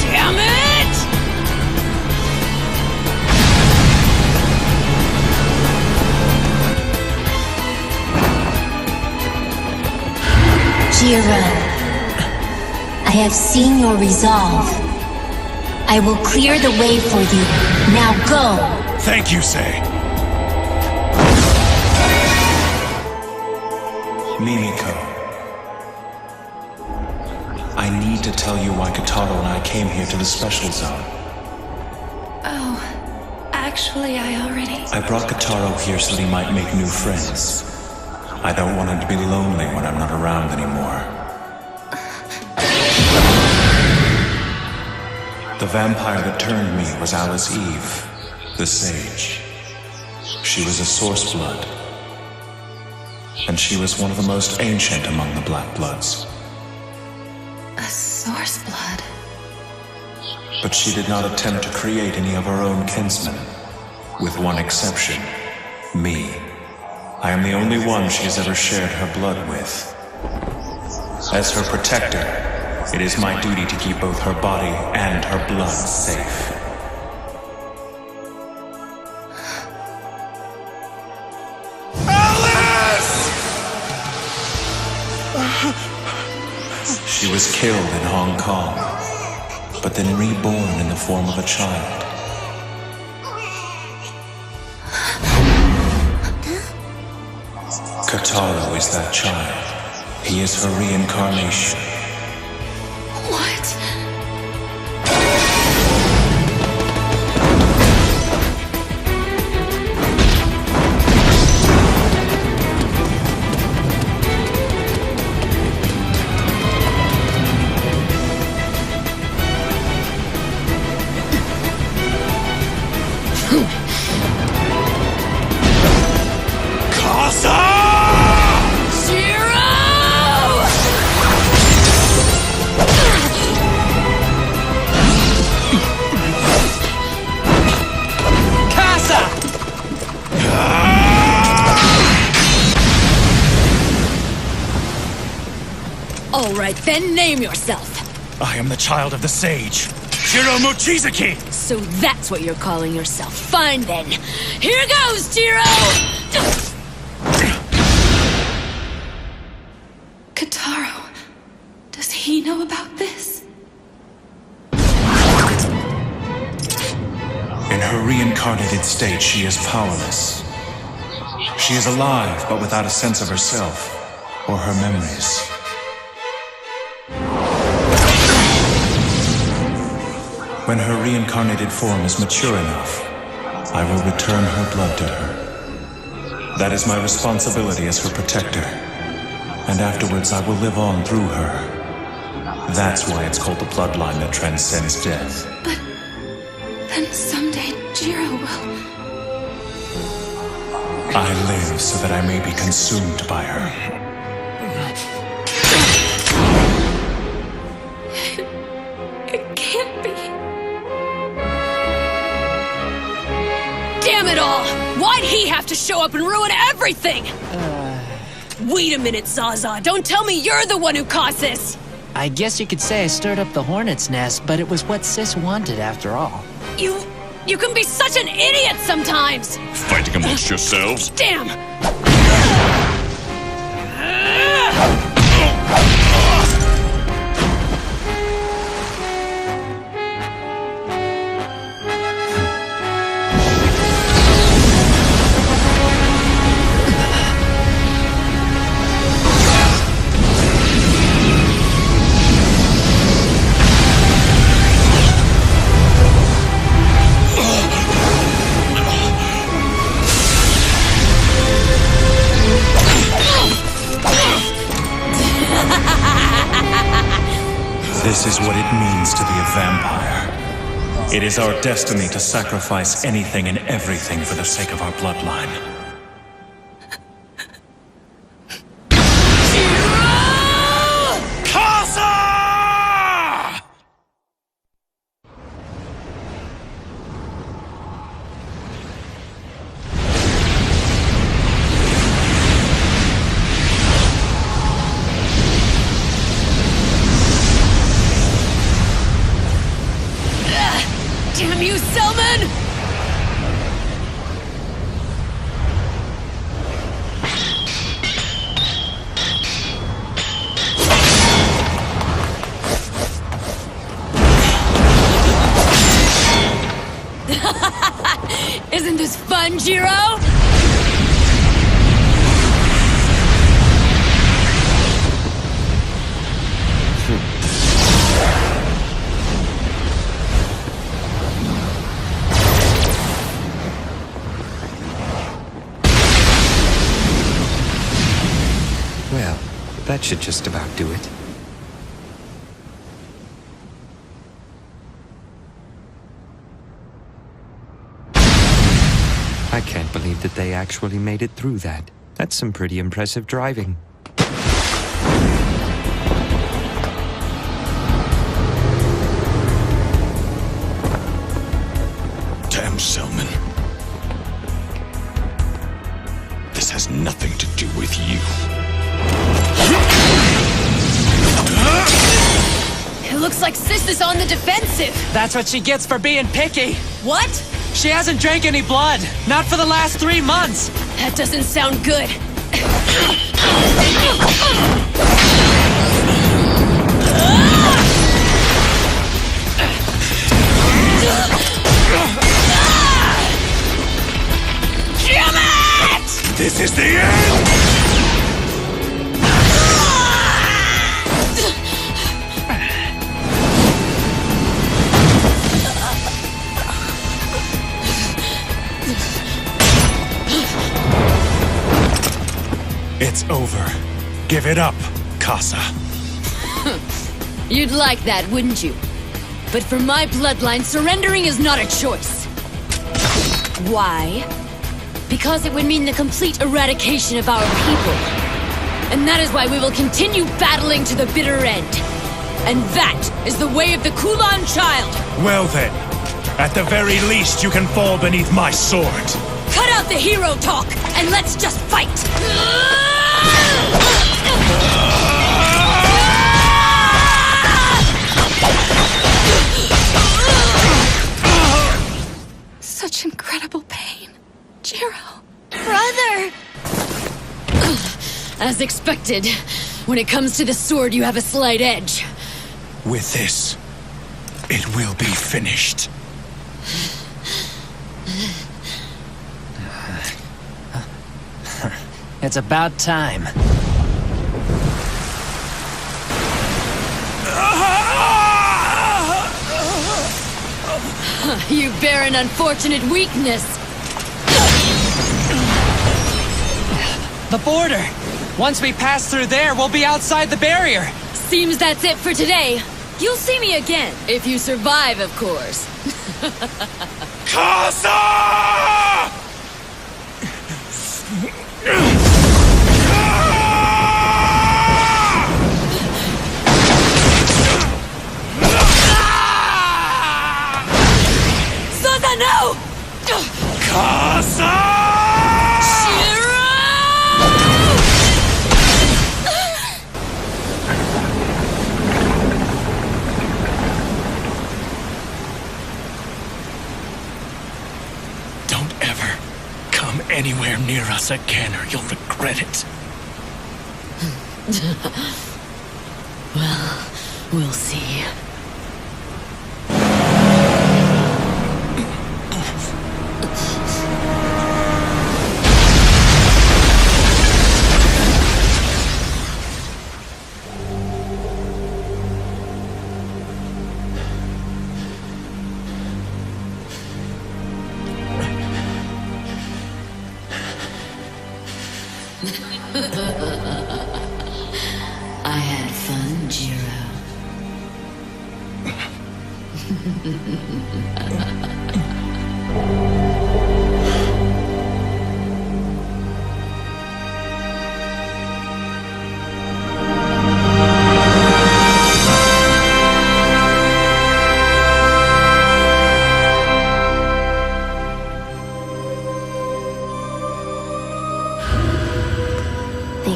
Damn it! Jiro, I have seen your resolve. I will clear the way for you. Now go! Thank you, Sei. Mimiko. I need to tell you why Kataro and I came here to the special zone. Oh, actually, I already... I brought Kataro here so that he might make new friends. I don't want him to be lonely when I'm not around anymore. The vampire that turned me was Alice Eve, the sage. She was a source blood. And she was one of the most ancient among the Black Bloods. A source blood? But she did not attempt to create any of her own kinsmen. With one exception, me. I am the only one she has ever shared her blood with. As her protector, it is my duty to keep both her body and her blood safe. She was killed in Hong Kong, but then reborn in the form of a child. Kataro is that child. He is her reincarnation. What? All right, then name yourself. I am the child of the sage, Jiro Mochizuki! So that's what you're calling yourself. Fine then. Here goes, Jiro! Kataro, does he know about this? In her reincarnated state, she is powerless. She is alive, but without a sense of herself or her memories. When her reincarnated form is mature enough, I will return her blood to her. That is my responsibility as her protector. And afterwards I will live on through her. That's why it's called the bloodline that transcends death. But then someday Jiro will... I live so that I may be consumed by her. It can't be. Damn it all! Why'd he have to show up and ruin everything? Wait a minute, Zaza. Don't tell me you're the one who caused this! I guess you could say I stirred up the hornet's nest, but it was what Sis wanted after all. You can be such an idiot sometimes! Fighting amongst yourselves? Damn! This is what it means to be a vampire. It is our destiny to sacrifice anything and everything for the sake of our bloodline. Damn you, Selman! Isn't this fun, Jiro? Well, that should just about do it. I can't believe that they actually made it through that. That's some pretty impressive driving. Damn, Selman. This has nothing to do with you. It looks like Sis is on the defensive. That's what she gets for being picky. What? She hasn't drank any blood. Not for the last 3 months. That doesn't sound good. Damn it! This is the end! It's over. Give it up, Casa. You'd like that, wouldn't you? But for my bloodline, surrendering is not a choice. Why? Because it would mean the complete eradication of our people. And that is why we will continue battling to the bitter end. And that is the way of the Kulan child! Well then, at the very least you can fall beneath my sword. Cut out the hero talk, and let's just fight! Such incredible pain. Jiro. Brother! As expected, when it comes to the sword, you have a slight edge. With this, it will be finished. It's about time. You bear an unfortunate weakness. The border! Once we pass through there, we'll be outside the barrier! Seems that's it for today. You'll see me again, if you survive, of course. Casa! Zaza, no! Casa! Anywhere near us again or you'll regret it. Well, we'll see. I had fun, Jiro. They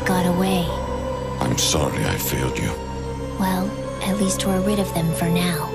got away. I'm sorry I failed you. Well, at least we're rid of them for now.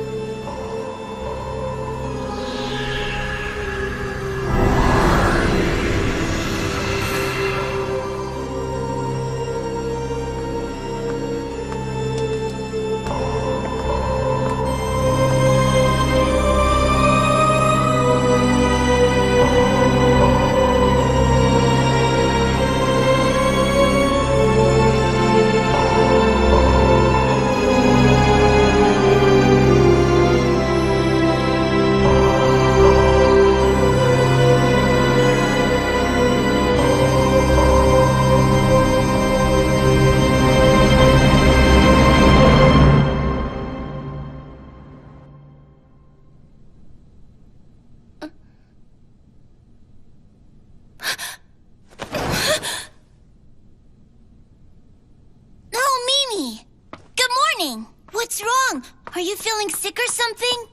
What's wrong? Are you feeling sick or something?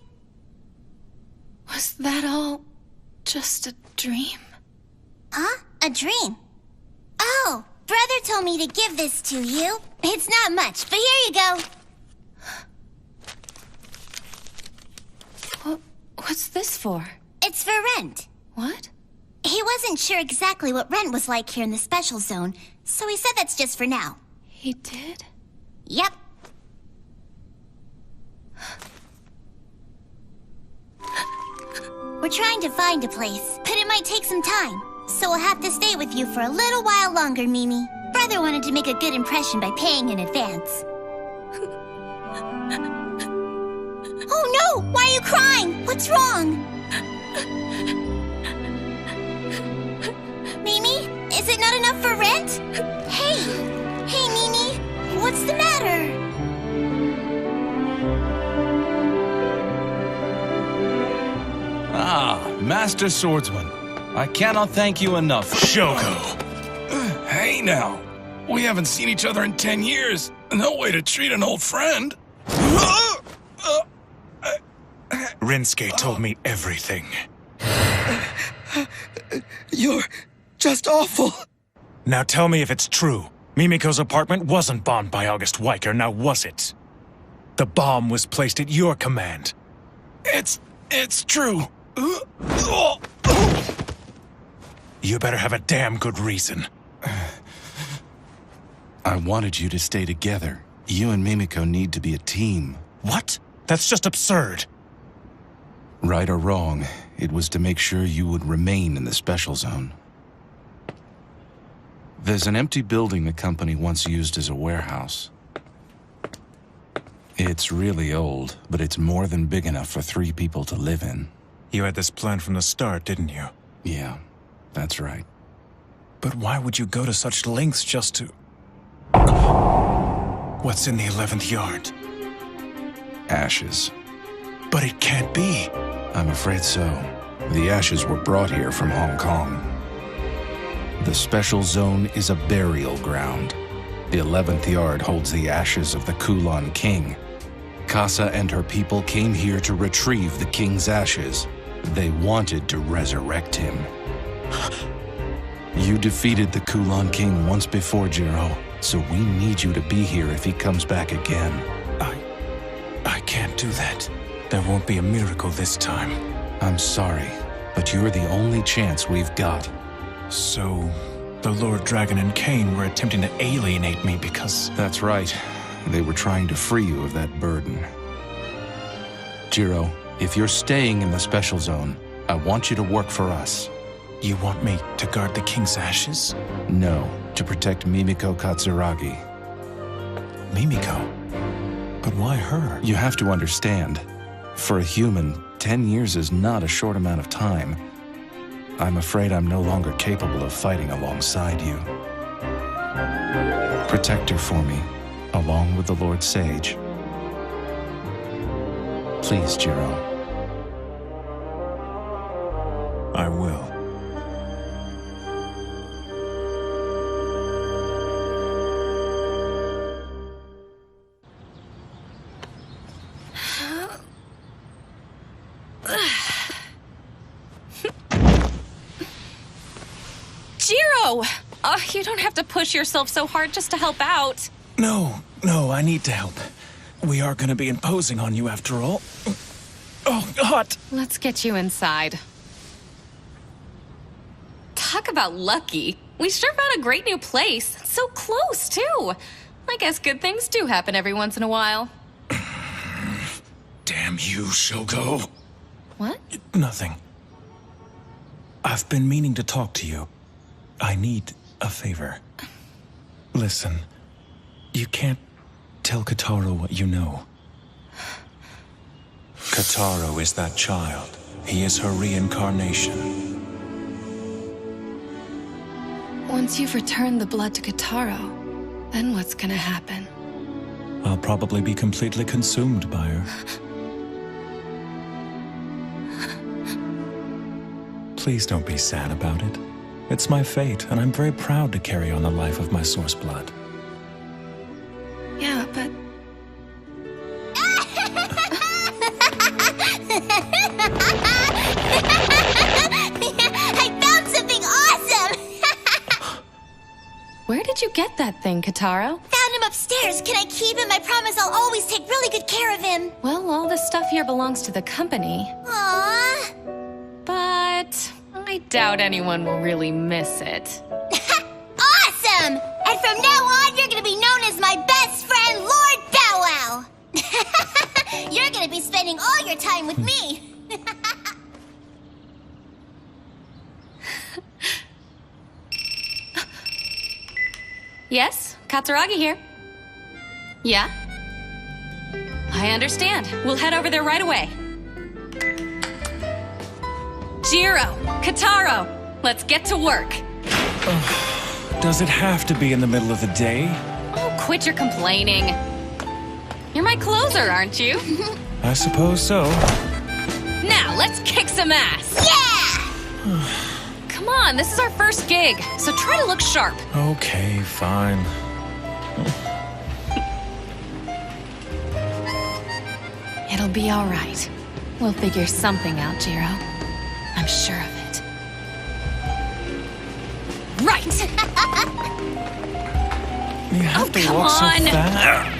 Was that all just a dream? Huh? A dream? Oh, brother told me to give this to you. It's not much, but here you go. What's this for? It's for rent. What? He wasn't sure exactly what rent was like here in the special zone, so he said that's just for now. He did? Yep. We're trying to find a place, but it might take some time. So we'll have to stay with you for a little while longer, Mimi. Brother wanted to make a good impression by paying in advance. Oh no! Why are you crying? What's wrong? Mimi? Is it not enough for rent? Hey! Hey, Mimi! What's the matter? Ah, Master Swordsman. I cannot thank you enough. Shoko! Hey now, we haven't seen each other in 10 years. No way to treat an old friend. Rinsuke told me everything. You're just awful. Now tell me if it's true. Mimiko's apartment wasn't bombed by August Weicker, now was it? The bomb was placed at your command. It's true. You better have a damn good reason. I wanted you to stay together. You and Mimiko need to be a team. What? That's just absurd. Right or wrong, it was to make sure you would remain in the special zone. There's an empty building the company once used as a warehouse. It's really old, but it's more than big enough for 3 people to live in. You had this plan from the start, didn't you? Yeah, that's right. But why would you go to such lengths just to... What's in the 11th yard? Ashes. But it can't be. I'm afraid so. The ashes were brought here from Hong Kong. The special zone is a burial ground. The 11th yard holds the ashes of the Kulon King. Casa and her people came here to retrieve the king's ashes. They wanted to resurrect him. You defeated the Kulon King once before, Jiro, so we need you to be here if he comes back again. I can't do that. There won't be a miracle this time. I'm sorry, but you're the only chance we've got. So, the Lord Dragon and Cain were attempting to alienate me because... That's right. They were trying to free you of that burden. Jiro, if you're staying in the special zone, I want you to work for us. You want me to guard the king's ashes? No, to protect Mimiko Katsuragi. Mimiko? But why her? You have to understand. For a human, 10 years is not a short amount of time. I'm afraid I'm no longer capable of fighting alongside you. Protect her for me, along with the Lord Sage. Please, Jiro. I will. Jiro! You don't have to push yourself so hard just to help out. No, I need to help. We are gonna be imposing on you after all. Oh, hot! Let's get you inside. Talk about lucky. We sure found a great new place. So close, too. I guess good things do happen every once in a while. Damn you, Shogo. What? Nothing. I've been meaning to talk to you. I need a favor. Listen, you can't tell Kataro what you know. Kataro is that child. He is her reincarnation. Once you've returned the blood to Kataro, then what's gonna happen? I'll probably be completely consumed by her. Please don't be sad about it. It's my fate, and I'm very proud to carry on the life of my source blood. Yeah, but... I found something awesome! Where did you get that thing, Kataro? Found him upstairs. Can I keep him? I promise I'll always take really good care of him. Well, all this stuff here belongs to the company. Aww. But I doubt anyone will really miss it. Awesome! And from now on, you're gonna be known as my best friend, Lord Bow Wow. You're gonna be spending all your time with me. Yes, Katsuragi here. Yeah? I understand. We'll head over there right away. Jiro, Kataro, let's get to work. Does it have to be in the middle of the day? Oh, quit your complaining. You're my closer, aren't you? I suppose so. Now, let's kick some ass. Yeah! Come on, this is our first gig, so try to look sharp. Okay, fine. It'll be all right. We'll figure something out, Jiro. I'm sure of it. Right! You have to walk so fast.